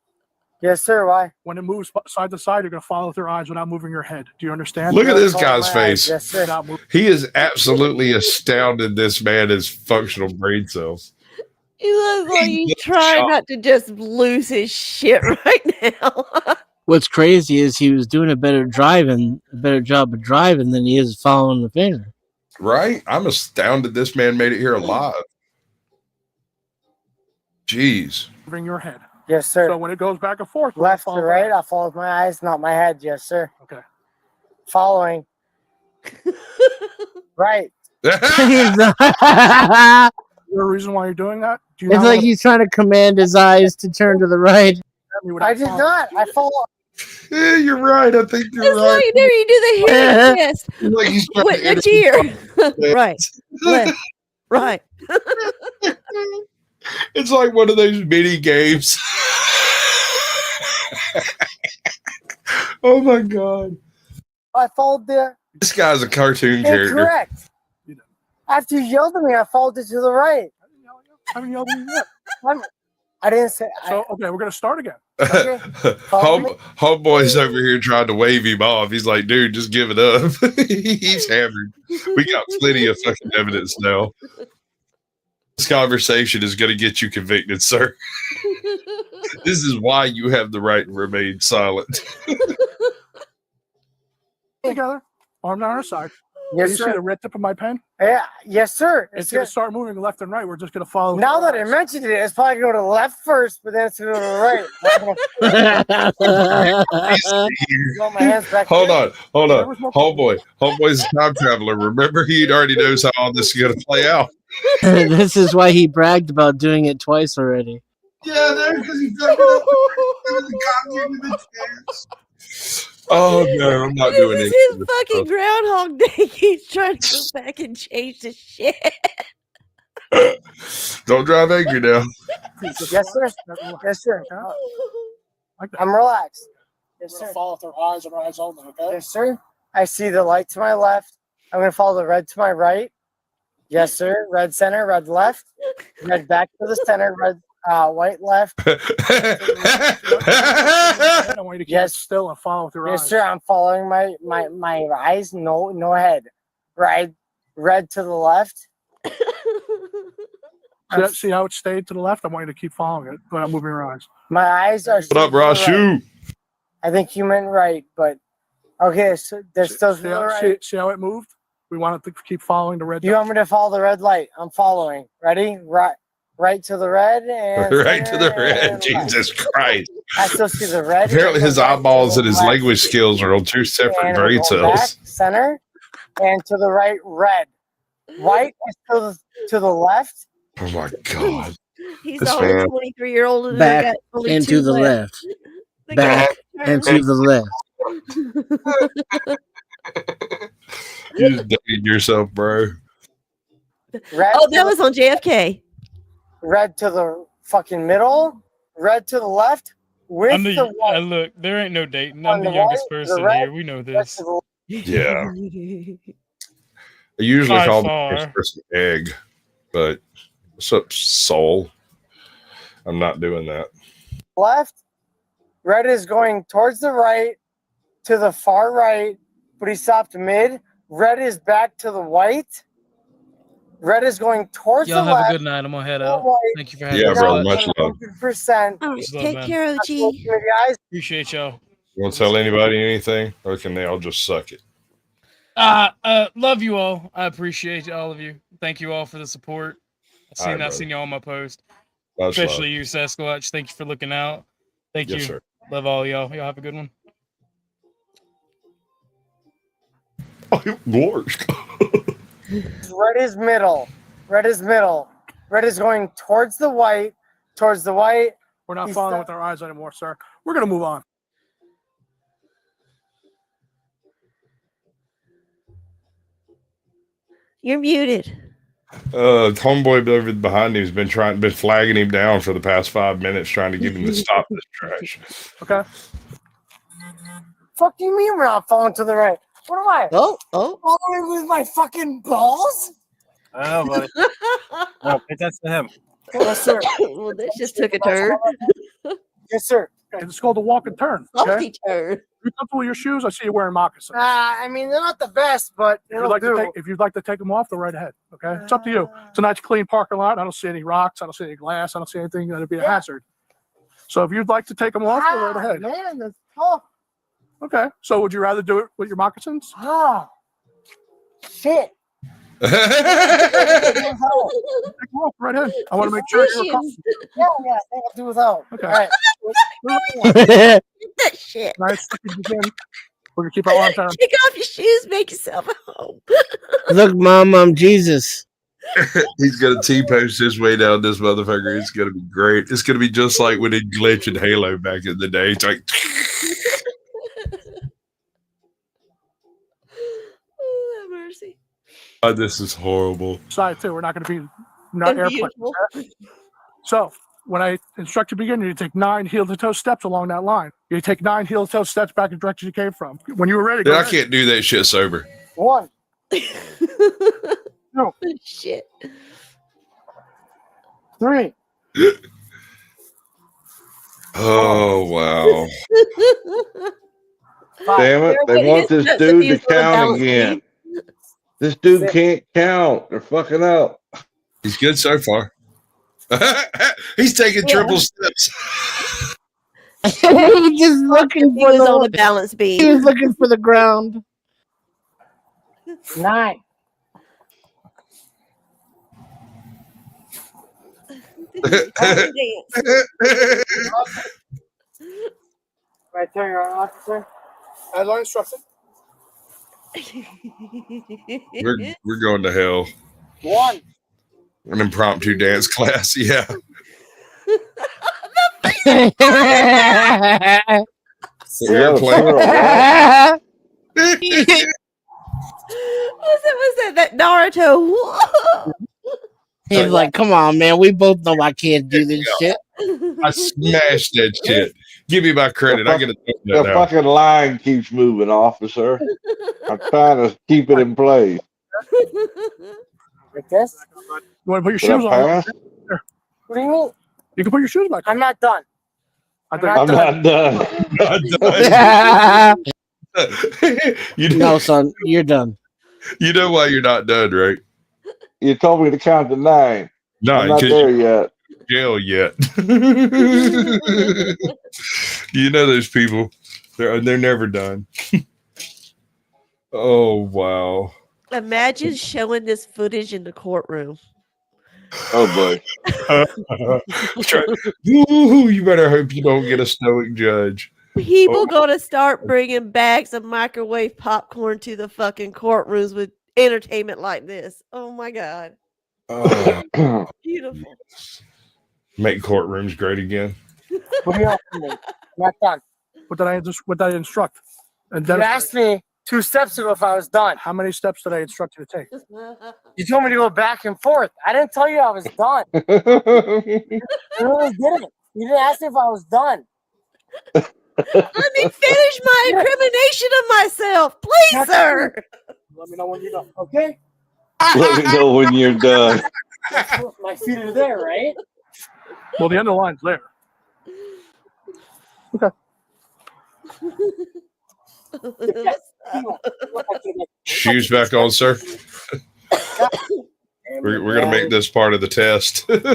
Yes, sir. Why? When it moves side to side, you're going to follow with your eyes without moving your head. Do you understand? Look at this guy's face. Yes, sir. Not moving. He is absolutely astounded this man is functional brain cells. He looks like he's trying not to just lose his shit right now. What's crazy is he was doing a better job of driving than he is following the finger. Right? I'm astounded this man made it here alive. Jeez. Moving your head. Yes, sir. So when it goes back and forth, left to right, I follow with my eyes, not my head. Yes, sir. Okay. Following. Right. He's Is there a reason why you're doing that? Do you It's not like wanna- he's trying to command his eyes to turn to the right. I did not. I follow. Yeah, you're right. I think you're It's right. like there you do the hearing test. Like he's trying What, to which innocent ear? Right, left, right. It's like one of those mini games. Oh my god. I followed the This guy's a cartoon character. incorrect. After you yelled at me, I followed it to the right. I haven't yelled at you yet. I didn't say. So okay, we're gonna start again. Homeboy's over here trying to wave him off. He's like, dude, just give it up. He's hammered. We got plenty of fucking evidence now. This conversation is going to get you convicted, sir. This is why you have the right to remain silent. Together, arm down our side. Yes, you sir. see the red tip of my pen? Yeah, yes, sir. It's gonna start moving left and right. We're just gonna follow. Now that I mentioned it, it's probably going to the left first, but then it's going to the right. Want my hands back Hold there? on. Homeboy's a time traveler. Remember, he already knows how all this is going to play out. This is why he bragged about doing it twice already. Yeah, there, because he's Oh no, I'm not doing This it. is his fucking Groundhog Day. He's trying to go back and change the shit. Don't drive angry now. Yes, sir. Yes, sir. I'm relaxed. Yes, We're sir. gonna follow with our eyes and our eyes only. Okay. Yes, sir. I see the light to my left. I'm going to follow the red to my right. Yes, sir. Red center, red left. Red back to the center, red white left. I want you to keep it still and follow with your Yes, eyes. sir. I'm following my eyes. No head. Right. Red to the left. See how it stayed to the left? I want you to keep following it, but I'm moving your eyes. My eyes are. What up, Ross? Shoot. I think you meant right, but okay. So there's still to See the how, right. see how it moved? We want it to keep following the red. You want me to follow the red light? I'm following. Ready? Right to the red and Right to the center red. and Jesus Christ. I still see the red. Apparently, his and eyeballs and his left. language skills are on two separate And brain we're going cells. back, center, and to the right, red. White is to the left. Oh my god. He's This the only man. 23-year-old and Back got only and two to the left. They Back got and turned. to the left. You just dated yourself, bro. Red Oh, to that the- was on JFK. red to the fucking middle. Red to the left. With I'm the the, white. look, there ain't no dating. On I'm the the youngest right, the person red, here. We know red this. to the Yeah. I usually By call far. the first person egg, but what's up, soul? I'm not doing that. left. Red is going towards the right to the far right, but he stopped mid. Red is back to the white. Red is going towards Y'all the have left. a good night. I'm gonna head to out. white. Thank you for having Yeah, me. brother. Much love. 100%. All right, Much love, take man. care, OG. Appreciate y'all. You want to tell anybody anything, or can they all just suck it? Love you all. I appreciate all of you. Thank you all for the support. All right, I brother. seen y'all on my post. Much Especially love. you, Sasquatch. Thank you for looking out. Thank Yes, you. sir. Love all y'all. Y'all have a good one. Red is middle. Red is middle. Red is going towards the white. Towards the white. We're not He's following stuck- with our eyes anymore, sir. We're gonna move on. You're muted. Homeboy over behind him has been flagging him down for the past 5 minutes, trying to get him to stop this trash. Okay. Fuck do you mean we're not falling to the right? What am I? Oh. Following with my fucking balls? I know, buddy. No, pay attention to him. Yes, sir. Well, this just took a turn. Yes, sir. Okay, it's called a walk and turn. Okay. Salty turn. You comfortable with your shoes? I see you wearing moccasins. I mean, they're not the best, but If you'd like to take them off, go right ahead. Okay, it's up to you. It's a nice clean parking lot. I don't see any rocks. I don't see any glass. I don't see anything that'd be a hazard. So if you'd like to take them off, go right ahead. Man, that's tough. Okay. So would you rather do it with your moccasins? Oh, shit. Right in. I want to make sure you're comfortable. Yeah, I think I'll do without. Okay. All right. That shit. Nice. Again. We're gonna keep our arms down. Take off your shoes, make yourself at home. Look, Mom, I'm Jesus. He's gonna T-post his way down this motherfucker. It's gonna be great. It's gonna be just like when it glitched in Halo back in the day. It's like Oh, have mercy. God, this is horrible. Side too. We're not gonna be not airplane. So when I instruct you to begin, you take 9 heel-to-toe steps along that line. You take 9 heel-to-toe steps back in the direction you came from. When you were ready, Dude, I can't do that shit sober. 1. No. Shit. 3. Oh wow. Damn it! They want this dude to count again. This dude can't count. They're fucking up. He's good so far. He's taking triple steps. He's just looking for the on the balance beam. He was looking for the ground. 9. Right there, Your Honor, officer. As I instructed. We're going to hell. 1. An impromptu dance class, yeah. What's that Naruto? He's like, come on, man. We both know I can't do this shit. I smashed that shit. Give me my credit. I get to do The that now. fucking line keeps moving, officer. I'm trying to keep it in place. Like this? You want to put your Did I shoes on? pass? What do you mean? You can put your shoes back. I'm not done. I'm not done. No, son, you're done. You know why you're not done, right? You told me to count to 9. No, I'm not 'cause there you're yet. in jail yet. You know those people. They're never done. Oh wow. Imagine showing this footage in the courtroom. Oh boy. Ooh, you better hope you don't get a stoic judge. People gonna start bringing bags of microwave popcorn to the fucking courtrooms with entertainment like this. Oh my god. Oh, Beautiful. make courtrooms great again. What do you want from me? I'm not done. What did I instruct? And You asked me 2 steps ago if I was done. How many steps did I instruct you to take? You told me to go back and forth. I didn't tell you I was done. You really didn't. You didn't ask me if I was done. Let me finish my incrimination of myself, please, sir. Let me know when you're done. Okay? Let me know when you're done. My feet are there, right? Well, the underline's there. Okay. Shoes back on, sir. We're gonna make this part of the test. Dude,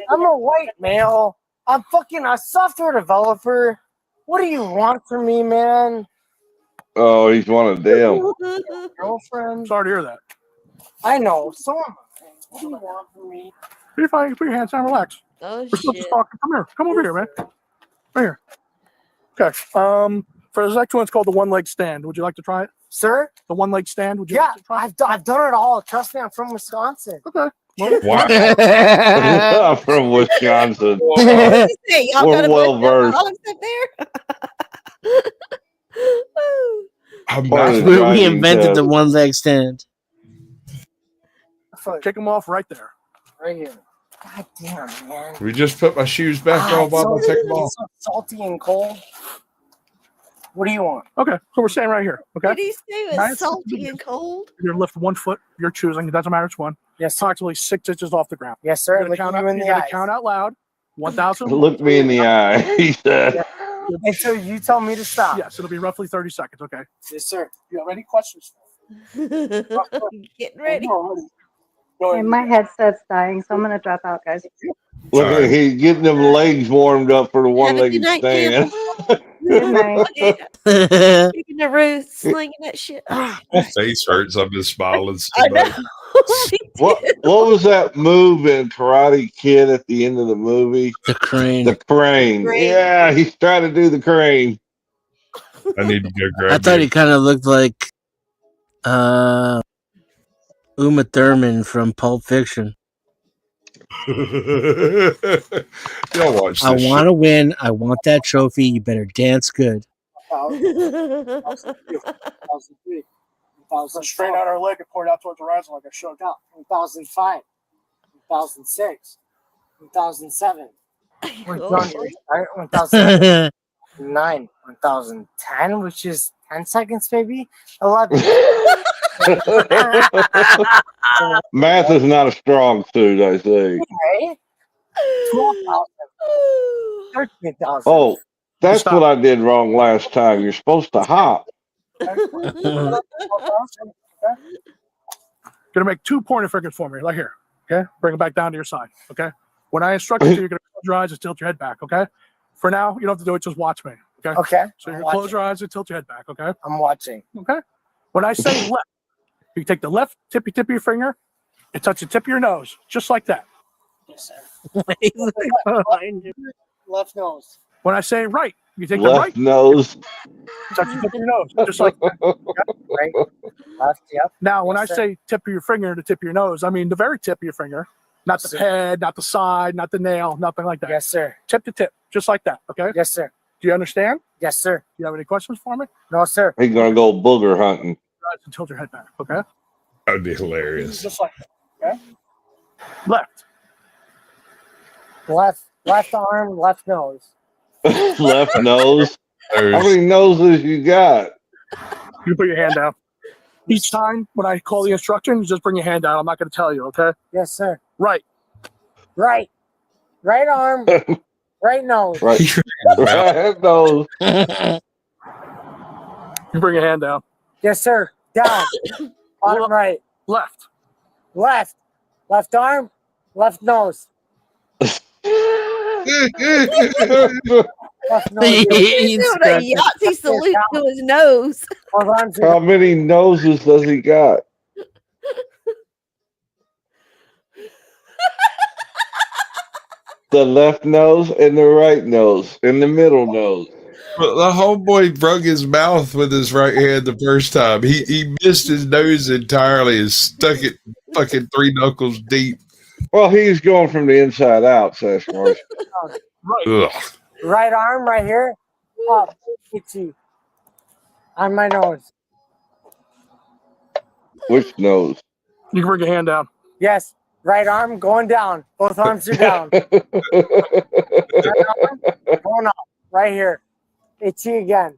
I'm a white male. I'm fucking a software developer. What do you want from me, man? Oh, he's one of them. Girlfriend? Sorry to hear that. I know. So am I. What do you want from me? You're fine. Put your hands down. Relax. Oh We're still shit. just talking. Come here. Come over here, man. Right here. Okay. For the next one, it's called the one-leg stand. Would you like to try it, sir? The one-leg stand. Would you? Yeah, like to try it? I've done it all. Trust me, I'm from Wisconsin. Okay. Wow. I'm from Wisconsin. Hey, y'all We're got a well versed. alcoholics up there? I'm Part of the We driving invented test. the one-leg stand. Kick them off right there. Right here. God damn, man. We just put my shoes back on while I take them off. It's so salty and cold. What do you want? Okay. So we're staying right here. Okay. Did he say it was Nice. salty and cold? You're gonna lift 1 foot. You're choosing. It doesn't matter which one. Yes, Approximately 6 inches off the ground. Yes, sir. You're gonna count out. You're gonna count out loud. 1,000. Look me in the eye. He said. Until you tell me to stop. Yes, it'll be roughly 30 seconds. Okay. Yes, sir. You have any questions? Getting ready. Okay, my headset's dying, so I'm gonna drop out, guys. Look at he's getting them legs warmed up for the Have a good one-legged night, stand. Campbell. Good night. Speaking of Ruth, slinging that shit. Oh, My face hurts. I've been smiling so I know. much. What was that move in Karate Kid at the end of the movie? The crane. The crane. Crane. Yeah, he's trying to do the crane. I need to go grab I thought you. he kind of looked like Uma Thurman from Pulp Fiction. Y'all watch I this want shit. to win. I want that trophy. You better dance good. 2003. Straight out our leg and poured out towards the horizon like I showed up. 2005. 2006. 2007. 2009. 2010, which is 10 seconds, maybe. 11. Math is not a strong suit, I think. Okay. 12,000. 13,000. Oh, that's Stop. what I did wrong last time. You're supposed to hop. Gonna make 2 pointer fingers for me, like here. Okay, bring it back down to your side. Okay, when I instruct you, you're gonna close your eyes and tilt your head back. Okay, for now, you don't have to do it. Just watch me. Okay. Okay. So you're gonna close your eyes and tilt your head back. Okay. I'm watching. Okay. When I say left, you take the left tip of your finger and touch the tip of your nose, just like that. Yes, sir. Left nose. When I say right, you take the Left right, nose. touch the tip of your nose, just like that. Right. Left. Yep. Now, when Yes, I sir. say tip of your finger to tip of your nose, I mean the very tip of your finger, not the Sir. head, not the side, not the nail, nothing like that. Yes, sir. Tip to tip, just like that. Okay. Yes, sir. Do you understand? Yes, sir. Do you have any questions for me? No, sir. He's gonna go booger hunting. Eyes and tilt your head back. Okay. That would be hilarious. Just like that. Okay. Left. Left arm, left nose. Left nose. How There's- many noses you got? You put your hand down. Each time when I call the instruction, you just bring your hand down. I'm not going to tell you. Okay. Yes, sir. Right. Right. Right arm, right nose. Right. Right nose. You bring your hand down. Yes, sir. Down. Bottom right. Left. Left. Left arm, left nose. Left nose. He's doing a Yahtzee salute to his nose. Hold on to How many noses does he got? The left nose and the right nose and the middle nose. But the homeboy broke his mouth with his right hand the first time. He missed his nose entirely and stuck it fucking 3 knuckles deep. Well, he's going from the inside out, Sasquatch. Right. Ugh. right arm right here. Up. Itchy. On my nose. Which nose? You can bring your hand down. Yes. Right arm going down. Both arms are down. Right arm going up. Right here. Itchy again.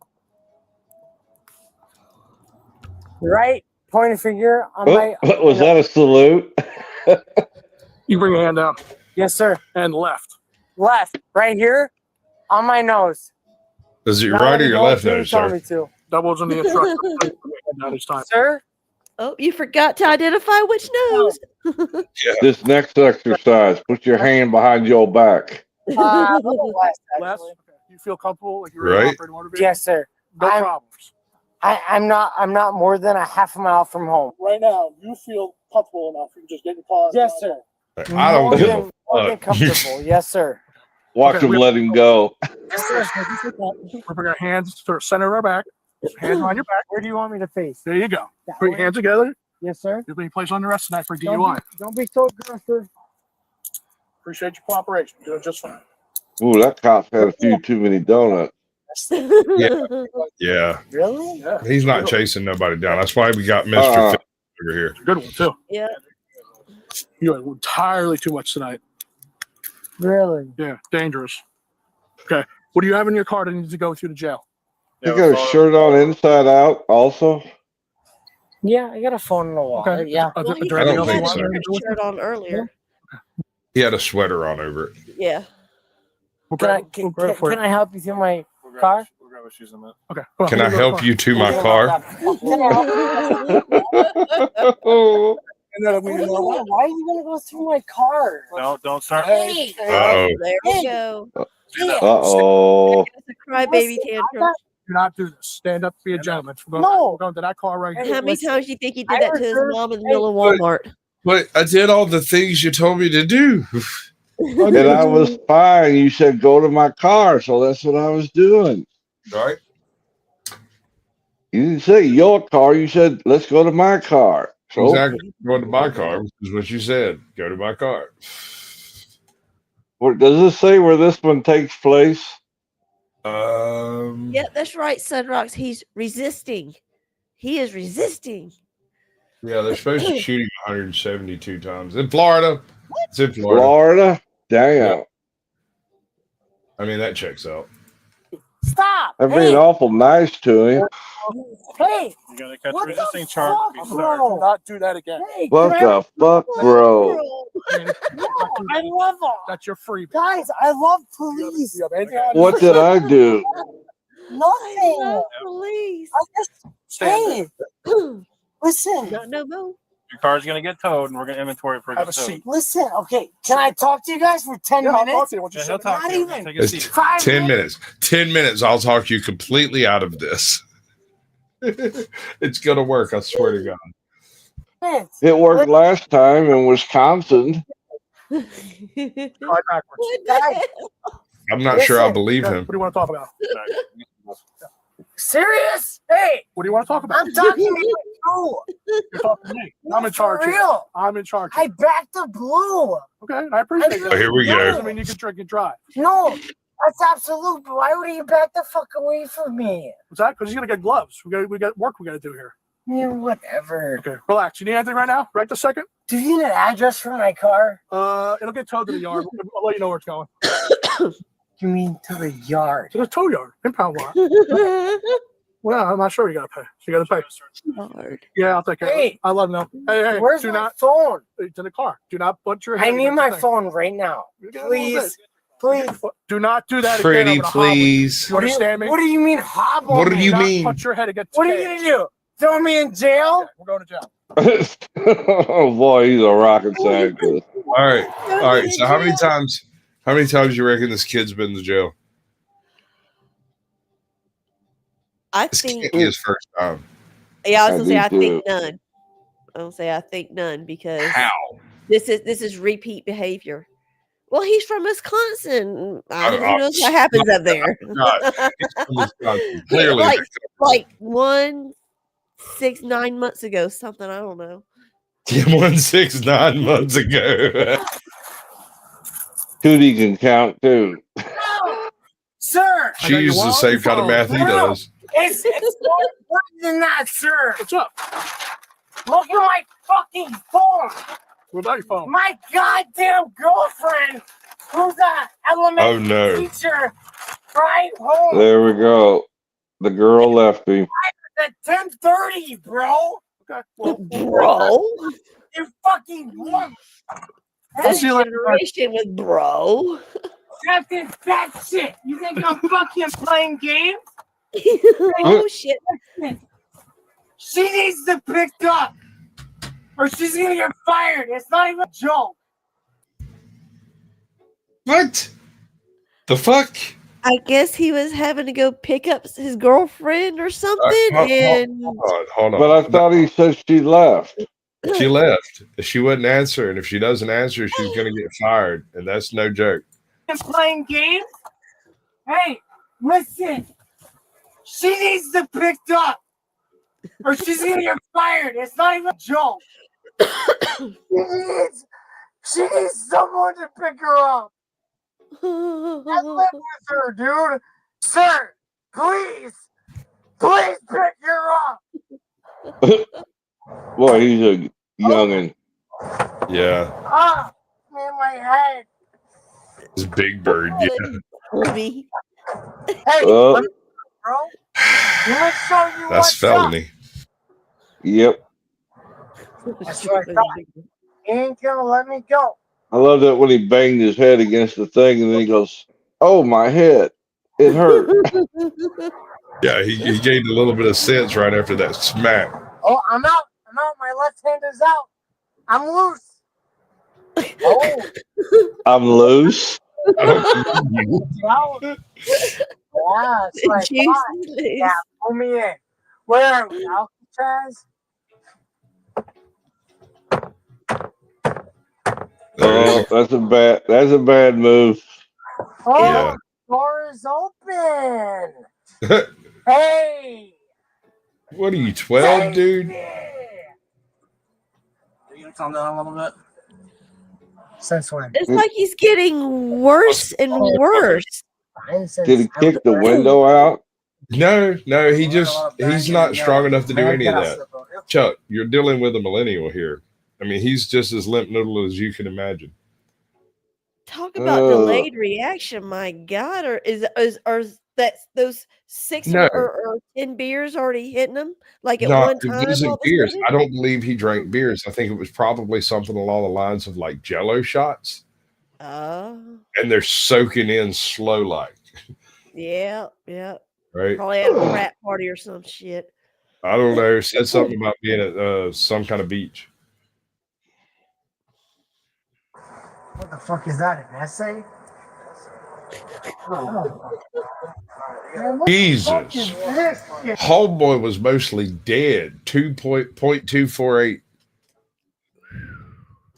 Right pointer finger on my. Was that a salute? You bring your hand down. Yes, sir. And left. Left. Right here on my nose. Is it your Not right or any your nose left you nose, told sir? me to. That wasn't the instruction. Bring your hand down each time. Sir? Oh, you forgot to identify which nose. This next exercise, put your hand behind your back. Left, Left. actually. Okay. You feel comfortable? Like you're ready to Right. operate a motor vehicle? Yes, sir. No I'm- problems. I'm not more than a half a mile from home. Right now, you feel comfortable enough. You can just get your paws. Yes, sir. I don't More give than a fuck. comfortable. Yes, sir. Watch Okay, him we- let him go. Yes, sir. We bring our hands to the center of our back. Hands on your back. Where do you want me to face? There you go. That Put your way? hands together. Yes, sir. You'll be placed on the rest tonight for Don't DUI. don't be so aggressive. Appreciate your cooperation. You're doing just fine. Ooh, that cop's had a few too many donuts. Yeah. Really? Yeah. He's not chasing nobody down. That's why we got Mr. Fit over here. Good one, too. Yeah. You had entirely too much tonight. Really? Yeah, dangerous. Okay. What do you have in your car that needs to go through the jail? You got a shirt on inside out also? Yeah, I got a phone in the wallet. Okay. Yeah. Are Well, there- he are there I anything don't else you think want so. me to had do a with shirt on earlier. He had a sweater on over it. Yeah. Can I can I help you through my car? We'll grab his shoes in a minute. Okay. Can I help you to my car? Can I help you? And then we know why are you gonna go through my car? No, don't start. Hey, Uh-oh. there we go. Uh-oh. It's a crybaby tantrum. Do not do this. Stand up, be a gentleman. We're going to that car right here. How many times do you think he did that to his mom in the middle of Walmart? But I did all the things you told me to do. And I was fine. You said go to my car, so that's what I was doing. Right? You didn't say your car. You said let's go to my car. So Exactly. Go to my car, which is what you said. Go to my car. does this say where this one takes place? Yeah, that's right, Sunrocks. He's resisting. He is resisting. Yeah, they're supposed to shoot him 172 times. In Florida. It's in Florida. Florida? Damn. Yeah. I mean, that checks out. Stop! I'm being awful nice to him. Hey! You gotta catch What resisting the charge. fuck, bro? Do not do that again. Hey, What the fuck, bro? I love them. That's your free. Guys, I love police. You have anything on What did I do? Nothing. Police. I just, hey, listen. No more. Your car's gonna get towed, and we're gonna inventory it for Have a it. Towed. seat. Listen, okay. Can I talk to you guys for 10 Yeah, I'll minutes? talk to you. What you Yeah, said. he'll talk Not to you. even. Take a It's seat. 10 minutes. 10 minutes. I'll talk you completely out of this. It's going to work. I swear to God. It worked last time in Wisconsin. Try backwards. Guys, I'm not sure I Listen. believe Yeah, him. what do you want to talk about? serious? Hey, What do you want to talk about? I'm talking to you. You're talking to me. I'm in charge. For here. real. I'm in charge. I backed the blue. Okay, I appreciate Oh, that. here we That go. doesn't mean you can drink and drive. No, that's absolute. Why would you back the fuck away from me? What's that? Because he's gonna get gloves. We got work we gotta do here. Yeah, whatever. Okay, relax. You need anything right now? Right this second? Do you need an address for my car? It'll get towed to the yard. I'll let you know where it's going. You mean to the yard? To the tow yard, impound lot. Well, I'm not sure you gotta pay. You gotta pay. Hard. Yeah, I'll take it. Hey. I love them. Hey, Where's do my not. phone? It's in the car. Do not put your head. I need against my the thing. phone right now. You got a little Please. bit. Please. Do not do that again. Pretty I'm gonna hobble you. please. You understand me? What do you mean hobble? What do me? you Not mean? Put your head against. What the are you cage. gonna do? Throw me in jail? Yeah, we're going to jail. Oh boy, he's a rocket scientist. All right. All right. So how many times you reckon this kid's been to jail? I This think. can't be his first time. Yeah, I was I gonna say do I think too. none. I don't say I think none because How? this is repeat behavior. Well, he's from Wisconsin. Who Oh, knows what happens up there? God. He's from Wisconsin. Clearly. like 9 months ago, something I don't know. 169 months ago. Cootie can count too. Sir! She uses the same kind of math he does. It's more important than that, sir. What's up? Look at my fucking phone. What about your phone? My goddamn girlfriend, who's a elementary Oh, no. teacher, right home There we go. The girl left him. at 10:30, bro. Okay. Well, Bro, You fucking woman. this generation with bro. After that shit, you think I'm fucking playing games? Oh shit! She needs to pick up, or she's gonna get fired. It's not even a joke. What? The fuck? I guess he was having to go pick up his girlfriend or something, Hold and on. But I thought he said she left. She left. She wouldn't answer, and if she doesn't answer, she's going to get fired, and that's no joke. Playing games. Hey, listen. She needs to pick up, or she's gonna get fired. It's not even a joke. She needs someone to pick her up. I live with her, dude. Sir, please pick her up. Boy, he's a youngin'. Yeah. Ah, in my head. It's Big Bird. Yeah. me. Hey, Oh, bro. Let me show you That's what's felony. yep. up. That's what I thought. You ain't gonna let me go. I love that when he banged his head against the thing and then he goes, "Oh, my head. It hurt." Yeah, he gained a little bit of sense right after that smack. Oh, I'm out. My left hand is out. I'm loose. Oh, I'm loose. wow. Yeah, it's like, Juicy fine. loose. Yeah, pull me in. Where are we? Alcatraz? Oh, that's a bad move. Oh, Yeah. door is open. Hey. What are you, 12, dude? Are you gonna calm down a little bit? Since when? It's like he's getting worse and worse. Did he kick the window out? No, he's not strong enough to do any of that. Chuck, you're dealing with a millennial here. I mean, he's just as limp noodle as you can imagine. Talk about delayed reaction, my God! Or are that those 6 No. or 10 beers already hitting him like at No, one it time? wasn't All of a beers. sudden? I don't believe he drank beers. I think it was probably something along the lines of like Jello shots, Oh, and they're soaking in slow like, yeah. right? Probably at a frat party or some shit. I don't know. Said something about being at some kind of beach. What the fuck is that? An essay? Jesus. Homeboy was mostly dead. 2.248.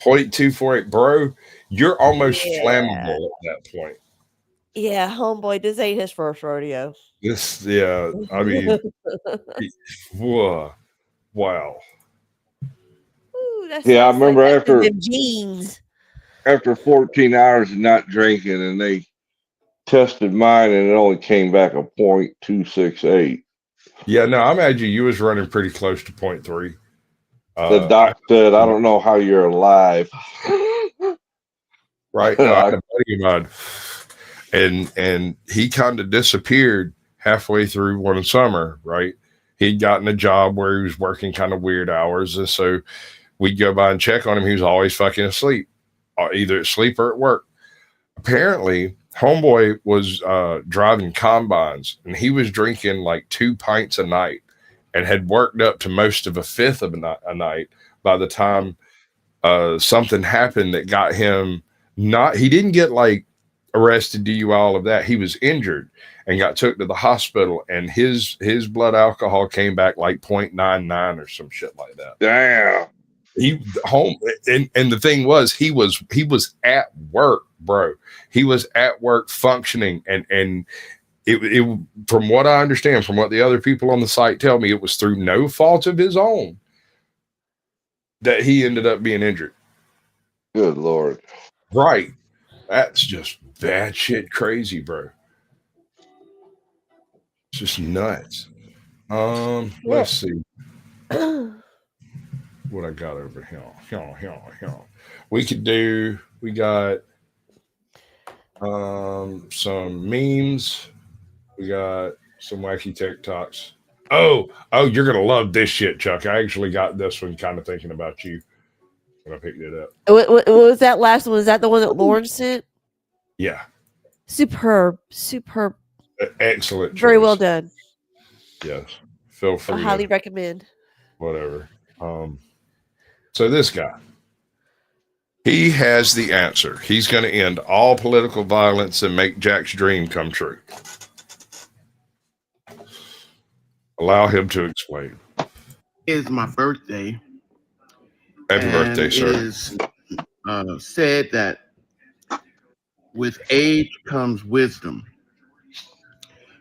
0.248. Bro, you're almost flammable at that point. Yeah, homeboy, this ain't his first rodeo. I mean, whoa, wow. Ooh, that Yeah, I sounds like remember that's in after them jeans. after 14 hours of not drinking, and they tested mine, and it only came back a 0.268. Yeah, no, I imagine you was running pretty close to 0.3. The doc said, "I don't know how you're alive." Right. No, I had a buddy of mine, and he kind of disappeared halfway through one summer, right? He'd gotten a job where he was working kind of weird hours, and so we'd go by and check on him. He was always fucking asleep, either asleep or at work. Apparently, homeboy was driving combines, and he was drinking like 2 pints a night, and had worked up to most of a fifth of a night by the time something happened that got him he didn't get like arrested, DUI, all of that. He was injured and got took to the hospital, and his blood alcohol came back like 0.99 or some shit like that. Damn. He home and the thing was he was at work, bro. He was at work functioning, and it from what I understand, from what the other people on the site tell me, it was through no fault of his own that he ended up being injured. Good Lord. Right. That's just bad shit crazy, bro. It's just nuts. Let's see what I got over here. We got some memes. We got some wacky TikToks. Oh, you're gonna love this shit, Chuck. I actually got this one kind of thinking about you when I picked it up. What was that last one? Was that the one that Lauren sent? Yeah. Superb. Excellent. Very choice. well done. Yes. Feel free. I highly recommend. Whatever. So this guy, he has the answer. He's going to end all political violence and make Jack's dream come true. Allow him to explain. It's my birthday. Happy birthday, sir. It is said that with age comes wisdom.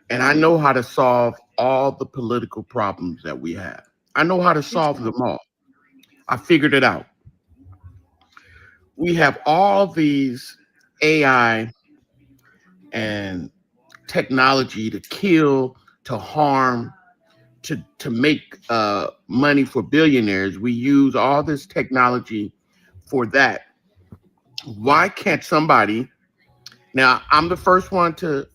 And I know how to solve all the political problems that we have. I know how to solve them all. I figured it out. We have all these AI and technology to kill, to harm, to make money for billionaires. We use all this technology for that. Why can't somebody? Now, I'm the first one to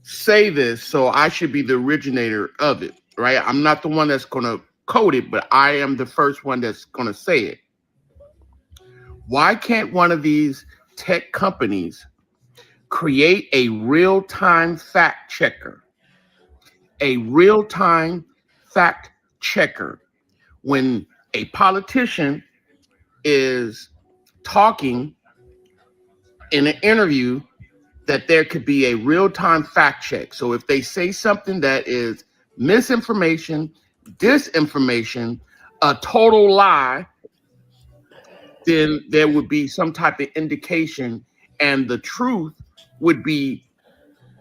say this, so I should be the originator of it, right? I'm not the one that's going to code it, but I am the first one that's going to say it. Why can't one of these tech companies create a real-time fact checker? A real-time fact checker when a politician is talking in an interview, that there could be a real-time fact check. So if they say something that is misinformation, disinformation, a total lie, then there would be some type of indication and the truth would be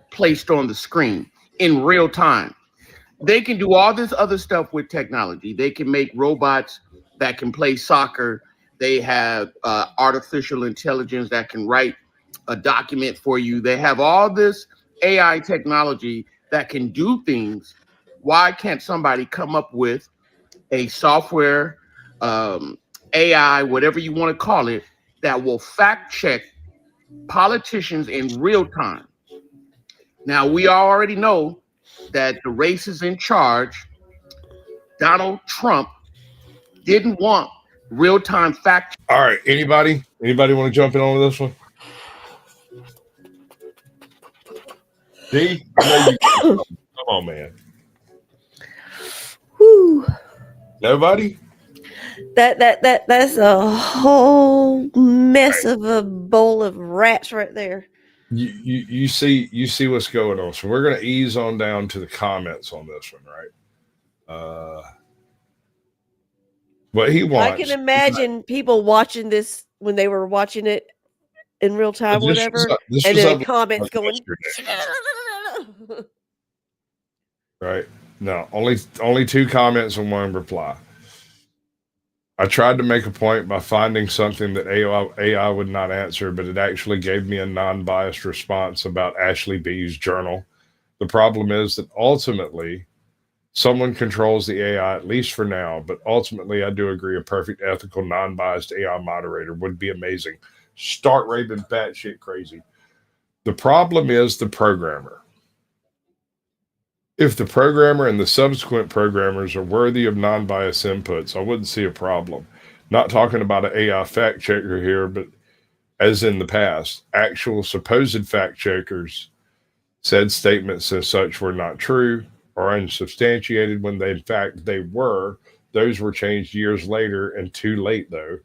placed on the screen in real time. They can do all this other stuff with technology. They can make robots that can play soccer. They have artificial intelligence that can write a document for you. They have all this AI technology that can do things. Why can't somebody come up with a software, AI, whatever you want to call it, that will fact check politicians in real time? Now, we already know that the race is in charge. Donald Trump didn't want real-time fact. All right, anybody want to jump in on this one? D, I know you. Come on, man. Whew. Nobody? That's a whole mess of a bowl of rats right there. You see what's going on. So we're gonna ease on down to the comments on this one, right? What he wants. I can imagine people watching this when they were watching it in real time, whatever, and then the comments going. Right. No, only 2 comments and 1 reply. I tried to make a point by finding something that AI would not answer, but it actually gave me a non-biased response about Ashley B's journal. The problem is that ultimately, someone controls the AI, at least for now, but ultimately I do agree a perfect, ethical, non-biased AI moderator would be amazing. Start raving batshit crazy. The problem is the programmer. If the programmer and the subsequent programmers are worthy of non-biased inputs, I wouldn't see a problem. Not talking about an AI fact checker here, but as in the past, actual supposed fact checkers said statements as such were not true or unsubstantiated when they, in fact, they were. Those were changed years later and too late, though.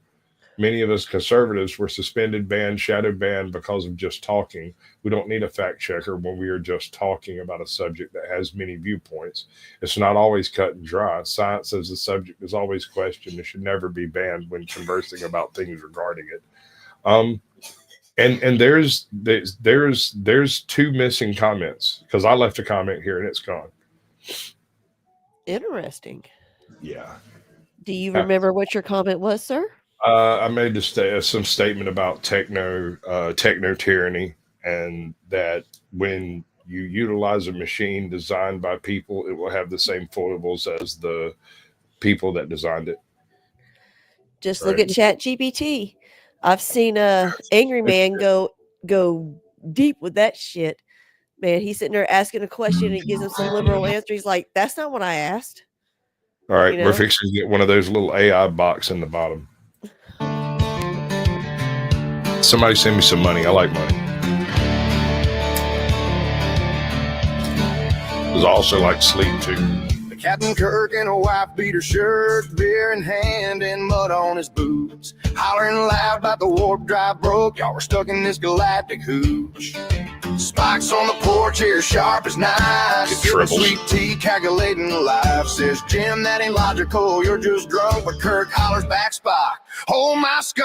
Many of us conservatives were suspended, banned, shadow banned because of just talking. We don't need a fact checker when we are just talking about a subject that has many viewpoints. It's not always cut and dry. Science as a subject is always questioned and should never be banned when conversing about things regarding it. And there's 2 missing comments because I left a comment here and it's gone. Interesting. Yeah. Do you remember what your comment was, sir? I made some statement about techno tyranny, and that when you utilize a machine designed by people, it will have the same foibles as the people that designed it. Just look at ChatGPT. I've seen a angry man go deep with that shit. Man, he's sitting there asking a question and he gives him some liberal answer. He's like, "That's not what I asked." All right, we're fixing to get one of those little AI box in the bottom. Somebody send me some money. I like money. I also like sleep too. Captain Kirk and a wife beat her shirt, beer in hand and mud on his boots. Hollering loud about the warp drive broke, y'all were stuck in this galactic hooch. Spikes on the porch here sharp as knives. Sweet tea calculating life. Says Jim, that ain't logical, you're just drunk. But Kirk hollers back, Spock, hold my skunk.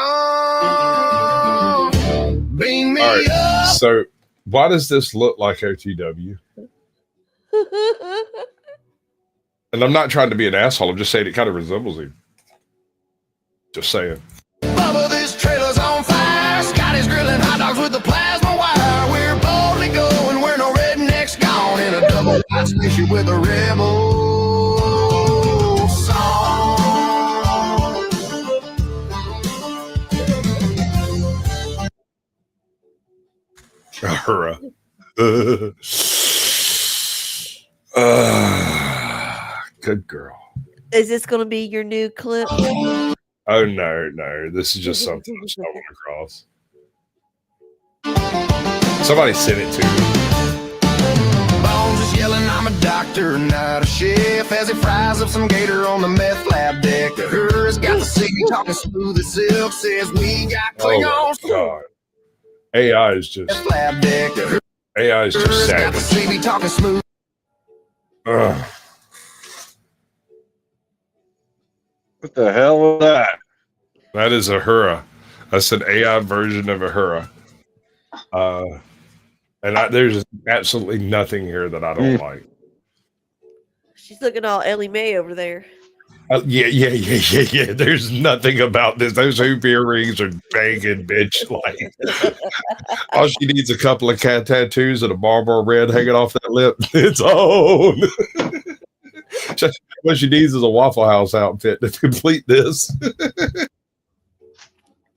Beam me up. So why does this look like OTW? And I'm not trying to be an asshole. I'm just saying it kind of resembles him. Just saying. Bubba, this trailer's on fire. Scotty's grilling hot dogs with the plasma wire. We're boldly going where no rednecks gone in a double wide spaceship with a rebel song. Good girl. Is this going to be your new clip? Oh, no. This is just something I stumbled across. Somebody sent it to me. bones is yelling, I'm a doctor, not a chef. As he fries up some gator on the meth lab deck. The Hur's got the city talking smooth as silk. Says we got Klingons. Oh my God. AI is just lab deck. AI is just got the savage. city talking smooth. Ugh. What the hell was that? That is a Hura. That's an AI version of a Hura. And there's absolutely nothing here that I don't like. She's looking all Ellie Mae over there. Yeah. There's nothing about this. Those hoop earrings are banging, bitch. Like, all she needs a couple of cat tattoos and a Marlboro Red hanging off that lip. It's on. What she needs is a Waffle House outfit to complete this.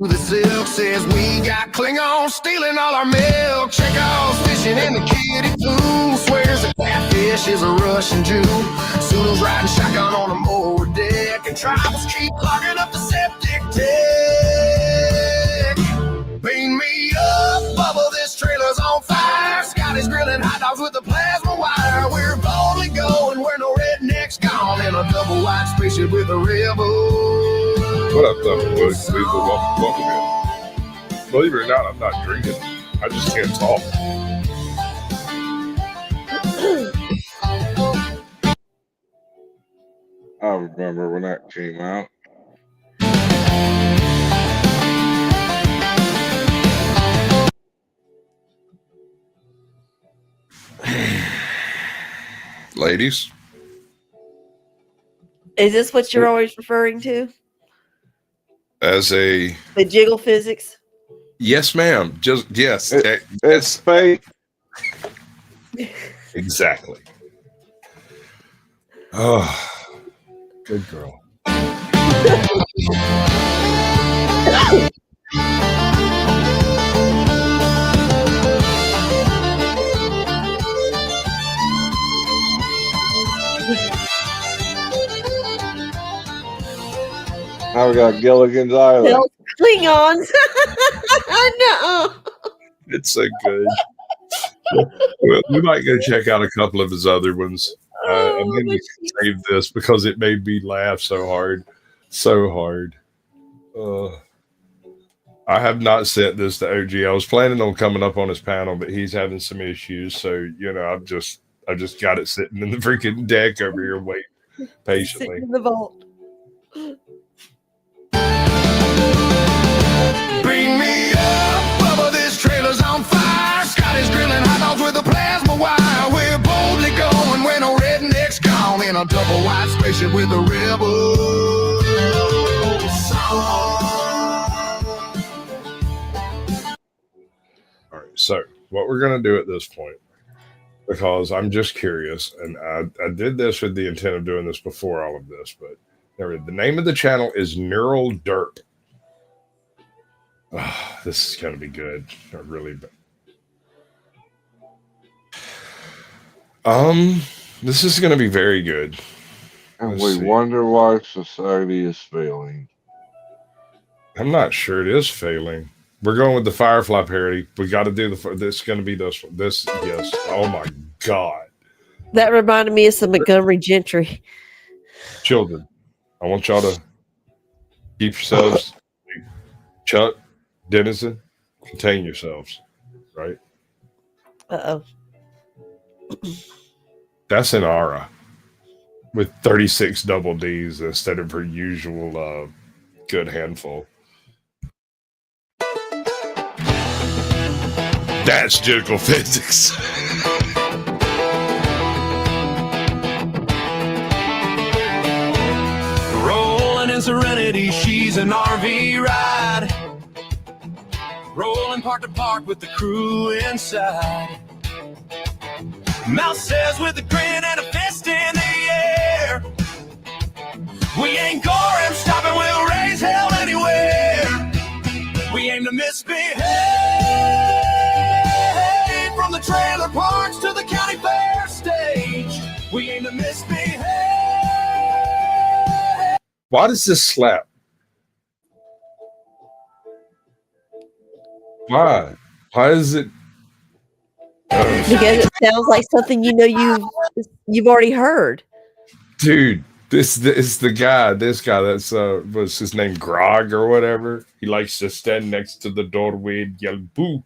The silk says we got Klingons stealing all our milk. Chekhov's fishing in the kiddie pool. Swears the catfish is a Russian Jew. Sulu's riding shotgun on a mower deck. And tribals keep clogging up the septic tank. Beam me up, Bubba, this trailer's on fire. Scotty's grilling hot dogs with the plasma wire. We're boldly going where no rednecks gone. In a double wide spaceship with a rebel. What up, though, boys? Welcome in. Believe it or not, I'm not drinking. I just can't talk. I remember when that came out. Ladies? Is this what you're always referring to? As a... The jiggle physics? Yes, ma'am. Just, yes. It's fake. Exactly. Oh, good girl. Now we got Gilligan's Island. Klingons. No. It's so good. We might go check out a couple of his other ones. I made me save this because it made me laugh so hard. So hard. I have not sent this to OG. I was planning on coming up on his panel, but he's having some issues. So, I've just got it sitting in the freaking deck over here waiting patiently. Sitting in the vault. Bring me up, Bubba, this trailer's on fire. Scotty's grilling hot dogs with a plasma wire. We're boldly going where no rednecks gone. In a double wide spaceship with a rebel song. All right, so what we're going to do at this point, because I'm just curious, and I did this with the intent of doing this before all of this, but the name of the channel is Neural Derp. Oh, this is going to be good. Really bad. This is going to be very good. And we wonder why society is failing. I'm not sure it is failing. We're going with the Firefly parody. We got to do this is going to be this one. This, yes. Oh my God. That reminded me of some Montgomery Gentry. Children, I want y'all to keep yourselves, Chuck, Dennison, contain yourselves, right? Uh-oh. That's an Ara with 36 double Ds instead of her usual good handful. That's jiggle physics. Rolling in Serenity, she's an RV ride. Rolling park to park with the crew inside. Mouse says with a grin and a fist in the air, we ain't Gorham stopping, we'll raise hell anywhere. We aim to misbehave from the trailer parks to the county fair stage. We aim to misbehave. Why does this slap? Why? Why is it? Because it sounds like something you've already heard. Dude, this is the guy. This guy that's what's his name, Grog or whatever. He likes to stand next to the doorway and yell "boo."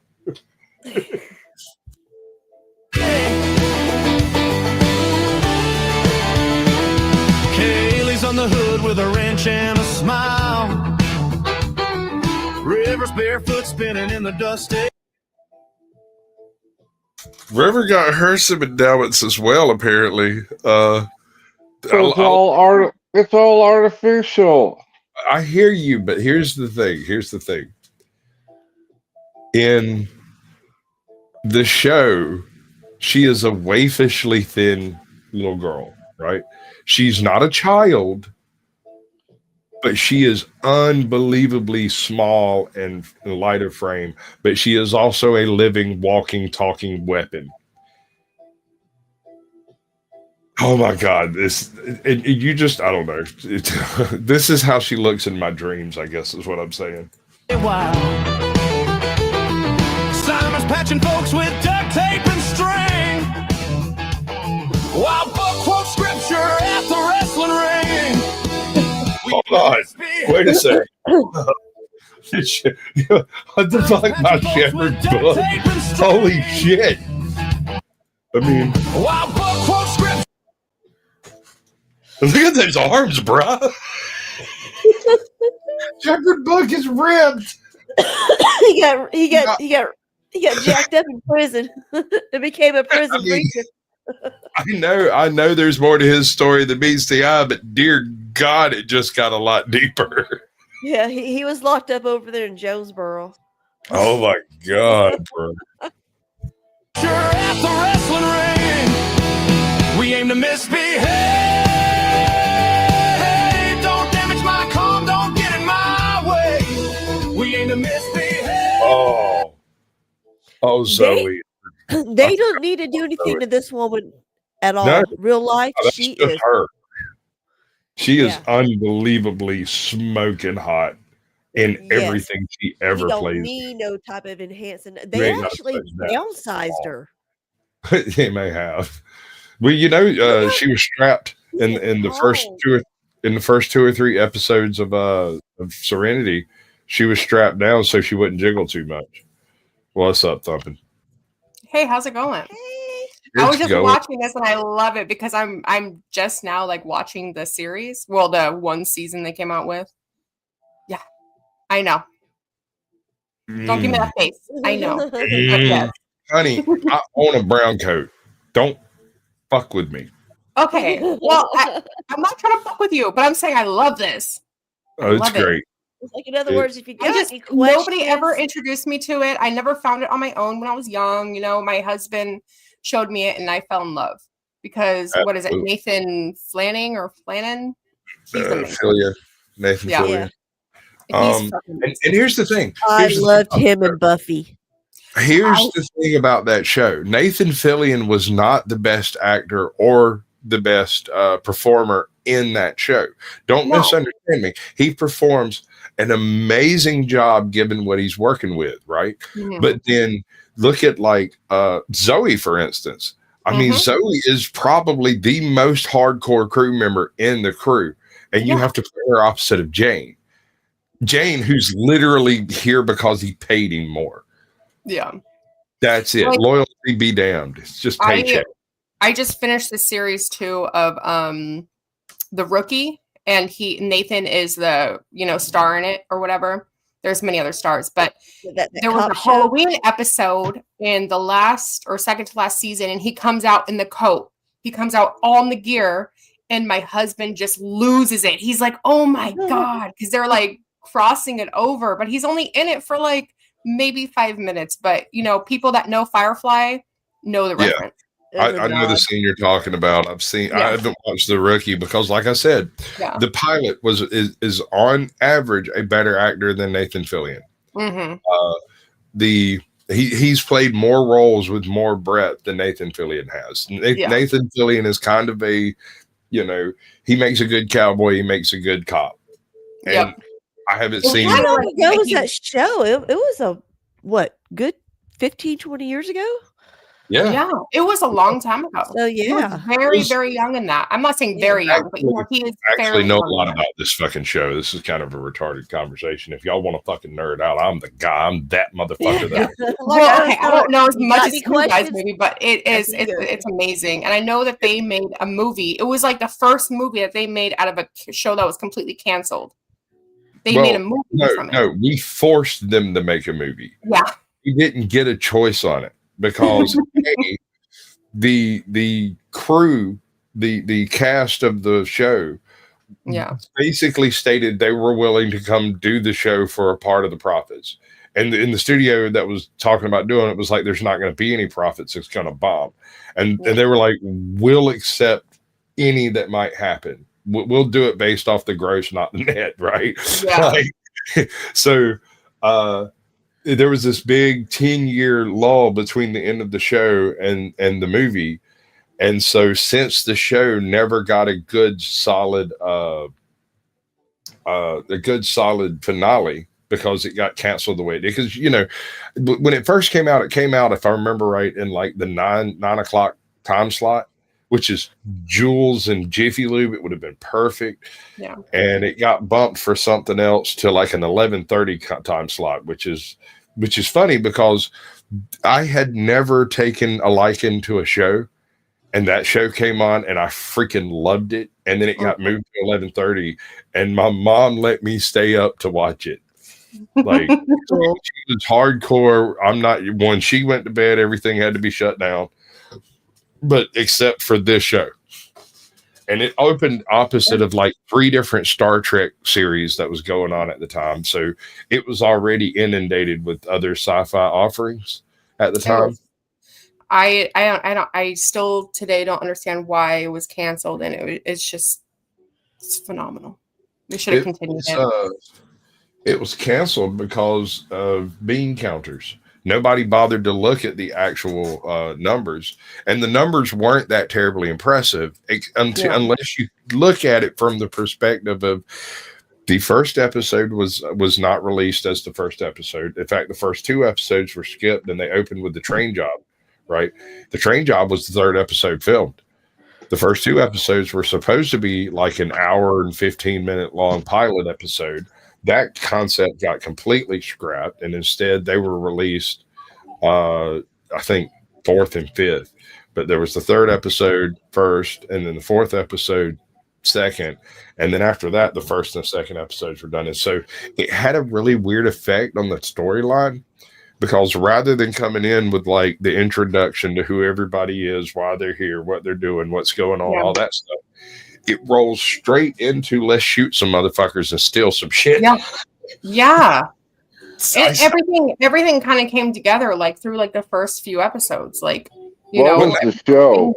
Kaylee's on the hood with a wrench and a smile. River's barefoot spinning in the dusty. River got her some endowments as well, apparently. It's all artificial. I hear you, but here's the thing. In the show, she is a waifishly thin little girl, right? She's not a child, but she is unbelievably small and light of frame. But she is also a living, walking, talking weapon. Oh my God! You just, I don't know. This is how she looks in my dreams, I guess is what I'm saying. Wow. Simon's patching folks with duct tape and string, while Buck quotes scripture at the wrestling ring. Hold on. Wait a second. What the fuck, my shepherd book? Holy shit. I mean, while Buck quotes scripture. Look at those arms, bro. Shepherd Book is ripped. he got jacked up in prison. It became a prison preacher. I know there's more to his story than meets the eye, but dear God, it just got a lot deeper. Yeah, he was locked up over there in Jonesboro. Oh my God, bro. Sure, at the wrestling ring, we aim to misbehave. Don't damage my calm, don't get in my way. We aim to misbehave. Oh, Zoe. They don't need to do anything to this woman at all. No. Real life, That's she just is her. She is unbelievably smoking hot in everything she ever don't plays. need no type of enhancing. They actually downsized her. They may have. Well, you know, she was strapped in the first two or three episodes of Serenity. She was strapped down so she wouldn't jiggle too much. What's up, Thumping? Hey, how's it going? I was just watching this and I love it because I'm just now like watching the series. Well, the one season they came out with. Yeah, I know. Don't give me that face. I know. Yes. Honey, I own a brown coat. Don't fuck with me. Okay. Well, I'm not trying to fuck with you, but I'm saying I love this. Oh, it's great. It's like, in other words, if you got any questions, nobody ever introduced me to it. I never found it on my own when I was young. You know, my husband showed me it and I fell in love because what is it? Nathan Flannan? He's amazing. Nathan Yeah. Fillion. He's And here's the thing. I loved him and Buffy. Here's the thing about that show. Nathan Fillion was not the best actor or the best performer in that show. Don't misunderstand me. He performs an amazing job given what he's working with, right? Mhm. But then look at like Zoe, for instance. I mean, Zoe is probably the most hardcore crew member in the crew. And you have to put her opposite of Jane. Jane, who's literally here because he paid him more. Yeah. That's it. Like, loyalty be damned. It's just paycheck. I just finished the series 2 of The Rookie, and Nathan is the star in it or whatever. There's many other stars, but there was a Halloween episode in the last or second to last season, and he comes out in the coat. He comes out all in the gear, and my husband just loses it. He's like, "Oh my God," because they're like crossing it over, but he's only in it for like maybe 5 minutes. But people that know Firefly know the reference. I know the scene you're talking about. I haven't watched The Rookie because, like I said, the pilot is on average a better actor than Nathan Fillion. Mm-hmm. He's played more roles with more breadth than Nathan Fillion has. Nathan Fillion is kind of a, he makes a good cowboy, he makes a good cop. And I haven't seen. How long ago was that show? It was good 15, 20 years ago? Yeah, it was a long time ago. So He was yeah. very young in that. I'm not saying very young, but he is Actually fairly know a young. lot about this fucking show. This is kind of a retarded conversation. If y'all want to fucking nerd out, I'm the guy. I'm that motherfucker. Yeah. That Well, okay, I don't know as You much got as any you guys questions? maybe, but it's amazing. And I know that they made a movie. It was like the first movie that they made out of a show that was completely canceled. They made a movie from it. No, we forced them to make a movie. Yeah. We didn't get a choice on it because A, the crew, the cast of the show, basically stated they were willing to come do the show for a part of the profits. And in the studio that was talking about doing it was like, there's not going to be any profits. It's going to bomb. And they were like, we'll accept any that might happen. We'll do it based off the gross, not the net. Right. Yeah. So, there was this big 10-year lull between the end of the show and the movie. And so since the show never got a good solid finale because it got canceled the way it did. Because, you know, when it first came out, if I remember right, in like the 9 o'clock time slot, which is Jules and Jiffy Lube. It would have been perfect. Yeah. And it got bumped for something else to like an 11:30 time slot, which is funny because I had never taken a liking to a show, and that show came on and I freaking loved it. And then it got moved to 11:30, and my mom let me stay up to watch it. Like, she was hardcore. When she went to bed, everything had to be shut down, but except for this show. And it opened opposite of like 3 different Star Trek series that was going on at the time. So it was already inundated with other sci-fi offerings at the time. I still today don't understand why it was canceled, and it's phenomenal. They should have continued it. It was canceled because of bean counters. Nobody bothered to look at the actual numbers, and the numbers weren't that terribly impressive unless you look at it from the perspective of the first episode was not released as the first episode. In fact, the first 2 episodes were skipped, and they opened with the train job. Right, the train job was the 3rd episode filmed. The first 2 episodes were supposed to be like an hour and 15-minute long pilot episode. That concept got completely scrapped, and instead they were released, I think 4th and 5th. But there was the 3rd episode first, and then the 4th episode second, and then after that, the 1st and 2nd episodes were done. And so it had a really weird effect on the storyline, because rather than coming in with like the introduction to who everybody is, why they're here, what they're doing, what's going on, all that stuff, it rolls straight into let's shoot some motherfuckers and steal some shit. Yeah. Everything kind of came together like through like the first few episodes. Like, what was the show?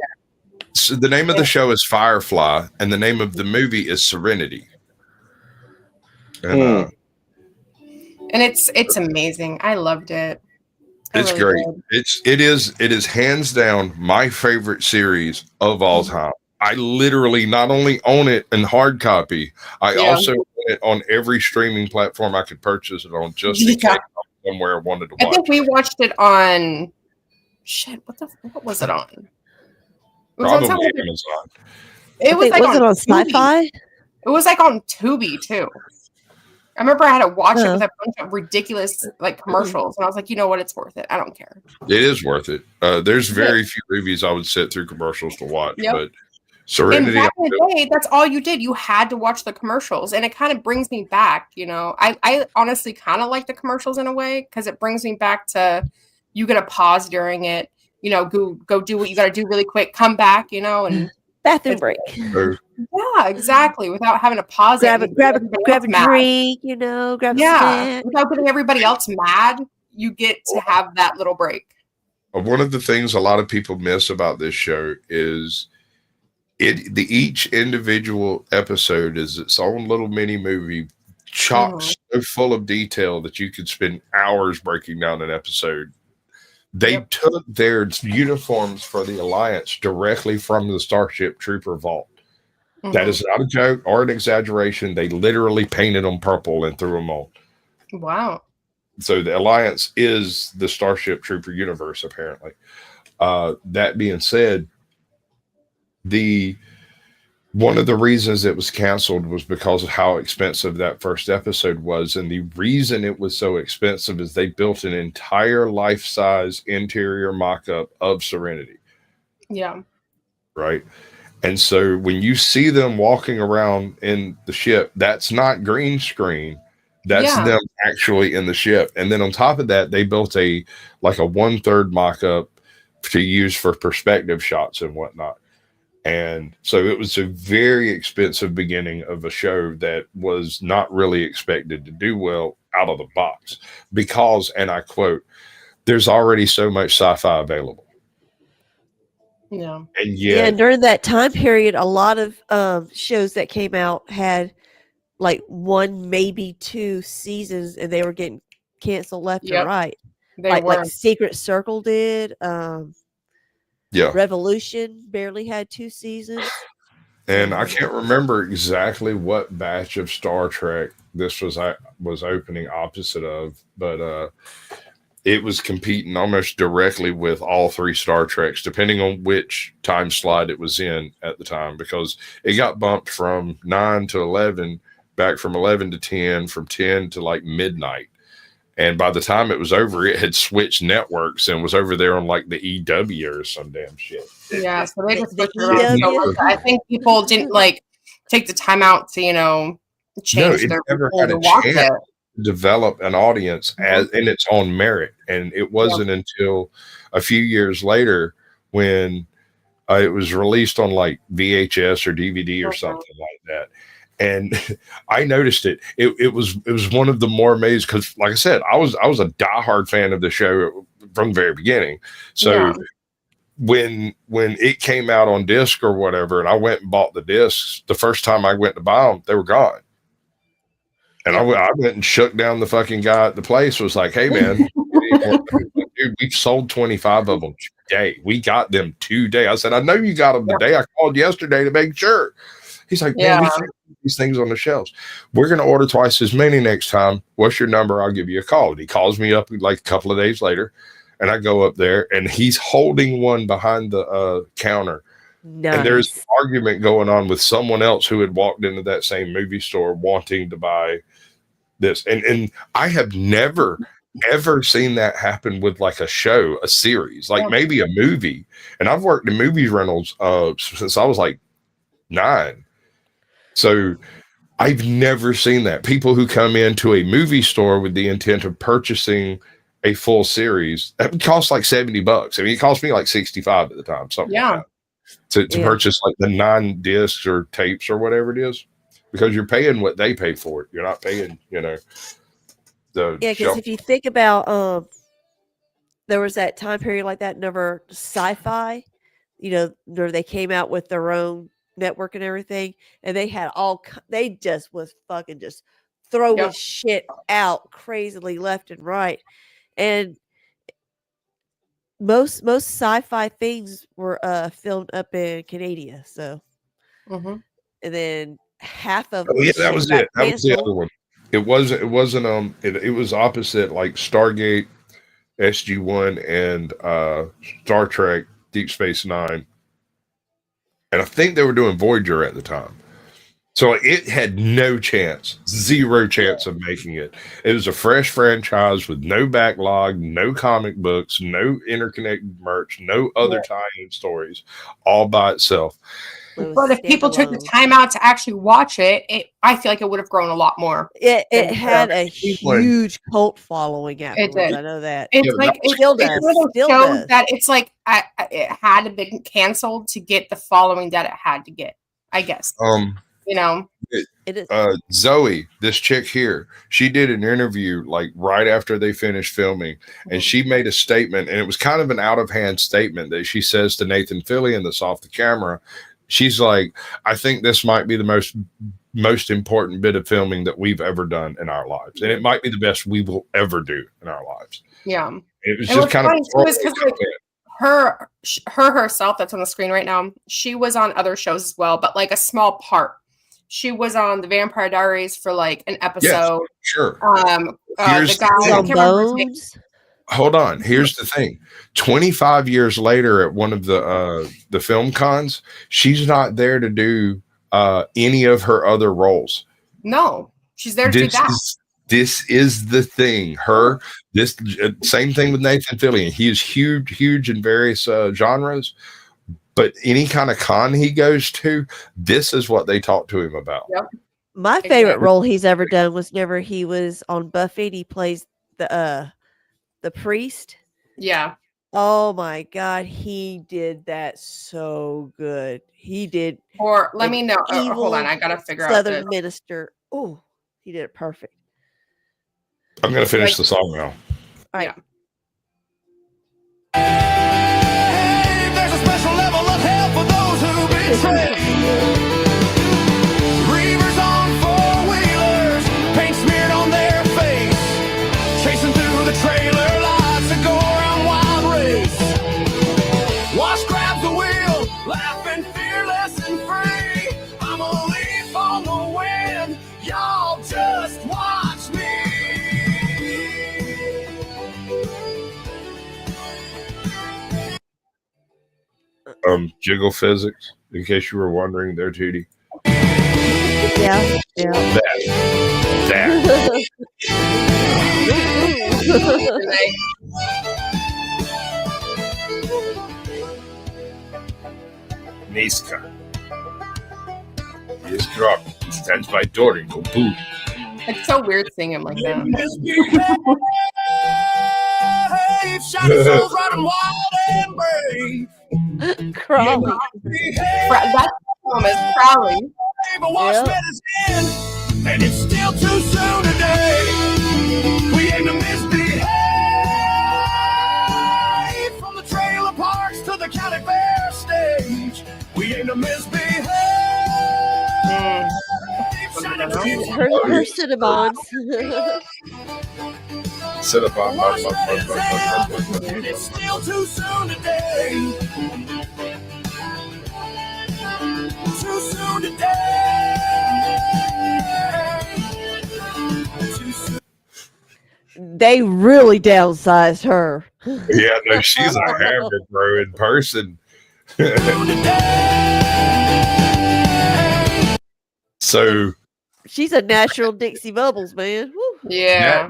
So the name of the show is Firefly, and the name of the movie is Serenity. And it's amazing. I loved it. It's great. It is hands down my favorite series of all time. I literally not only own it in hard copy, I also own it on every streaming platform I could purchase it on, just in case somewhere I wanted to watch. I think we watched it on what was it on? It was Probably on Amazon. It was like on Sci-Fi? It was like on Tubi too. I remember I had to watch it with a bunch of ridiculous like commercials, and I was like, you know what, it's worth it. I don't care. It is worth it. There's very few movies I would sit through commercials to watch, but Serenity. And back in the day, that's all you did. You had to watch the commercials, and it kind of brings me back. You know, I honestly kind of like the commercials in a way because it brings me back to you gonna pause during it. You know, go do what you got to do really quick. Come back, you know, and bathroom break. Yeah, exactly. Without having to pause grab it, grab a drink, you know, grab a snack. Without getting everybody else mad, you get to have that little break. One of the things a lot of people miss about this show is each individual episode is its own little mini movie, chock so full of detail that you could spend hours breaking down an episode. They took their uniforms for the Alliance directly from the Starship Trooper vault. That is not a joke or an exaggeration. They literally painted them purple and threw them on. Wow. So the Alliance is the Starship Trooper universe, apparently. That being said, one of the reasons it was canceled was because of how expensive that first episode was. And the reason it was so expensive is they built an entire life-size interior mock-up of Serenity. Yeah. Right. And so when you see them walking around in the ship, that's not green screen. That's them actually in the ship. And then on top of that, they built a 1/3 mock-up to use for perspective shots and whatnot. And so it was a very expensive beginning of a show that was not really expected to do well out of the box because, and I quote, there's already so much sci-fi available. Yeah. And yet, and during that time period, a lot of shows that came out had like 1, maybe 2 seasons, and they were getting canceled left and right. They like were. Secret Circle did. Yeah. Revolution barely had 2 seasons. And I can't remember exactly what batch of Star Trek this was opening opposite of, but it was competing almost directly with all 3 Star Treks, depending on which time slot it was in at the time, because it got bumped from 9 to 11, back from 11 to 10, from 10 to like midnight. And by the time it was over, it had switched networks and was over there on like the EW or some damn shit. Yeah, so they just switched around. So I think people didn't take the time out to, change it their never people had to a watch chance it. to develop an audience in its own merit. And it wasn't until a few years later when it was released on like VHS or DVD or something like that. And I noticed it. It was one of the more amazing because, like I said, I was a diehard fan of the show from the very beginning. So when it came out on disc or whatever, and I went and bought the discs, the first time I went to buy them, they were gone. And I went and shook down the fucking guy at the place. Was like, "Hey man, dude, we've sold 25 of them today. We got them today." I said, "I know you got them today. I called yesterday to make sure." He's like, "Man, we can't put these things on the shelves. We're going to order twice as many next time. What's your number? I'll give you a call." And he calls me up like a couple of days later, and I go up there, and he's holding one behind the counter. Nice. And there's an argument going on with someone else who had walked into that same movie store wanting to buy this. And I have never, ever seen that happen with like a show, a series, like maybe a movie. And I've worked in movie rentals since I was like 9. So I've never seen that. People who come into a movie store with the intent of purchasing a full series, that would cost like $70. I mean, it cost me like 65 at the time, something like that, to purchase like the 9 discs or tapes or whatever it is, because you're paying what they pay for it. You're not paying, the because if you think about there was that time period like that, never sci-fi, where they came out with their own network and everything, and they had they just was fucking just throwing shit out crazily left and right. And most sci-fi things were filmed up in Canada, so and then half of that was it. That was the other one. It wasn't it was opposite like Stargate, SG-1, and Star Trek Deep Space Nine. And I think they were doing Voyager at the time. So it had no chance, 0 chance of making it. It was a fresh franchise with no backlog, no comic books, no interconnected merch, no other tie-in stories, all by itself. But if people took the time out to actually watch it, I feel like it would have grown a lot more. It had a huge cult following afterwards. It did. I know that. It's like it still does. Still does. That it's like it had to be canceled to get the following that it had to get, I guess. It is. Zoe, this chick here, she did an interview like right after they finished filming, and she made a statement, and it was kind of an out of hand statement that she says to Nathan Fillion that's off the camera. She's like, "I think this might be the most important bit of filming that we've ever done in our lives, and it might be the best we will ever do in our lives." Yeah, it was just kind of her herself that's on the screen right now. She was on other shows as well, but like a small part. She was on the Vampire Diaries for like an episode. Yes, sure. The guy, I can't remember his name. hold on. Here's the thing. 25 years later at one of the film cons, she's not there to do any of her other roles. No, she's there to do that. This is the thing. This same thing with Nathan Fillion. He is huge in various genres, but any kind of con he goes to, this is what they talk to him about. Yep. My favorite role he's ever done was whenever he was on Buffy. And he plays the priest. Yeah. Oh my God, he did that so good. He did. Or let me know. Hold on, I gotta figure out Southern minister. Oh, he did it perfect. I'm gonna finish the song now. All right. Hey, there's a special level of hell for those who betray. Reavers on four-wheelers, paint smeared on their face, chasing through the trailer lots of gore and wild race. Wash grabs the wheel, laughing fearless and free. I'm a leaf on the wind, y'all just watch me. Jiggle physics, in case you were wondering there, Tootie. Yeah. That. Niska. He is drunk. He stands by door and go boom. It's so weird seeing him like that. Shiny souls running wild and brave. Crawley. That poem is Crowley. And it's still too soon today. We aim to misbehave. From the trailer parks to the county fair stage. We aim to misbehave. Her Cinnabons. And it's still too soon today. Too soon today. They really downsized her. Yeah, no, she's a hammer, bro, in person. So she's a natural Dixie Bubbles, man. Woo. Yeah.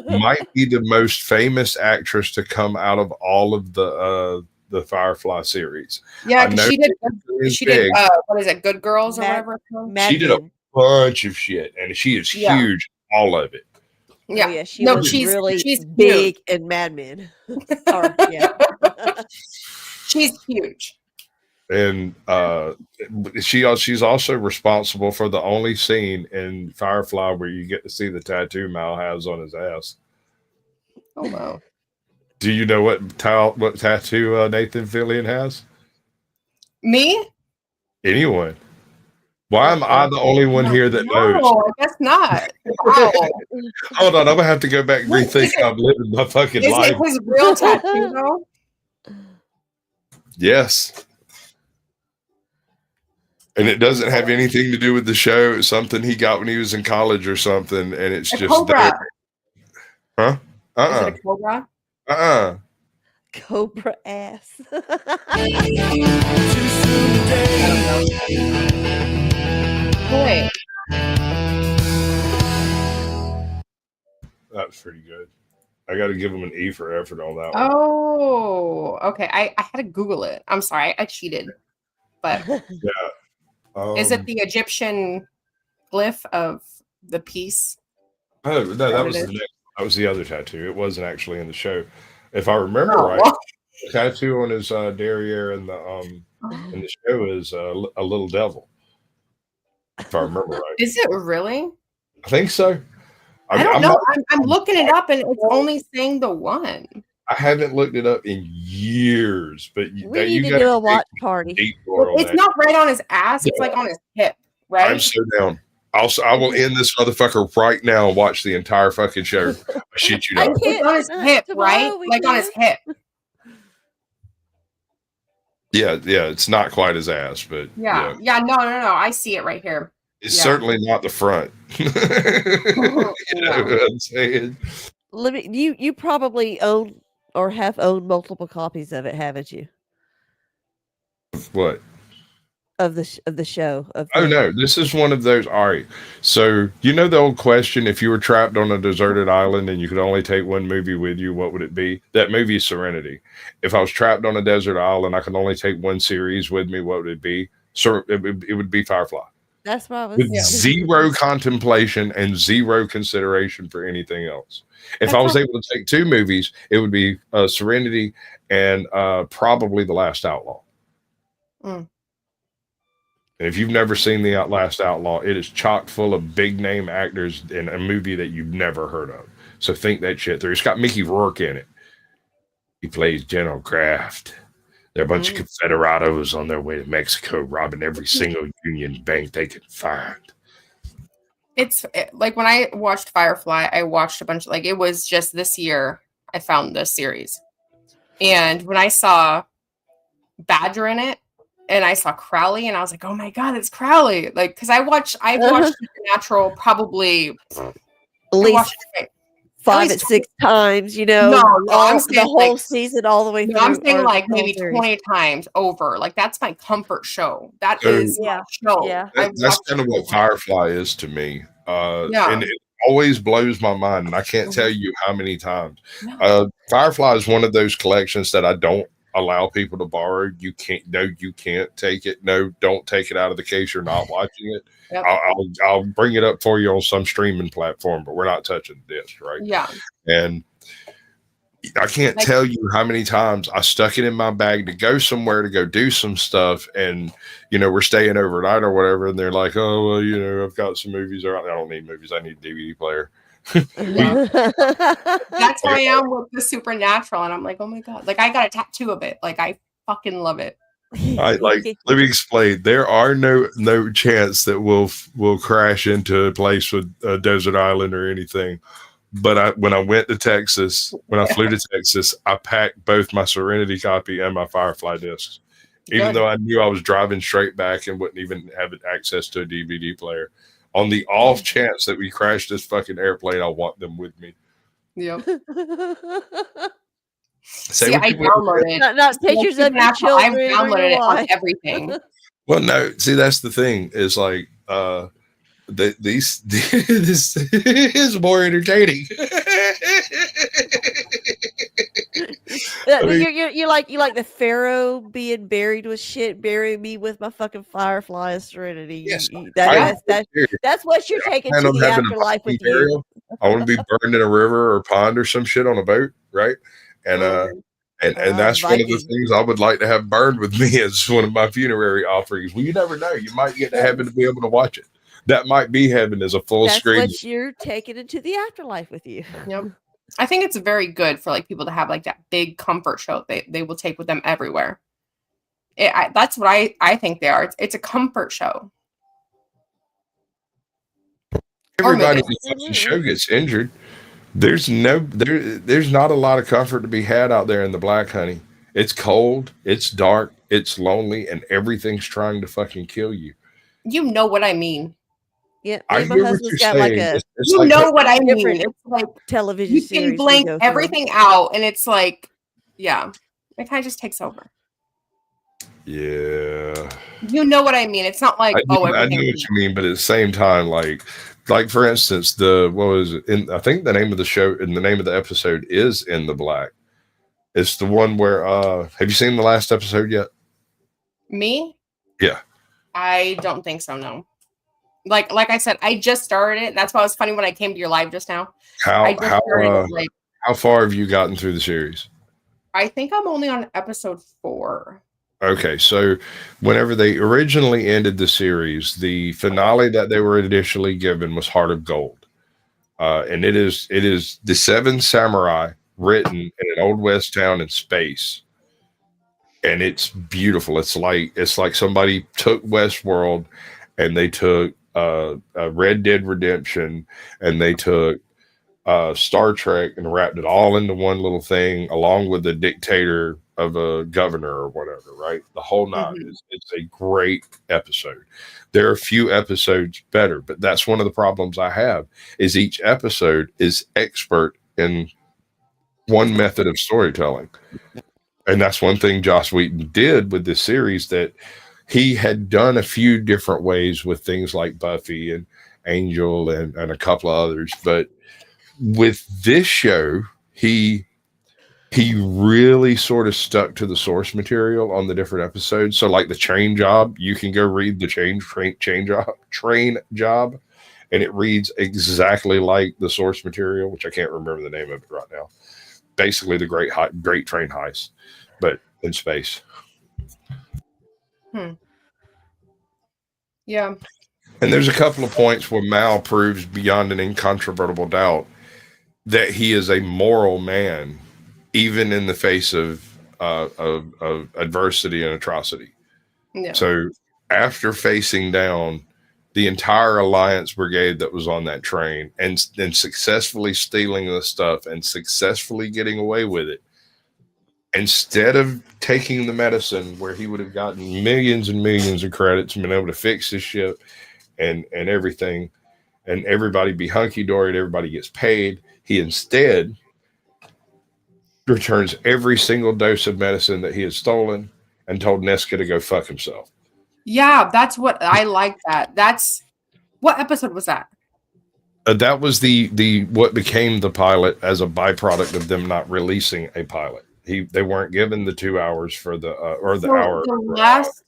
Might be the most famous actress to come out of all of the Firefly series. Yeah, because she did what is it, Good Girls or whatever? She did a bunch of shit, and she is huge, all of it. Yeah, oh, yeah, she was really big in Mad Men. She's huge. And she's also responsible for the only scene in Firefly where you get to see the tattoo Mal has on his ass. Oh wow! Do you know what tattoo Nathan Fillion has? Me? Anyone? Why am I the only one here that knows? No, I guess not. Wow. Hold on, I'm gonna have to go back and rethink how I'm living my fucking life. Is it his real tattoo though? Yes. And it doesn't have anything to do with the show. It's something he got when he was in college or something, and it's just Cobra. Huh? Is it a cobra? Cobra ass. Wait. That was pretty good. I got to give him an E for effort on that one. Oh, okay. I had to Google it. I'm sorry, I cheated. But yeah. Is it the Egyptian glyph of the piece? Oh no, that was the other tattoo. It wasn't actually in the show. If I remember right, the tattoo on his derriere in the show is a little devil. If I remember right. Is it really? I think so. I don't know. I'm looking it up and it's only saying the one. I haven't looked it up in years, but we need to do a watch party. It's not right on his ass. It's like on his hip, right? I'm so down. I will end this motherfucker right now and watch the entire fucking show. I shit you not. It's on his hip, right? Like on his hip. Yeah, it's not quite his ass, but yeah. No. I see it right here. It's certainly not the front. You know what I'm saying? You probably own or have owned multiple copies of it, haven't you? What? Of the show of Oh the no, this is one of those. All right, so you know the old question: if you were trapped on a deserted island and you could only take one movie with you, what would it be? That movie is Serenity. If I was trapped on a desert island, I could only take one series with me. What would it be? So it would be Firefly. That's what I was With zero contemplation and zero consideration for anything else. If I was able to take two movies, it would be Serenity and probably The Last Outlaw. Mm. And if you've never seen The Last Outlaw, it is chock full of big name actors in a movie that you've never heard of. So think that shit through. It's got Mickey Rourke in it. He plays General Kraft. They're a bunch of Confederados on their way to Mexico, robbing every single Union bank they can find. It's like when I watched Firefly, I watched a bunch. Like it was just this year I found this series, and when I saw Badger in it, and I saw Crowley, and I was like, "Oh my god, it's Crowley!" Like because I've watched Supernatural probably at least 5 and 6 times. You know, I'm saying the whole like, season all the way through. I'm saying or like the whole maybe series. 20 times over. Like that's my comfort show. That So- is my show. Yeah. That's kind of what Firefly is to me. Yeah. And it always blows my mind. And I can't tell you how many times. Firefly is one of those collections that I don't allow people to borrow. You can't take it. No, don't take it out of the case. You're not watching it. Yep. I'll bring it up for you on some streaming platform, but we're not touching the disc, right? Yeah. And I can't tell you how many times I stuck it in my bag to go somewhere to go do some stuff. And, you know, we're staying overnight or whatever. And they're like, oh, well, you know, I've got some movies around. I don't need movies. I need a DVD player. That's how I am with the Supernatural. And I'm like, oh my God. Like I got a tattoo of it. Like I fucking love it. Let me explain. There are no chance that we'll crash into a place with a desert island or anything. But when I went to Texas, when I flew to Texas, I packed both my Serenity copy and my Firefly discs. Even though I knew I was driving straight back and wouldn't even have access to a DVD player. On the off chance that we crash this fucking airplane, I want them with me. Yep. Say See, I downloaded not pictures of your children. I've downloaded it on everything. Well, no, see, that's the thing is like, this is more entertaining. You like the Pharaoh being buried with shit. Bury me with my fucking Firefly and Serenity. Yes, that's what you're taking to the afterlife with you. I want to be burned in a river or pond or some shit on a boat, right? And and that's one of the things I would like to have burned with me as one of my funerary offerings. Well, you never know; you might get to heaven to be able to watch it. That might be heaven as a full screen. That's what you're taking into the afterlife with you. Yep. I think it's very good for like people to have like that big comfort show they will take with them everywhere. That's what I think they are. It's a comfort show. Everybody in the show gets injured. There's not a lot of comfort to be had out there in the black, honey. It's cold, it's dark, it's lonely, and everything's trying to fucking kill you. You know what I mean. Yeah, I my hear what husband's you're got like saying. a. It's You like know what I mean. different It's like television you series can we blank go through. everything out, and it's like, yeah, it kind of just takes over. Yeah. You know what I mean. It's not like I know what everything. you mean, but at the same time, like for instance, I think the name of the show and the name of the episode is In the Black. It's the one where have you seen the last episode yet? Me? Yeah. I don't think so. No. Like I said, I just started it. That's why it was funny when I came to your live just now. How far have you gotten through the series? I think I'm only on episode 4. Okay, so whenever they originally ended the series, the finale that they were initially given was Heart of Gold. And it is the 7 samurai written in an old west town in space. And it's beautiful. It's like somebody took Westworld and they took Red Dead Redemption and they took Star Trek and wrapped it all into one little thing, along with the dictator of a governor or whatever, right? The whole nine. It's a great episode. There are a few episodes better, but that's one of the problems I have is each episode is expert in one method of storytelling. And that's one thing Joss Whedon did with this series that he had done a few different ways with things like Buffy and Angel and a couple of others. But with this show, he really sort of stuck to the source material on the different episodes. So like the train job, you can go read the train job, and it reads exactly like the source material, which I can't remember the name of it right now. Basically the great train heist, but in space. Yeah. And there's a couple of points where Mal proves beyond an incontrovertible doubt that he is a moral man, even in the face of adversity and atrocity. Yeah. So after facing down the entire Alliance brigade that was on that train and successfully stealing the stuff and successfully getting away with it, instead of taking the medicine where he would have gotten millions and millions of credits and been able to fix his ship and everything, and everybody be hunky-dory and everybody gets paid, he instead returns every single dose of medicine that he had stolen and told Nesca to go fuck himself. Yeah, that's what I like that. That's what episode was that? That was the what became the pilot as a byproduct of them not releasing a pilot. They weren't given the 2 hours for the or the hour. The last,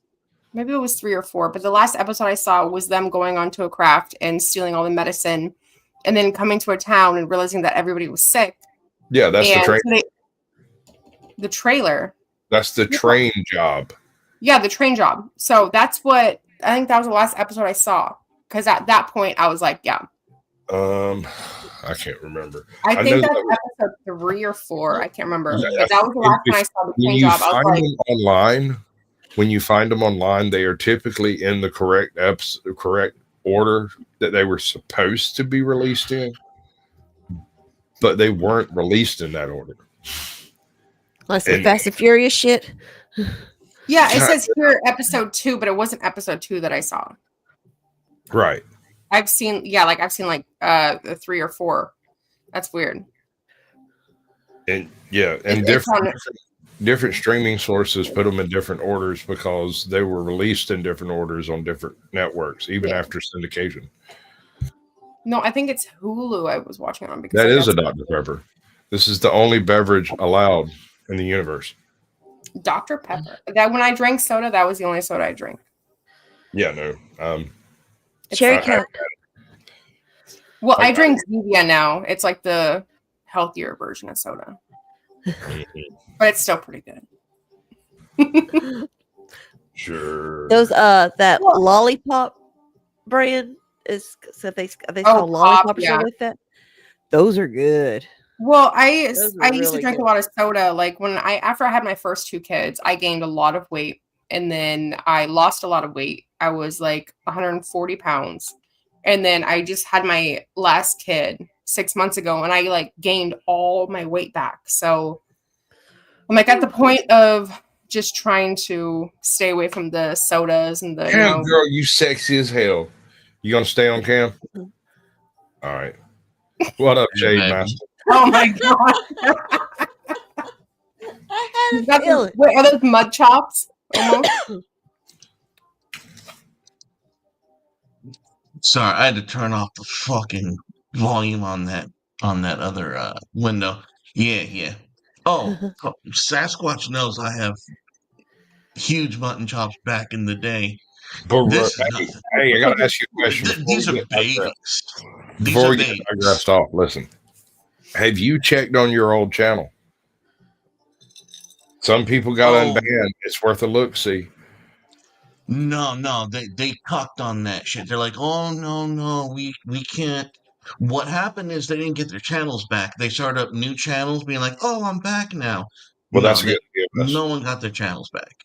maybe it was 3 or 4, but the last episode I saw was them going onto a craft and stealing all the medicine, and then coming to a town and realizing that everybody was sick. Yeah, that's the train. The trailer. That's the train job. Yeah, the train job. So that's what I think that was the last episode I saw. Because at that point I was like, yeah. I can't remember. I think that's episode 3 or 4. I can't remember. But that was the last one I saw the train job. I was like, when you find them online, they are typically in the correct order that they were supposed to be released in, but they weren't released in that order. Like some Fast and Furious shit. Yeah, it says here episode 2, but it wasn't episode 2 that I saw. Right. I've seen 3 or 4. That's weird. And different streaming sources put them in different orders because they were released in different orders on different networks, even after syndication. No, I think it's Hulu I was watching it on. Because that is a Dr. Pepper. This is the only beverage allowed in the universe. Dr. Pepper. That when I drank soda, that was the only soda I drank. Yeah, no. Cherry Coke. Well, I drink Zevia now. It's like the healthier version of soda. But it's still pretty good. Sure. Those that lollipop brand is they called lollipop or something like that. Those are good. Well, I used to drink a lot of soda. Like after I had my first 2 kids, I gained a lot of weight, and then I lost a lot of weight. I was like 140 pounds, and then I just had my last kid 6 months ago, and I like gained all my weight back. So I'm like at the point of just trying to stay away from the sodas and the. Cam, girl, you sexy as hell. You gonna stay on cam? All right. What up, Jade Master? Oh my god! Wait, are those mud chops? Almost. Sorry, I had to turn off the fucking volume on that other window. Yeah. Oh, Sasquatch knows I have huge mutton chops back in the day. Hey, I gotta ask you a question. These are babies. Before we get digressed off, listen. Have you checked on your old channel? Some people got unbanned. It's worth a look. See. No, they cucked on that shit. They're like, oh no, we can't. What happened is they didn't get their channels back. They started up new channels, being like, oh, I'm back now. Well, that's good. No one got their channels back.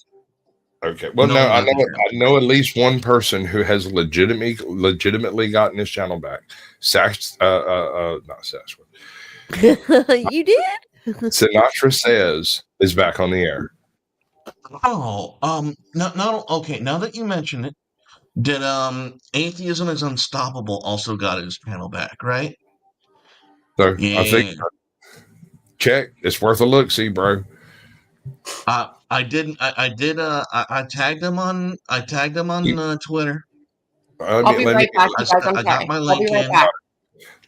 Okay. Well, no, I know at least one person who has legitimately gotten his channel back. Not Sasquatch. You did? Sinatra Says is back on the air. Oh, no, okay. Now that you mention it, did Atheism is Unstoppable also got his channel back, right? So yeah. I think check. It's worth a look. See, bro. I didn't. I tagged him on. I tagged him on Twitter. I'll be right back, you guys. I'm I got sorry. my I'll link be right in. back.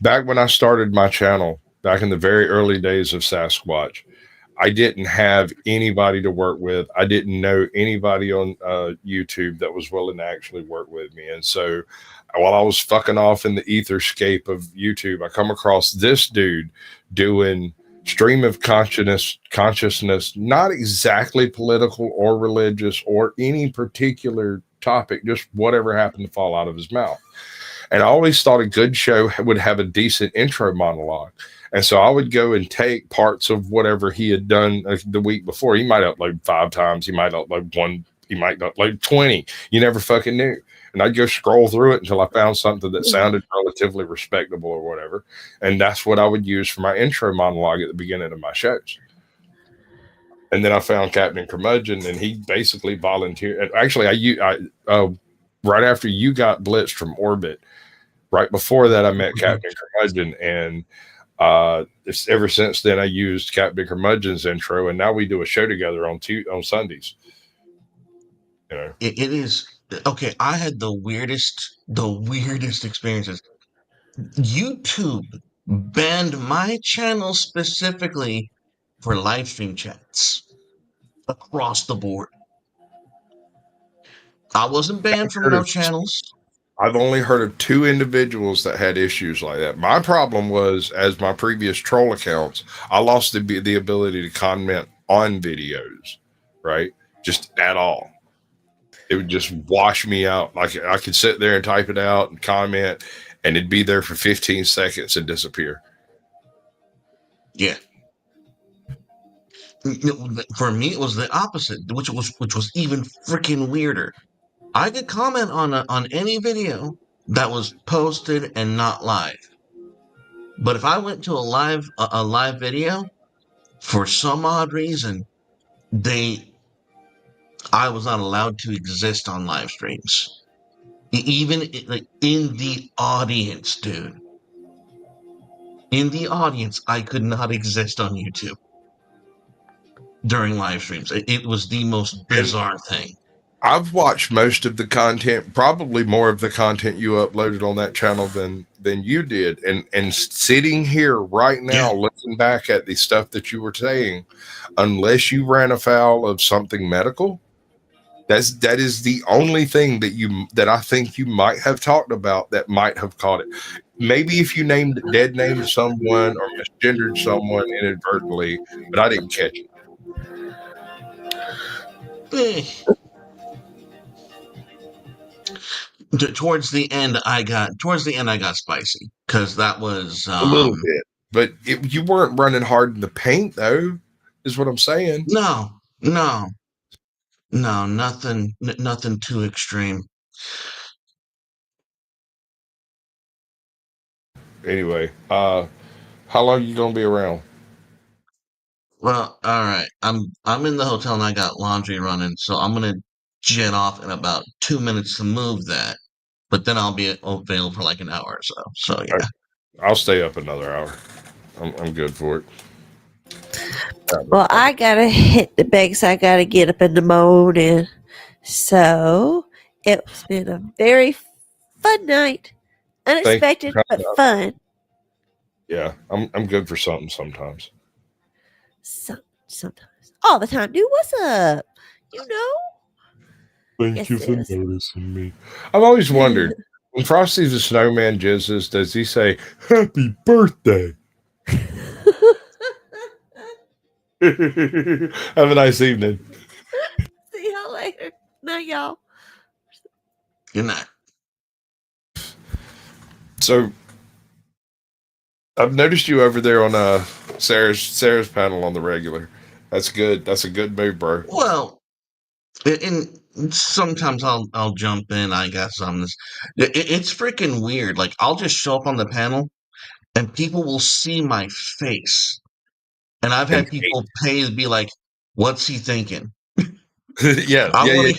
Back when I started my channel, back in the very early days of Sasquatch, I didn't have anybody to work with. I didn't know anybody on YouTube that was willing to actually work with me. And so while I was fucking off in the etherscape of YouTube, I come across this dude doing stream of consciousness, not exactly political or religious or any particular topic, just whatever happened to fall out of his mouth. And I always thought a good show would have a decent intro monologue. And so I would go and take parts of whatever he had done the week before. He might upload 5 times. He might upload 1. He might upload 20. You never fucking knew. And I'd go scroll through it until I found something that sounded relatively respectable or whatever. And that's what I would use for my intro monologue at the beginning of my shows. And then I found Captain Curmudgeon, and he basically volunteered. Actually, I right after you got blitzed from orbit, right before that, I met Captain Curmudgeon, and it's ever since then I used Captain Curmudgeon's intro, and now we do a show together on Sundays. You know, it is okay. I had the weirdest experiences. YouTube banned my channel specifically for live stream chats across the board. I wasn't banned from no channels. I've only heard of 2 individuals that had issues like that. My problem was, as my previous troll accounts, I lost the ability to comment on videos, right? Just at all. It would just wash me out. Like I could sit there and type it out and comment, and it'd be there for 15 seconds and disappear. Yeah. For me, it was the opposite, which was even freaking weirder. I could comment on any video that was posted and not live, but if I went to a live video, for some odd reason, I was not allowed to exist on live streams, even like in the audience, dude. In the audience, I could not exist on YouTube during live streams. It was the most bizarre thing. I've watched most of the content, probably more of the content you uploaded on that channel than you did. And sitting here right now, looking back at the stuff that you were saying, unless you ran afoul of something medical, that is the only thing that I think you might have talked about that might have caught it. Maybe if you named someone or misgendered someone inadvertently, but I didn't catch it. Towards the end, I got spicy because that was a little bit, but you weren't running hard in the paint, though. Is what I'm saying. No, nothing too extreme. Anyway, how long are you gonna be around? Well, all right. I'm in the hotel and I got laundry running, so I'm gonna jet off in about 2 minutes to move that. But then I'll be available for like an hour or so. So yeah, I'll stay up another hour. I'm good for it. Well, I gotta hit the banks. I gotta get up in the morning. So it's been a very fun night, unexpected but fun. Yeah, I'm good for something sometimes. Sometimes, all the time, dude. What's up? You know. Thank you for noticing me. I've always wondered, when Frosty the Snowman jizzes, does he say "Happy Birthday"? Have a nice evening. See y'all later. Night, y'all. Good night. So, I've noticed you over there on Sarah's panel on the regular. That's good. That's a good move, bro. Well, and sometimes I'll jump in. I got something. It's freaking weird. Like I'll just show up on the panel, and people will see my face, and I've had people pay to be like, "What's he thinking?" I want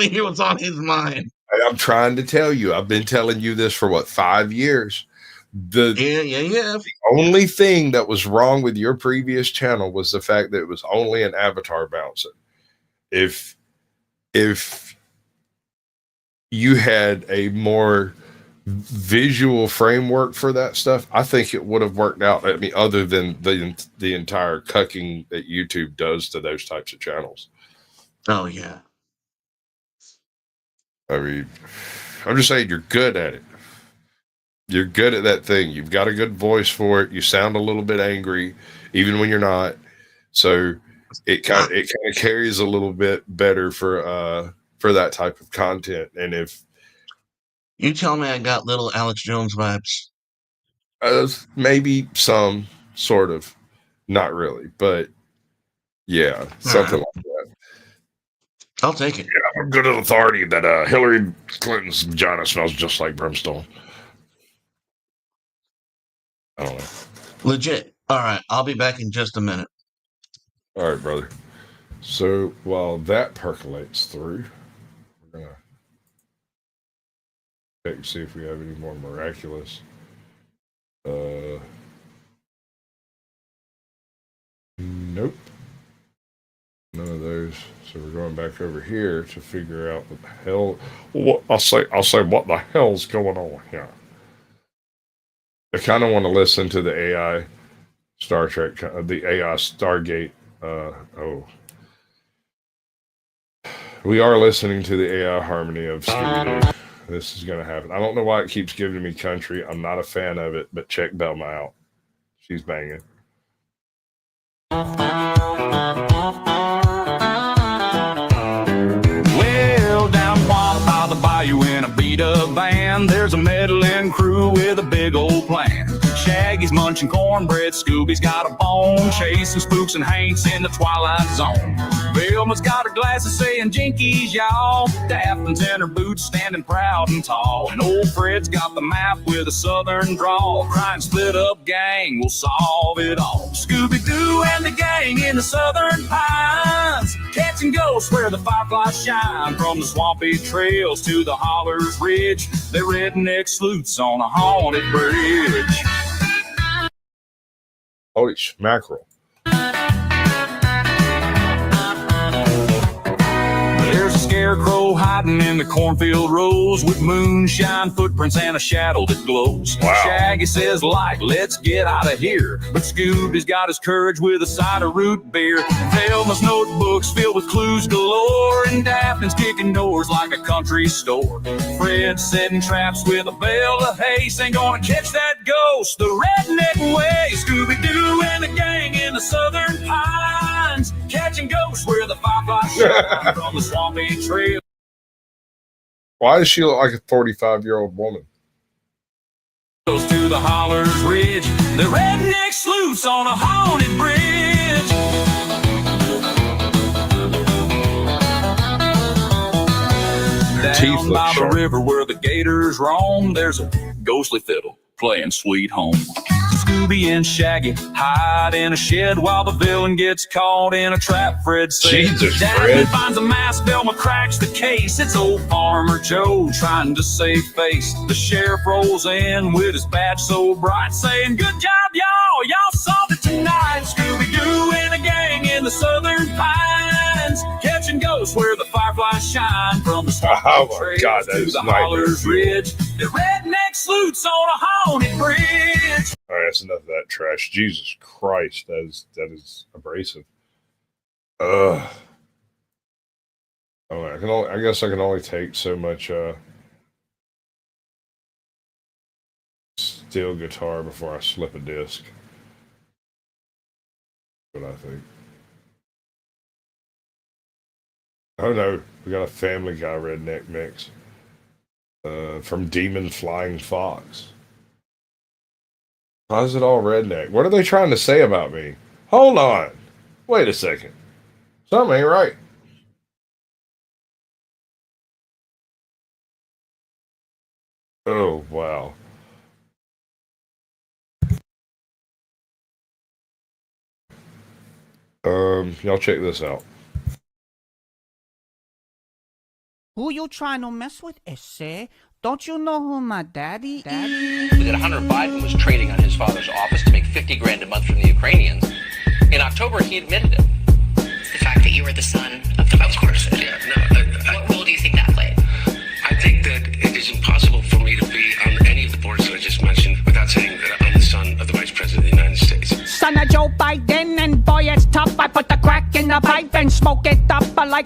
to hear what's on his mind. I'm trying to tell you. I've been telling you this for 5 years. The only thing that was wrong with your previous channel was the fact that it was only an avatar bouncer. If you had a more visual framework for that stuff, I think it would have worked out. I mean, other than the entire cucking that YouTube does to those types of channels. Oh yeah. I mean, I'm just saying you're good at it. You're good at that thing. You've got a good voice for it. You sound a little bit angry, even when you're not. So it kind of carries a little bit better for that type of content. And if you tell me I got little Alex Jones vibes, maybe some sort of, not really, but yeah, something like that. I'll take it. Yeah, I'm good at authority that Hillary Clinton's vagina smells just like brimstone. I don't know. Legit. All right, I'll be back in just a minute. All right, brother. So while that percolates through, we're gonna check and see if we have any more miraculous. Nope. None of those. So we're going back over here to figure out what the hell. What I'll say what the hell's going on here. I kind of want to listen to the AI Star Trek, the AI Stargate. We are listening to the AI harmony of Scooby-Doo. This is going to happen. I don't know why it keeps giving me country. I'm not a fan of it, but check Belma out. She's banging. Well, down by the bayou in a beat-up van, there's a meddling crew with a big old plan. Shaggy's munching cornbread, Scooby's got a bone, chasing spooks and Hank's in the twilight zone. Vilma's got her glasses saying jinkies, y'all. Daphne's in her boots standing proud and tall. And old Fred's got the map with a southern drawl. Crying split up gang will solve it all. Scooby-Doo and the gang in the southern pines, catching ghosts where the fireflies shine. From the swampy trails to the hollers ridge, they're redneck sleuths on a haunted bridge. Holy mackerel. There's a scarecrow hiding in the cornfield rows with moonshine footprints and a shadow that glows. Wow. Shaggy says, "Light, let's get out of here." But Scooby's got his courage with a side of root beer. Velma's notebooks filled with clues galore, and Daphne's kicking doors like a country store. Fred's setting traps with a bale of haste, ain't gonna catch that ghost the redneck way. Scooby-Doo and the gang in the southern pines, catching ghosts where the fireflies shine from the swampy trail. Why does she look like a 45-year-old woman? Goes to the hollers ridge, the redneck sleuths on a haunted bridge. Down by the river where the gators roam, there's a ghostly fiddle playing Sweet Home. Scooby and Shaggy hide in a shed while the villain gets caught in a trap. Fred says, Jesus, Daphne Fred. finds a mask, Velma cracks the case. It's old Farmer Joe trying to save face. The sheriff rolls in with his badge so bright, saying, "Good job, y'all. Y'all solved it tonight." Scooby-Doo and a gang in the southern pines, catching ghosts where the fireflies shine. From the Oh my God, that to is the nightmare. hollers ridge, the redneck sleuths on a haunted bridge. All right, that's enough of that trash. Jesus Christ, that is abrasive. Ugh. Oh, I guess I can only take so much steel guitar before I slip a disc. What I think. Oh no, we got a Family Guy redneck mix from Demon Flying Fox. Why is it all redneck? What are they trying to say about me? Hold on. Wait a second. Something ain't right. Oh, wow. Y'all check this out. Who you trying to mess with, ese? Don't you know who my daddy is? That Hunter Biden was trading on his father's office to make 50 grand a month from the Ukrainians. In October, he admitted it. The fact that you were the son of the vice president. Yeah, no. What role do you think that played? I think that it is impossible for me to be on any of the boards that I just mentioned without saying that I'm the son of the Vice President of the United States. Son of Joe Biden, and boy, it's tough. I put the crack in the pipe and smoke it up. I like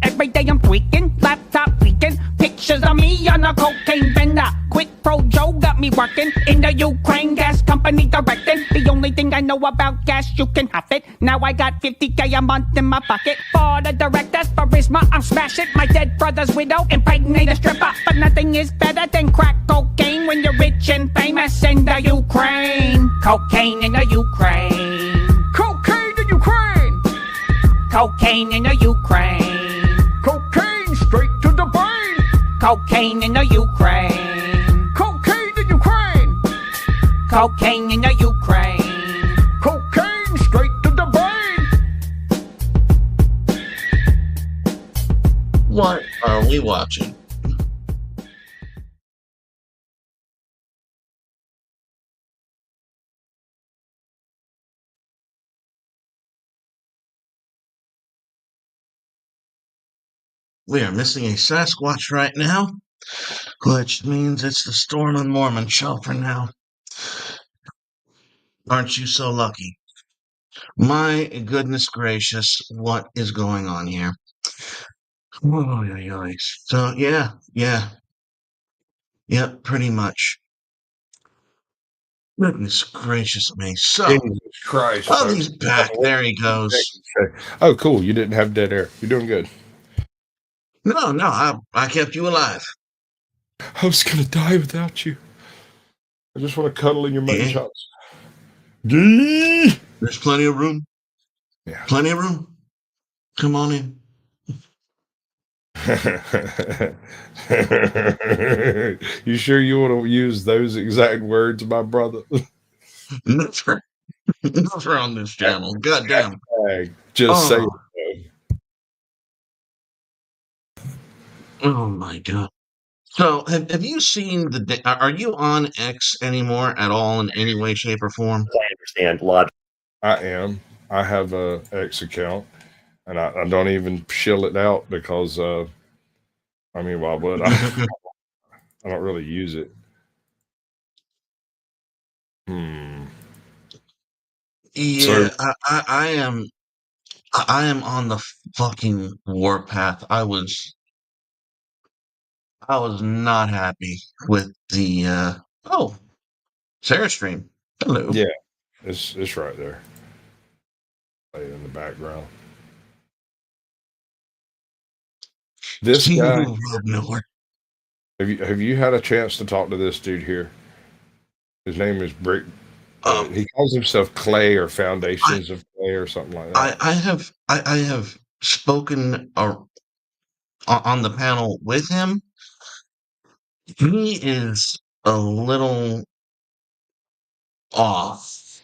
every day I'm tweaking, laptop leaking, pictures of me on a cocaine bender. Quick Pro Joe got me working in the Ukraine gas company directing. The only thing I know about gas, you can huff it. Now I got 50K a month in my pocket. For the directors, charisma, I'll smash it. My dead brother's widow, impregnate a stripper. But nothing is better than crack cocaine when you're rich and famous in the Ukraine. Cocaine in the Ukraine. Cocaine in Ukraine. Cocaine in the Ukraine. Cocaine straight to the brain. Cocaine in the Ukraine. Cocaine in Ukraine. Cocaine in the Ukraine. Cocaine straight to the brain. What are we watching? We are missing a Sasquatch right now, which means it's the Storm and Mormon show for now. Aren't you so lucky? My goodness gracious, what is going on here? Oh, so, Yep, pretty much. Goodness gracious me. So, Jesus Christ. oh, he's back. There he goes. Oh, cool. You didn't have dead air. You're doing good. No, I kept you alive. I was going to die without you. I just want to cuddle in your mutton chops. There's plenty of room. Yeah. Plenty of room. Come on in. You sure you want to use those exact words, my brother? Never on this channel. Goddamn. Just say it. Oh my god. So, have you seen are you on X anymore at all in any way, shape, or form? I understand logic. I am. I have a X account, and I don't even shill it out because, I mean, why would I? I don't really use it. Yeah, so, I am on the fucking warpath. I was not happy with the Sarah stream. Hello. Yeah, it's right there. In the background. This guy. Have you had a chance to talk to this dude here? His name is Brick. He calls himself Clay or Foundations of Clay or something like that. I have spoken on the panel with him. He is a little off.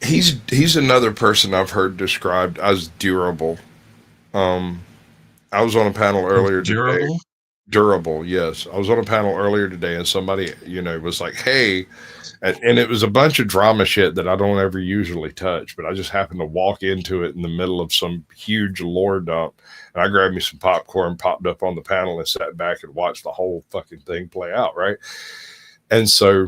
He's another person I've heard described as durable. I was on a panel earlier today. Durable, yes. I was on a panel earlier today, and somebody, was like, "Hey," and it was a bunch of drama shit that I don't ever usually touch, but I just happened to walk into it in the middle of some huge lore dump, and I grabbed me some popcorn, popped up on the panel, and sat back and watched the whole fucking thing play out, right? And so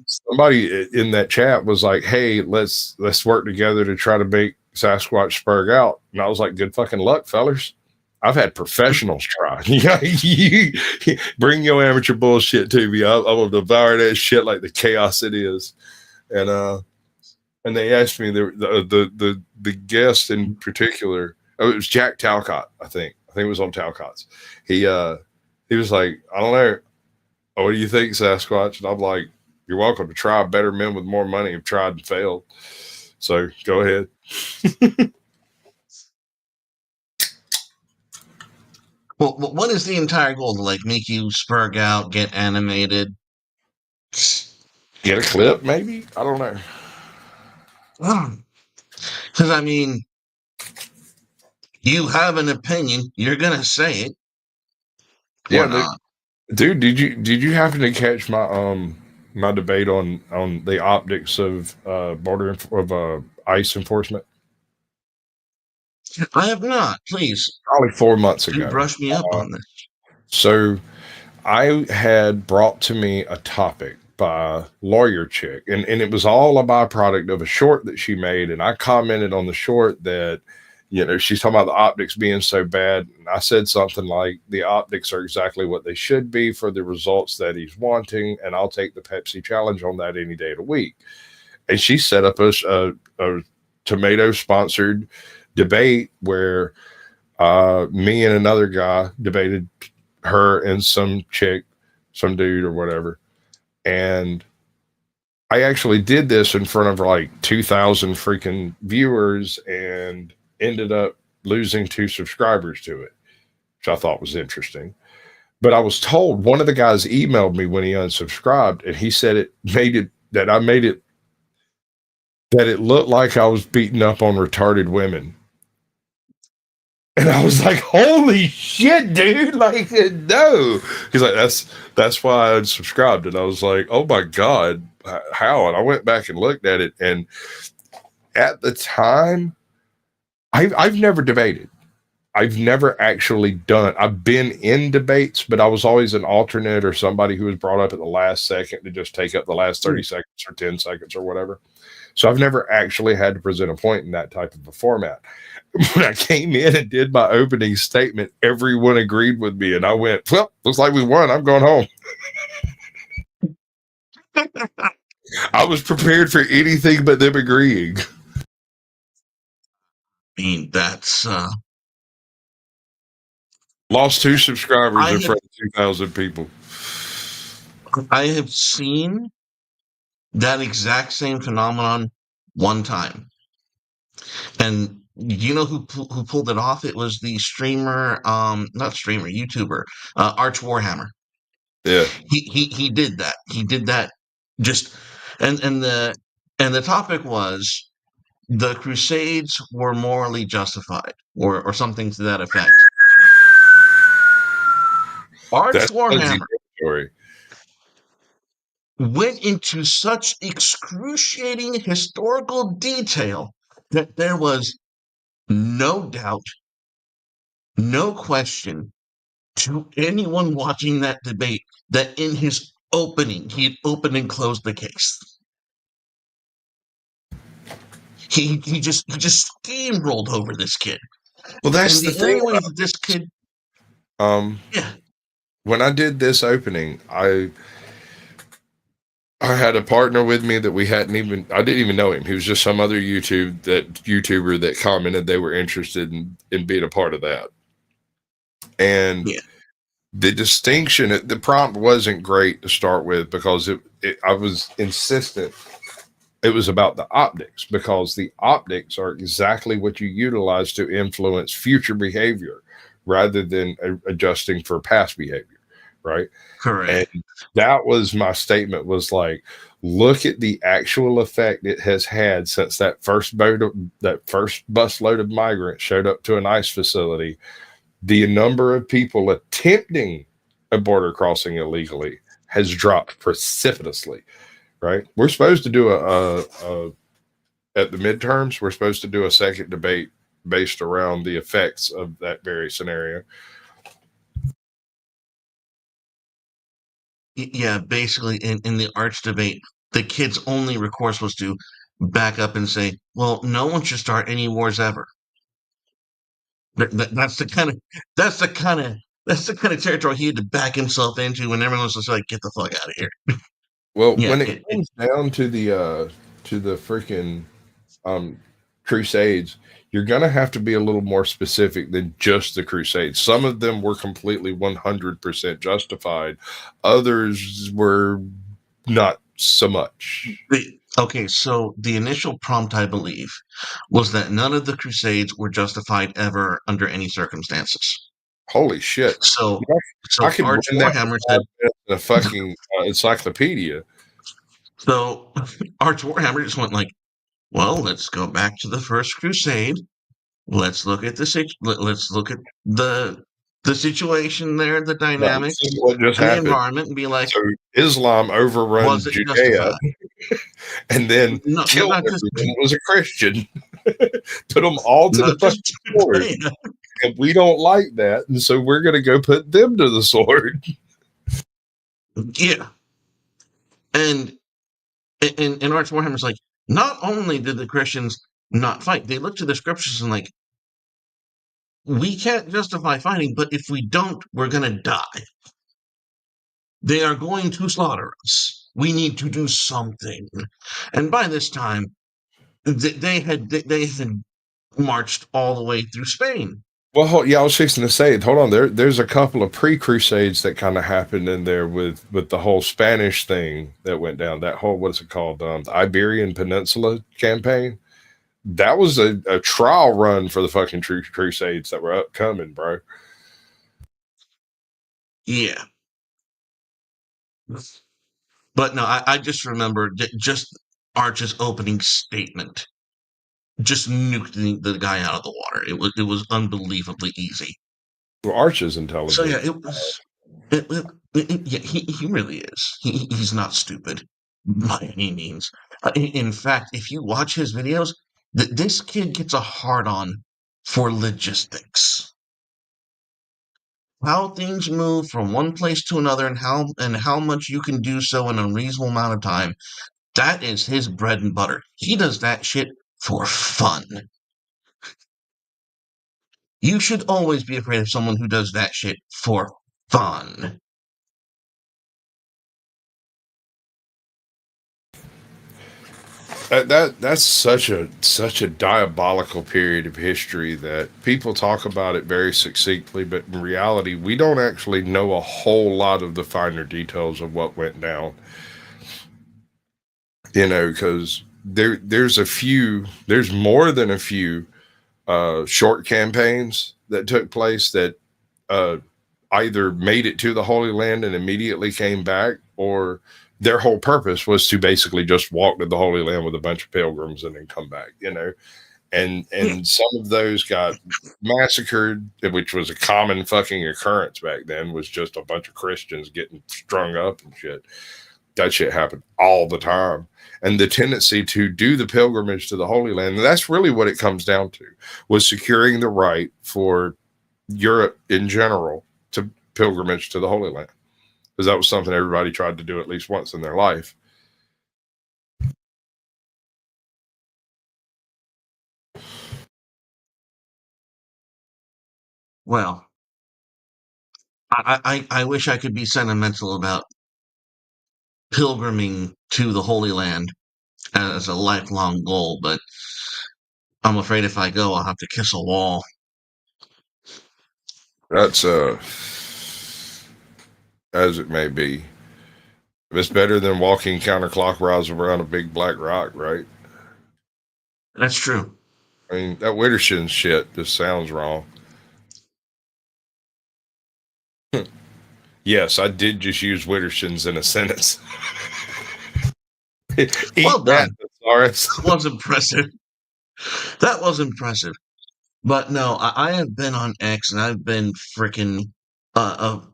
somebody in that chat was like, "Hey, let's work together to try to make Sasquatch spurg out," and I was like, "Good fucking luck, fellers." I've had professionals try. You bring your amateur bullshit to me. I will devour that shit like the chaos it is. And they asked me the guest in particular. Oh, it was Jack Talcott. I think it was on Talcott's. He was like, "I don't know. Oh, what do you think, Sasquatch?" And I'm like, "You're welcome to try. Better men with more money have tried and failed. So go ahead." Well, what is the entire goal? To make you spurg out, get animated, get a clip, maybe? I don't know. Because I mean, you have an opinion. You're gonna say it. Yeah, Dude, did you happen to catch my debate on the optics of ICE enforcement? I have not. Please, Probably 4 months do ago. brush me up on this. So I had brought to me a topic by lawyer chick, and it was all a byproduct of a short that she made, and I commented on the short that she's talking about the optics being so bad, and I said something like the optics are exactly what they should be for the results that he's wanting, and I'll take the Pepsi challenge on that any day of the week. And she set up a tomato sponsored debate where me and another guy debated her and some chick, some dude or whatever. And I actually did this in front of like 2,000 freaking viewers and ended up losing 2 subscribers to it, which I thought was interesting. But I was told one of the guys emailed me when he unsubscribed, and he said I made it that it looked like I was beating up on retarded women. And I was like, holy shit, dude. Like, no. He's like, that's why I unsubscribed. And I was like, oh my God, how? And I went back and looked at it. And at the time, I've never debated. I've never actually done. I've been in debates, but I was always an alternate or somebody who was brought up at the last second to just take up the last 30 seconds or 10 seconds or whatever. So I've never actually had to present a point in that type of a format. When I came in and did my opening statement, everyone agreed with me, and I went, well, looks like we won. I'm going home. I was prepared for anything but them agreeing. I mean, that's lost 2 subscribers in front of 2,000 people. I have seen that exact same phenomenon one time. And you know who pulled it off? It was the streamer, not streamer, YouTuber, Arch Warhammer. Yeah. He did that. He did that just and the topic was the Crusades were morally justified or something to that effect. Arch Warhammer went into such excruciating historical detail that there was no doubt, no question to anyone watching that debate that in his opening, he had opened and closed the case. He just steamrolled over this kid. Well, that's and the thing. only way that this kid, yeah. When I did this opening, I had a partner with me that I didn't even know him. He was just some other YouTuber that commented they were interested in being a part of that. And the distinction, the prompt wasn't great to start with because I was insistent it was about the optics, because the optics are exactly what you utilize to influence future behavior rather than adjusting for past behavior. Right. Correct. And that was my statement, was like, look at the actual effect it has had since that first busload of migrants showed up to an ICE facility. The number of people attempting a border crossing illegally has dropped precipitously. Right. We're supposed to do at the midterms, we're supposed to do a second debate based around the effects of that very scenario. Yeah, basically in the Arch debate, the kid's only recourse was to back up and say, well, no one should start any wars ever. That's the kind of territory he had to back himself into when everyone was just like, get the fuck out of here. Well, when it comes down to the freaking Crusades, you're going to have to be a little more specific than just the Crusades. Some of them were completely 100% justified. Others were not so much. Okay, so the initial prompt, I believe, was that none of the Crusades were justified ever under any circumstances. Holy shit! So I could Arch win that Warhammer said a fucking encyclopedia. So Arch Warhammer just went like, well, let's go back to the First Crusade. Let's look at let's look at the the situation there, the No, dynamics, this is what just and the happened. environment, and be like, So Islam overruns was it Judea, justified? and then No, killed not just everyone who was a Christian. Put them all to the not fucking just sword. Judea. And we don't like that, and so we're going to go put them to the sword. Yeah, and Arch Warhammer's like, not only did the Christians not fight, they looked to the scriptures and like, we can't justify fighting, but if we don't, we're gonna die. They are going to slaughter us. We need to do something. And by this time, they had marched all the way through Spain. Well, yeah, I was fixing to say, hold on, there's a couple of pre-crusades that kind of happened in there with the whole Spanish thing that went down. That whole, what is it called, the Iberian Peninsula campaign. That was a trial run for the fucking true crusades that were upcoming, bro. Yeah. But no, I just remember just Arch's opening statement just nuked the guy out of the water. It was unbelievably easy. Well, Arch is So intelligent. yeah, it was. Yeah, he really is. He's not stupid by any means. In fact, if you watch his videos, this kid gets a hard on for logistics. How things move from one place to another, and how much you can do so in a reasonable amount of time. That is his bread and butter. He does that shit for fun. You should always be afraid of someone who does that shit for fun. That's such a diabolical period of history that people talk about it very succinctly, but in reality, we don't actually know a whole lot of the finer details of what went down. You know, because there's more than a few short campaigns that took place that uh, either made it to the Holy Land and immediately came back, or their whole purpose was to basically just walk to the Holy Land with a bunch of pilgrims and then come back, you know. And some of those got massacred, which was a common fucking occurrence back then, was just a bunch of Christians getting strung up and shit. That shit happened all the time. And the tendency to do the pilgrimage to the Holy Land, and that's really what it comes down to, was securing the right for Europe in general to pilgrimage to the Holy Land, because that was something everybody tried to do at least once in their life. Well, I wish I could be sentimental about pilgriming to the Holy Land as a lifelong goal, but I'm afraid if I go, I'll have to kiss a wall. That's as it may be. It's better than walking counterclockwise around a big black rock, right? That's true. I mean, that Wittershin shit just sounds wrong. Yes, I did just use Wittershins in a sentence. Well done. That was impressive. That was impressive. But no, I have been on X and I've been freaking I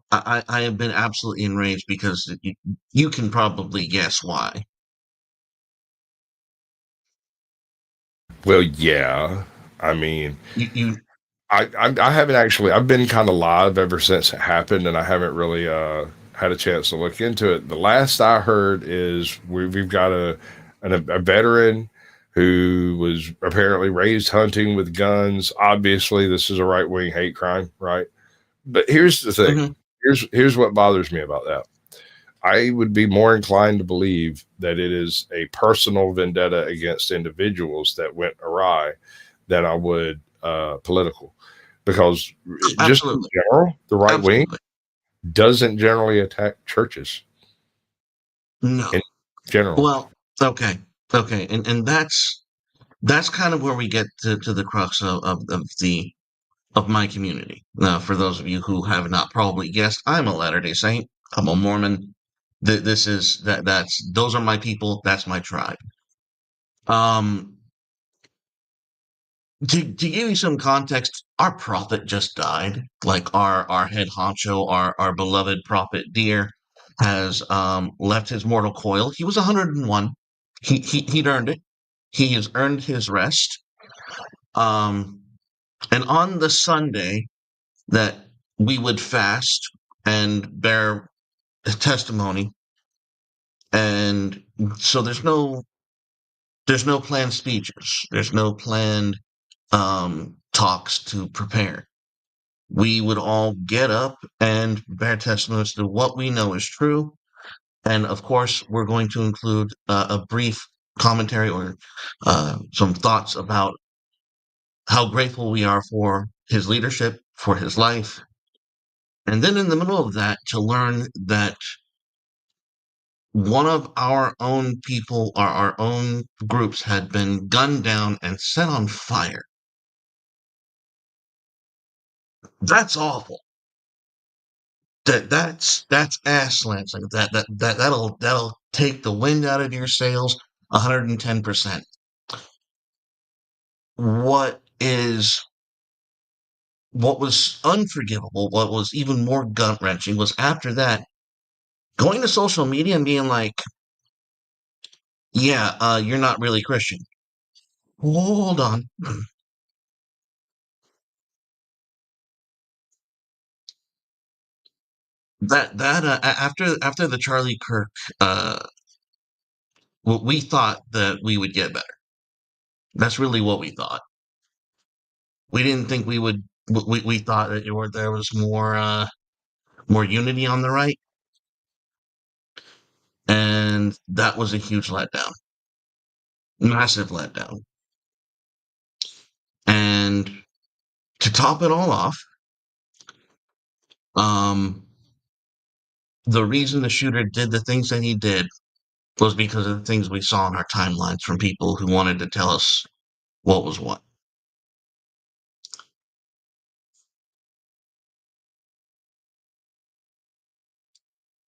have been absolutely enraged because you can probably guess why. Well, yeah. I mean, you I haven't actually. I've been kind of live ever since it happened, and I haven't really had a chance to look into it. The last I heard is we've got a veteran who was apparently raised hunting with guns. Obviously, this is a right wing hate crime, right? But here's the thing. Mm-hmm. Here's what bothers me about that. I would be more inclined to believe that it is a personal vendetta against individuals that went awry than I would political. Because just in general, the right wing doesn't generally attack churches. No. In general. Well, okay. And that's kind of where we get to the crux of my community. Now, for those of you who have not probably guessed, I'm a Latter-day Saint. I'm a Mormon. Those are my people. That's my tribe. To give you some context, our prophet just died. Like our head honcho, our beloved prophet Deer, has left his mortal coil. He was 101. He'd earned it. He has earned his rest. Um, and on the Sunday that we would fast and bear testimony, and so there's no planned speeches. There's no planned talks to prepare. We would all get up and bear testimony to what we know is true. And of course, we're going to include a brief commentary or some thoughts about how grateful we are for his leadership, for his life. And then in the middle of that, to learn that one of our own people, our own groups, had been gunned down and set on fire. That's awful. That's ass slants. Like that'll take the wind out of your sails 110%. What was unforgivable, what was even more gut wrenching, was after that going to social media and being like, "Yeah, you're not really Christian." Hold on. After the Charlie Kirk, we thought that we would get better. That's really what we thought. We didn't think we would. We thought that there was more unity on the right, and that was a huge letdown, massive letdown. And to top it all off, um, the reason the shooter did the things that he did was because of the things we saw in our timelines from people who wanted to tell us what was what.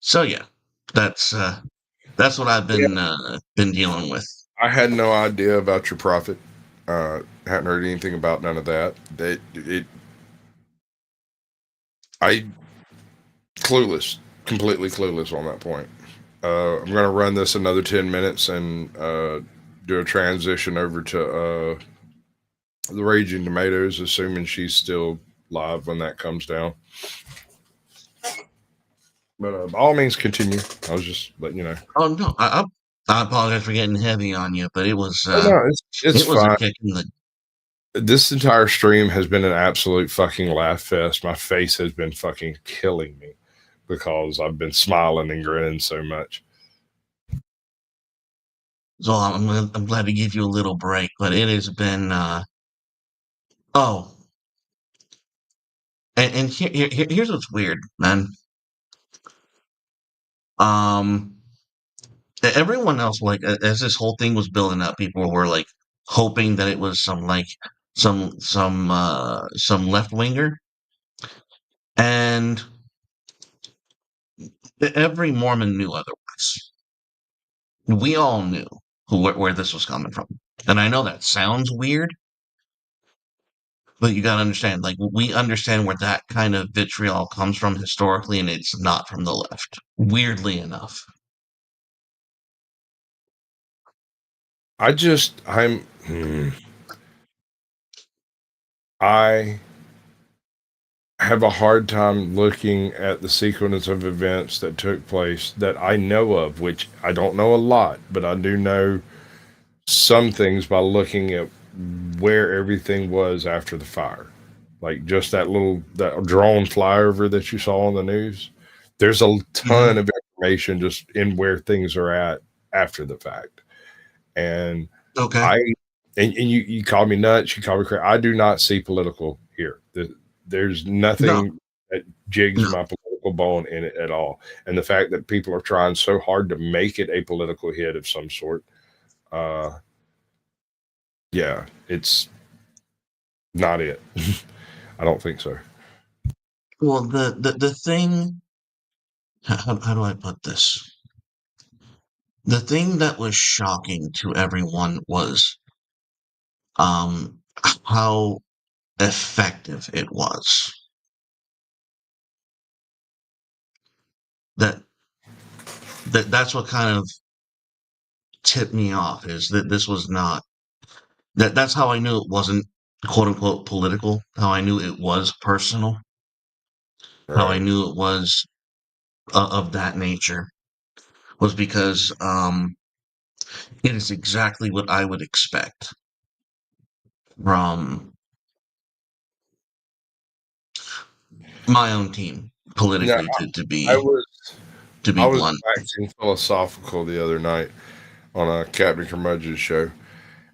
So yeah, that's what I've been dealing with. I had no idea about your prophet. Hadn't heard anything about none of that. I clueless, completely clueless on that point. I'm gonna run this another 10 minutes and do a transition over to the Raging Tomatoes, assuming she's still live when that comes down. But by all means, continue. I was just letting you know. Oh no, I apologize for getting heavy on you, but it was Oh, no, it's it was a fine. kick in the. This entire stream has been an absolute fucking laugh fest. My face has been fucking killing me because I've been smiling and grinning so much. So I'm glad to give you a little break, but it has been oh, and here's what's weird, man. Um, everyone else, like, as this whole thing was building up, people were like hoping that it was some left winger, and every Mormon knew otherwise. We all knew where this was coming from, and I know that sounds weird, but you gotta understand, like, we understand where that kind of vitriol comes from historically, and it's not from the left. Weirdly enough. I have a hard time looking at the sequence of events that took place that I know of, which I don't know a lot, but I do know some things by looking at where everything was after the fire. Like just that drone flyover that you saw on the news. There's a ton of information just in where things are at after the fact. And okay. And you call me nuts, you call me crazy. I do not see political here. There's nothing that jigs my political bone in it at all. And the fact that people are trying so hard to make it a political hit of some sort, yeah, it's not it. I don't think so. Well, the thing, how do I put this? The thing that was shocking to everyone was how effective it was. That's what kind of tipped me off, is that this was not that's how I knew it wasn't quote unquote political, how I knew it was personal, how I knew it was of that nature, was because it is exactly what I would expect from my own team Now, politically, to I be was blunt. waxing philosophical the other night on a Captain Curmudgeon's show,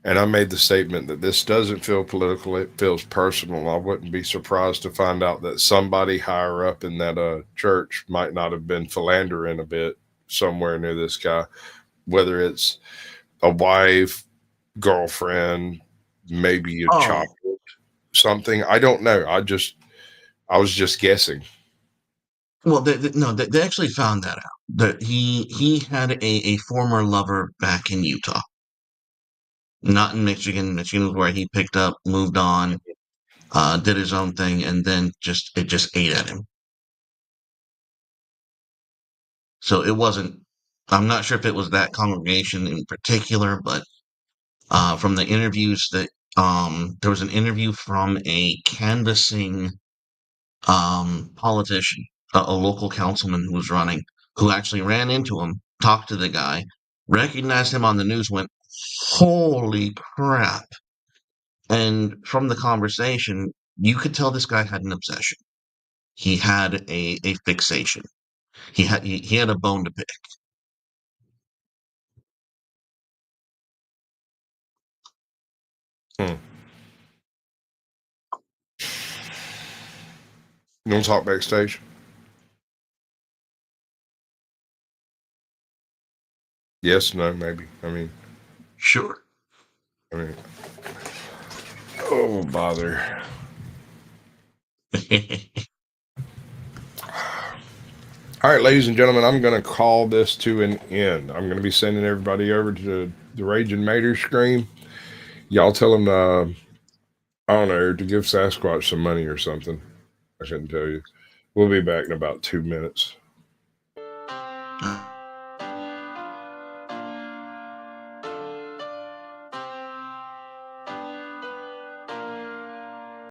and I made the statement that this doesn't feel political; it feels personal. I wouldn't be surprised to find out that somebody higher up in that church might not have been philandering a bit somewhere near this guy, whether it's a wife, girlfriend, maybe a child, something. I don't know. I was just guessing. Well, they actually found that out. That he had a former lover back in Utah, not in Michigan. Michigan was where he picked up, moved on, did his own thing, and then it just ate at him. So it wasn't. I'm not sure if it was that congregation in particular, but from the interviews that there was an interview from a canvassing politician, a local councilman who was running, who actually ran into him, talked to the guy, recognized him on the news, went, "Holy crap!" And from the conversation, you could tell this guy had an obsession. He had a fixation. He had a bone to pick. You want to talk backstage? Yes, no, maybe. I mean, sure. I mean, oh, bother. All right, ladies and gentlemen, I'm going to call this to an end. I'm going to be sending everybody over to the Raging Mater screen. Y'all tell them, I don't know, to give Sasquatch some money or something. I couldn't tell you. We'll be back in about 2 minutes.